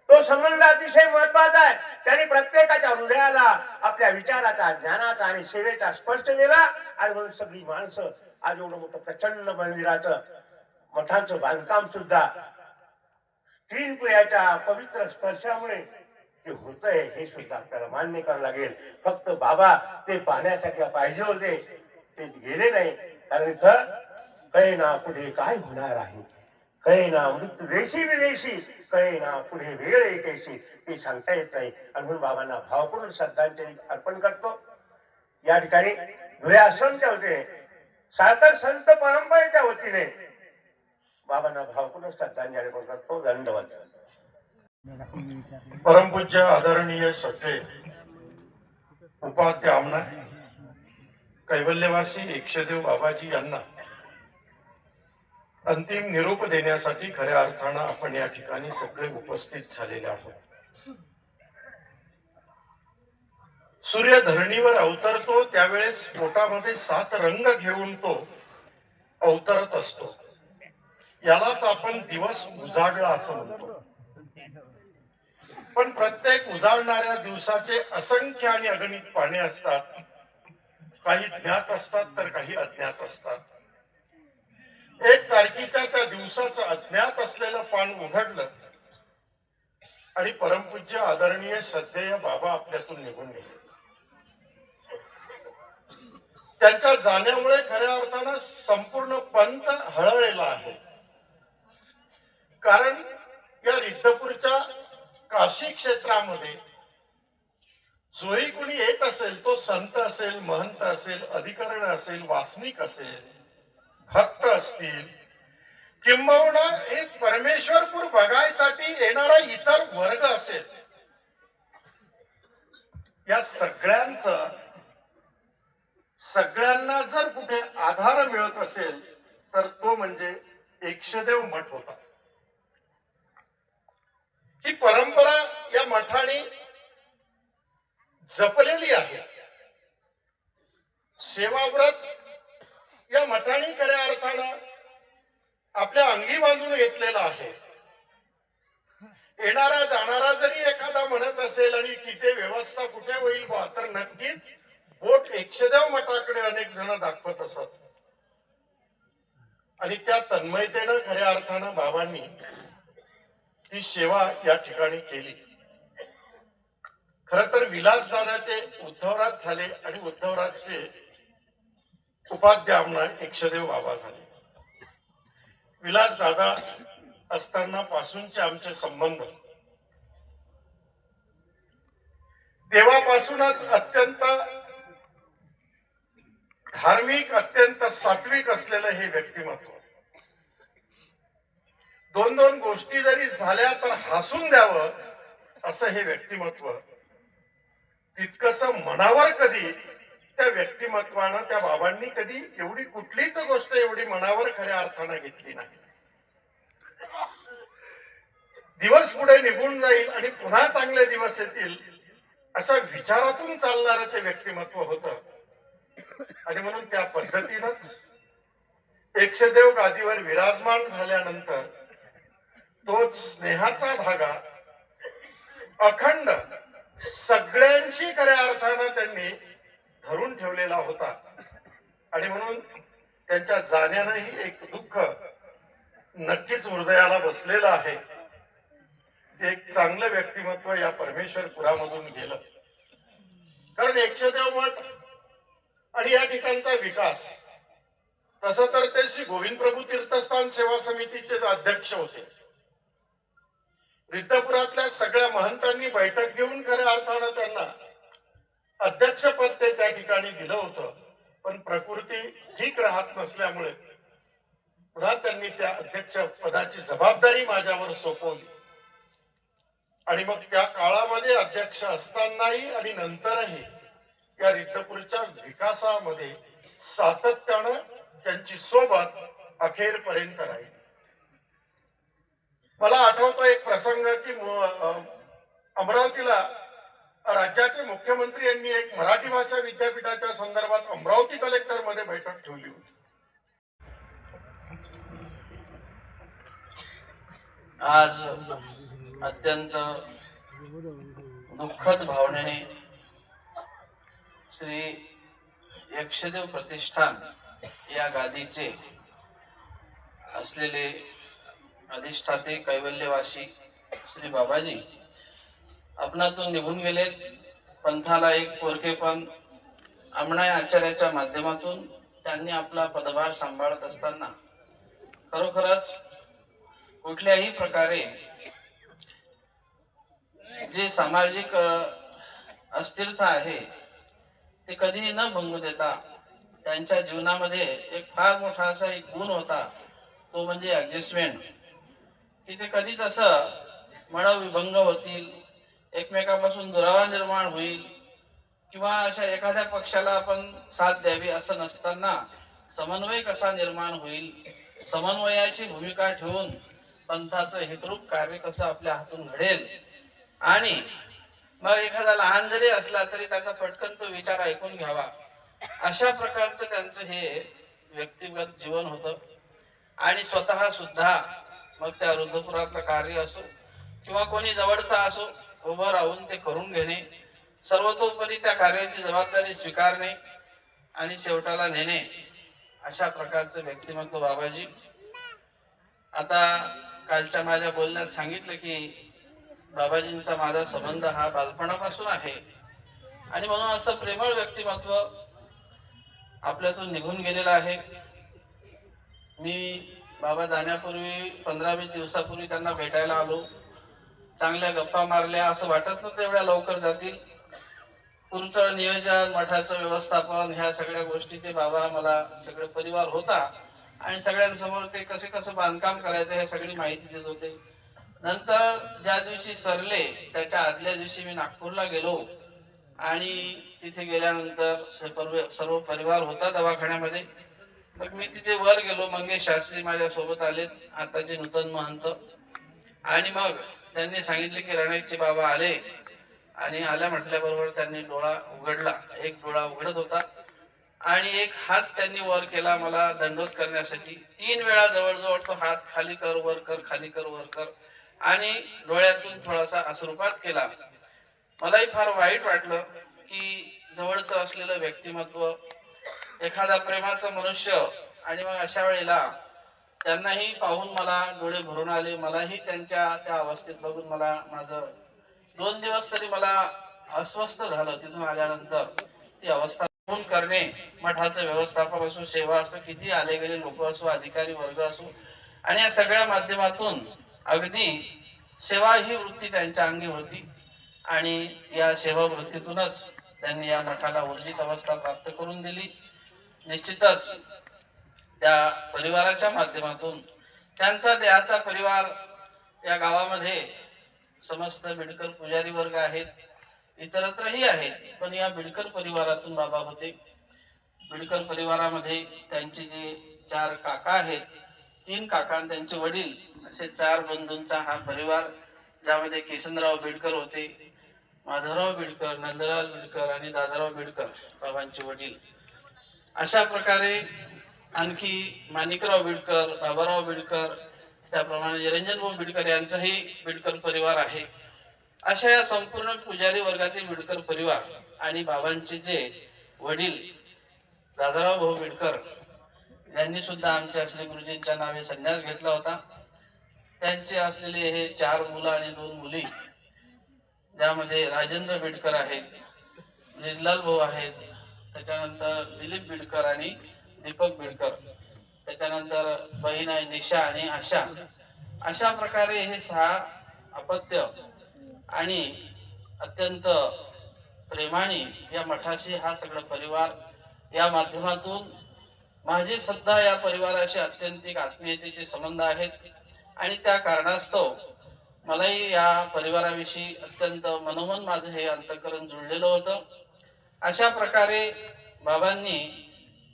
[SPEAKER 21] तो संबंध अतिशय महत्वाचा आहे. त्यांनी प्रत्येकाच्या हृदयाला आपल्या विचाराचा, ज्ञानाचा आणि सेवेचा स्पर्श दिला. आणि म्हणून सगळी माणसं आज एवढं मोठं प्रचंड मंदिराचं, मठांचं बांधकाम सुद्धा 3 पिढ्याच्या पवित्र स्पर्शामुळे ते होतंय हे सुद्धा आपल्याला मान्य करावं लागेल. फक्त बाबा ते पाहण्यासाठी पाहिजे होते, ते गेले नाही. कारण इथं कळे ना पुढे काय होणार आहे, कळे ना मृत्यू देशी विदेशी, कळे ना पुढे वेळ एकेशी, ते सांगता येत नाही. आणि म्हणून बाबांना भावपूर्ण श्रद्धांजली अर्पण करतो. या ठिकाणी धुळे आश्रमच्या वतीने, सातार संत परंपरेच्या वतीने बाबांना भावपूर्ण श्रद्धांजली अर्पण करतो. धन्यवाद.
[SPEAKER 1] परमपूज्य आदरणीय सखे उपाध्य आमना कैवल्यवासी एकशदेव बाबाजी यांना अंतिम निरोप देण्यासाठी खऱ्या अर्थानं आपण या ठिकाणी सगळे उपस्थित झालेले आहोत. सूर्य धरणीवर अवतरतो त्यावेळेस पोटामध्ये 7 रंग घेऊन तो अवतरत असतो. यालाच आपण दिवस उजाडला असं म्हणतो. पण प्रत्येक उजाडणाऱ्या दिवसाचे असंख्य आणि अगणित पाने असतात. काही ज्ञात असतात तर काही अज्ञात असतात. 1 तारखेच्या त्या दिवसाचं अज्ञात असलेलं पान उघडलं आणि परमपूज्य आदरणीय श्रद्धेय बाबा आपल्यातून निघून गेले. त्यांच्या जाण्यामुळे खऱ्या अर्थानं संपूर्ण पंथ हळहळलेला आहे. कारण या रिद्धपूरच्या काशी क्षेत्रामध्ये जोही कोणी येत असेल, तो संत असेल, महंत असेल, अधिकरण असेल, वासनिक असेल, भक्त असतील, किंबहुना एक परमेश्वरपूर बघायसाठी येणारा इतर वर्ग असेल, या सगळ्यांना जर कुठे आधार मिळत असेल तर तो म्हणजे एकशदेव मठ होता. ही परंपरा या मठाने जपलेली आहे. सेवाव्रत या मठाने खऱ्या अर्थानं आपल्या अंगी बांधून घेतलेला आहे. येणारा जाणारा जरी एखादा म्हणत असेल आणि तिथे व्यवस्था कुठे होईल बा, तर नक्कीच बोट एकशदेव मठाकडे अनेक जण दाखवत असत. आणि त्या तन्मयतेनं खऱ्या अर्थानं बाबांनी ती सेवा या ठिकाणी केली. खर तर विलासदादाचे उद्धवराज झाले आणि उद्धवराजचे उपाध्याय आमना एकशदेव बाबा झाले. विलासदादा असताना पासूनचे आमचे संबंध तेव्हापासूनच अत्यंत धार्मिक, अत्यंत सात्विक असलेलं हे व्यक्तिमत्व. दोन दोन गोष्टी जरी झाल्या तर हसून द्यावं असं हे व्यक्तिमत्व. तितकस मनावर कधी त्या व्यक्तिमत्वानं, त्या बाबांनी कधी एवढी कुठलीच गोष्ट एवढी मनावर खऱ्या अर्थानं घेतली नाही. दिवस पुढे निघून जाईल आणि पुन्हा चांगले दिवस येतील अशा विचारातून चालणारं ते व्यक्तिमत्व होतं. आणि म्हणून त्या पद्धतीनंच एकशदेव गादीवर विराजमान झाल्यानंतर तोच स्नेहाचा धागा अखंड सगळ्यांशी खऱ्या अर्थानं त्यांनी धरून ठेवलेला होता. आणि म्हणून त्यांच्या जाण्यानंही एक दुःख नक्कीच हृदयाला बसलेलं आहे. एक चांगलं व्यक्तिमत्व या परमेश्वरपुरामधून गेलं. कारण एकशदेव मठ आणि या ठिकाणचा विकास, तसं तर ते श्री गोविंद प्रभू तीर्थस्थान सेवा समितीचे अध्यक्ष होते. रिद्धपुरातल्या सगळ्या महंतांनी बैठक घेऊन खऱ्या अर्थानं त्यांना अध्यक्षपद ते त्या ठिकाणी दिलं होतं. पण प्रकृती ठीक राहत नसल्यामुळे पुन्हा त्यांनी त्या अध्यक्ष पदाची जबाबदारी माझ्यावर सोपवली. आणि मग त्या काळामध्ये अध्यक्ष असतानाही आणि नंतरही या रिद्धपूरच्या विकासामध्ये सातत्यानं त्यांची सोबत अखेरपर्यंत राहील. मला आठवतो एक प्रसंग की अमरावतीला राज्याचे मुख्यमंत्री यांनी एक मराठी भाषा विद्यापीठाच्या संदर्भात अमरावती कलेक्टर मध्ये बैठक ठेवली होती.
[SPEAKER 4] आज अत्यंत दुःखद भावनेने श्री यक्षदेव प्रतिष्ठान या गादीचे असलेले अधिष्ठाते कैवल्यवासी श्री बाबाजी आपणातून निघून गेलेत. पंथाला एक पोरकेपण अमनाय आचार्याच्या माध्यमातून त्यांनी आपला पदभार सांभाळत असताना खरोखरच कुठल्याही प्रकारे जे सामाजिक अस्थिरता आहे ते कधीही न भंगू देता त्यांच्या जीवनामध्ये एक फार मोठा असा एक गुण होता, तो म्हणजे ऍडजस्टमेंट. की ते कधीच असं मनविभंग होतील, एकमेकापासून दुरावा निर्माण होईल किंवा अशा एखाद्या पक्षाला आपण साथ द्यावी असं नसताना समन्वय कसा निर्माण होईल, समन्वयाची भूमिका ठेवून पंथाचं हितरूप कार्य कसं आपल्या हातून घडेल आणि मग एखादा लहान जरी असला तरी त्याचा पटकन तो विचार ऐकून घ्यावा, अशा प्रकारचं त्यांचं हे व्यक्तिगत जीवन होतं. आणि स्वतः सुद्धा मग त्या रुद्धपुरातलं कार्य असो किंवा कोणी जवळचा असो, उभं राहून ते करून घेणे, सर्वतोपरी त्या कार्याची जबाबदारी स्वीकारणे आणि शेवटाला नेणे, अशा प्रकारचं व्यक्तिमत्व बाबाजी. आता कालच्या माझ्या बोलण्यात सांगितलं की बाबाजींचा माझा संबंध हा बालपणापासून आहे आणि म्हणून असं प्रेमळ व्यक्तिमत्व आपल्यातून निघून गेलेलं आहे. मी बाबा जाण्यापूर्वी 15-20 दिवसापूर्वी त्यांना भेटायला आलो. चांगल्या गप्पा मारल्या. असं वाटत नव्हतं एवढ्या लवकर जातील. पुढचं नियोजन, मठाचं व्यवस्थापन, ह्या सगळ्या गोष्टी ते बाबा, मला सगळं परिवार होता आणि सगळ्यांसमोर ते कसं बांधकाम करायचं हे सगळी माहिती देत होते. नंतर ज्या दिवशी सरले त्याच्या आदल्या दिवशी मी नागपूरला गेलो आणि तिथे गेल्यानंतर सर्व परिवार होता दवाखान्यामध्ये. मग मी तिथे वर गेलो. मंगेश शास्त्री माझ्या सोबत आलेत, आताचे नूतन महंत. आणि मग त्यांनी सांगितले की रणेचे बाबा आले. आणि आल्या म्हटल्याबरोबर त्यांनी डोळा उघडला. एक डोळा उघडत होता आणि एक हात त्यांनी वर केला मला दंडोत करण्यासाठी. 3 वेळा जवळजवळ तो हात खाली कर वर कर, खाली कर वर कर, आणि डोळ्यातून थोडासा अश्रुपात केला. मलाही फार वाईट वाटलं की जवळचं असलेलं व्यक्तिमत्व, एखादा प्रेमाचा मनुष्य, आणि मग अशा वेळेला त्यांनाही पाहून मला डोळे भरून आले. मलाही त्यांच्या त्या अवस्थेत बघून मला माझं 2 दिवस तरी मला अस्वस्थ झालं. तिथून आल्यानंतर ती अवस्था करणे, मठाचं व्यवस्थापन असो, सेवा असो, किती आले गेले लोक असो, अधिकारी वर्ग असो, आणि या सगळ्या माध्यमातून अगदी सेवा ही वृत्ती त्यांच्या अंगी होती. आणि या सेवा वृत्तीतूनच त्यांनी या मठाला ऊर्जित अवस्था प्राप्त करून दिली. निश्चितच त्या परिवाराच्या माध्यमातून, त्यांचा देहाचा परिवार या गावामध्ये समस्त बिडकर पुजारी वर्ग आहेत, इतरत्रही आहेत, पण या बिडकर परिवारातून बाबा होते. बिडकर परिवारामध्ये त्यांचे जे 4 काका आहेत, 3 काका आणि त्यांचे वडील, असे 4 बंधूंचा हा परिवार, ज्यामध्ये केशनराव बिडकर होते, माधवराव बिडकर, नंदलाल बिडकर आणि दादाराव बिडकर बाबांचे वडील. अशा प्रकारे आणखी माणिकराव बिडकर, बाबाराव बिडकर, त्याप्रमाणे निरंजन भाऊ बिडकर यांचाही बिडकर परिवार आहे. अशा या संपूर्ण पुजारी वर्गातील बिडकर परिवार आणि बाबांचे जे वडील दादाराव भाऊ बिडकर यांनी सुद्धा आमच्या श्री गुरुजींच्या नावे संन्यास घेतला होता. त्यांचे असलेले हे 4 मुलं आणि 2 मुली, ज्यामध्ये राजेंद्र बिडकर आहेत, निजलाल भाऊ आहेत, त्याच्यानंतर दिलीप बिडकर आणि दीपक बिडकर, त्याच्यानंतर बहीण आहे निशा आणि आशा. अशा प्रकारे हे 6 अपत्य आणि अत्यंत प्रेमाने या मठाशी हा सगळा परिवार, या माध्यमातून माझे सुद्धा या परिवाराशी अत्यंतिक आत्मीयतेचे संबंध आहेत. आणि त्या कारणास्तव मलाही या परिवाराविषयी अत्यंत मनोमन माझं हे अंतःकरण जुळलेलं होतं. अशा प्रकारे बाबांनी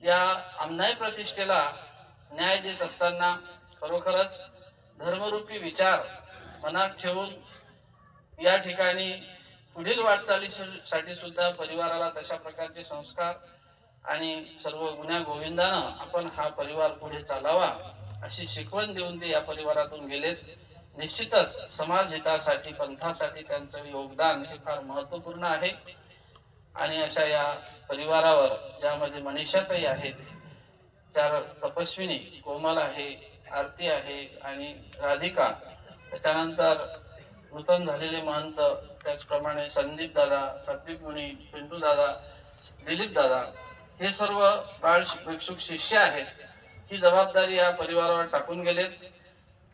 [SPEAKER 4] या आमनाई प्रतिष्ठेला न्याय देत असताना खरोखरच धर्मरूपी विचार मनात ठेवून या ठिकाणी पुढील वाटचालीसाठी सुद्धा परिवाराला तशा प्रकारचे संस्कार आणि सर्व गुण्या गोविंदानं आपण हा परिवार पुढे चालावा अशी शिकवण देऊन ते या परिवारातून गेलेत. निश्चितच समाज हितासाठी, पंथासाठी त्यांचं योगदान हे फार महत्वपूर्ण आहे. आणि अशा या परिवारावर, ज्यामध्ये मनीषाताई आहेत, 4 तपस्विनी, कोमल आहे, आरती आहे आणि राधिका, त्याच्यानंतर नूतन झालेले महंत, त्याचप्रमाणे संदीप दादा, सात्विक मुनी, पिंटू दादा, दिलीप दादा, हे सर्व बाळ भिक्षुक शिष्य आहेत. ही जबाबदारी या परिवारावर टाकून गेलेत.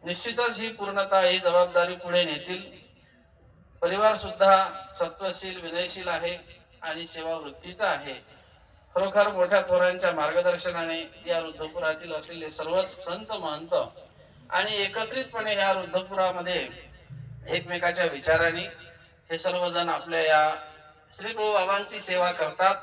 [SPEAKER 4] निश्चितच ही पूर्णता, ही जबाबदारी पुढे नेतील. परिवार सुद्धा सत्वशील, विनयशील आहे आणि सेवा वृत्तीचा आहे. खरोखर मोठ्या थोरांच्या मार्गदर्शनाने या रुद्धपुरातील असलेले सर्वच संत महंत आणि एकत्रितपणे या रुद्धपुरामध्ये एकमेकाच्या विचाराने हे सर्वजण आपल्या या श्री प्रभू बाबांची सेवा करतात.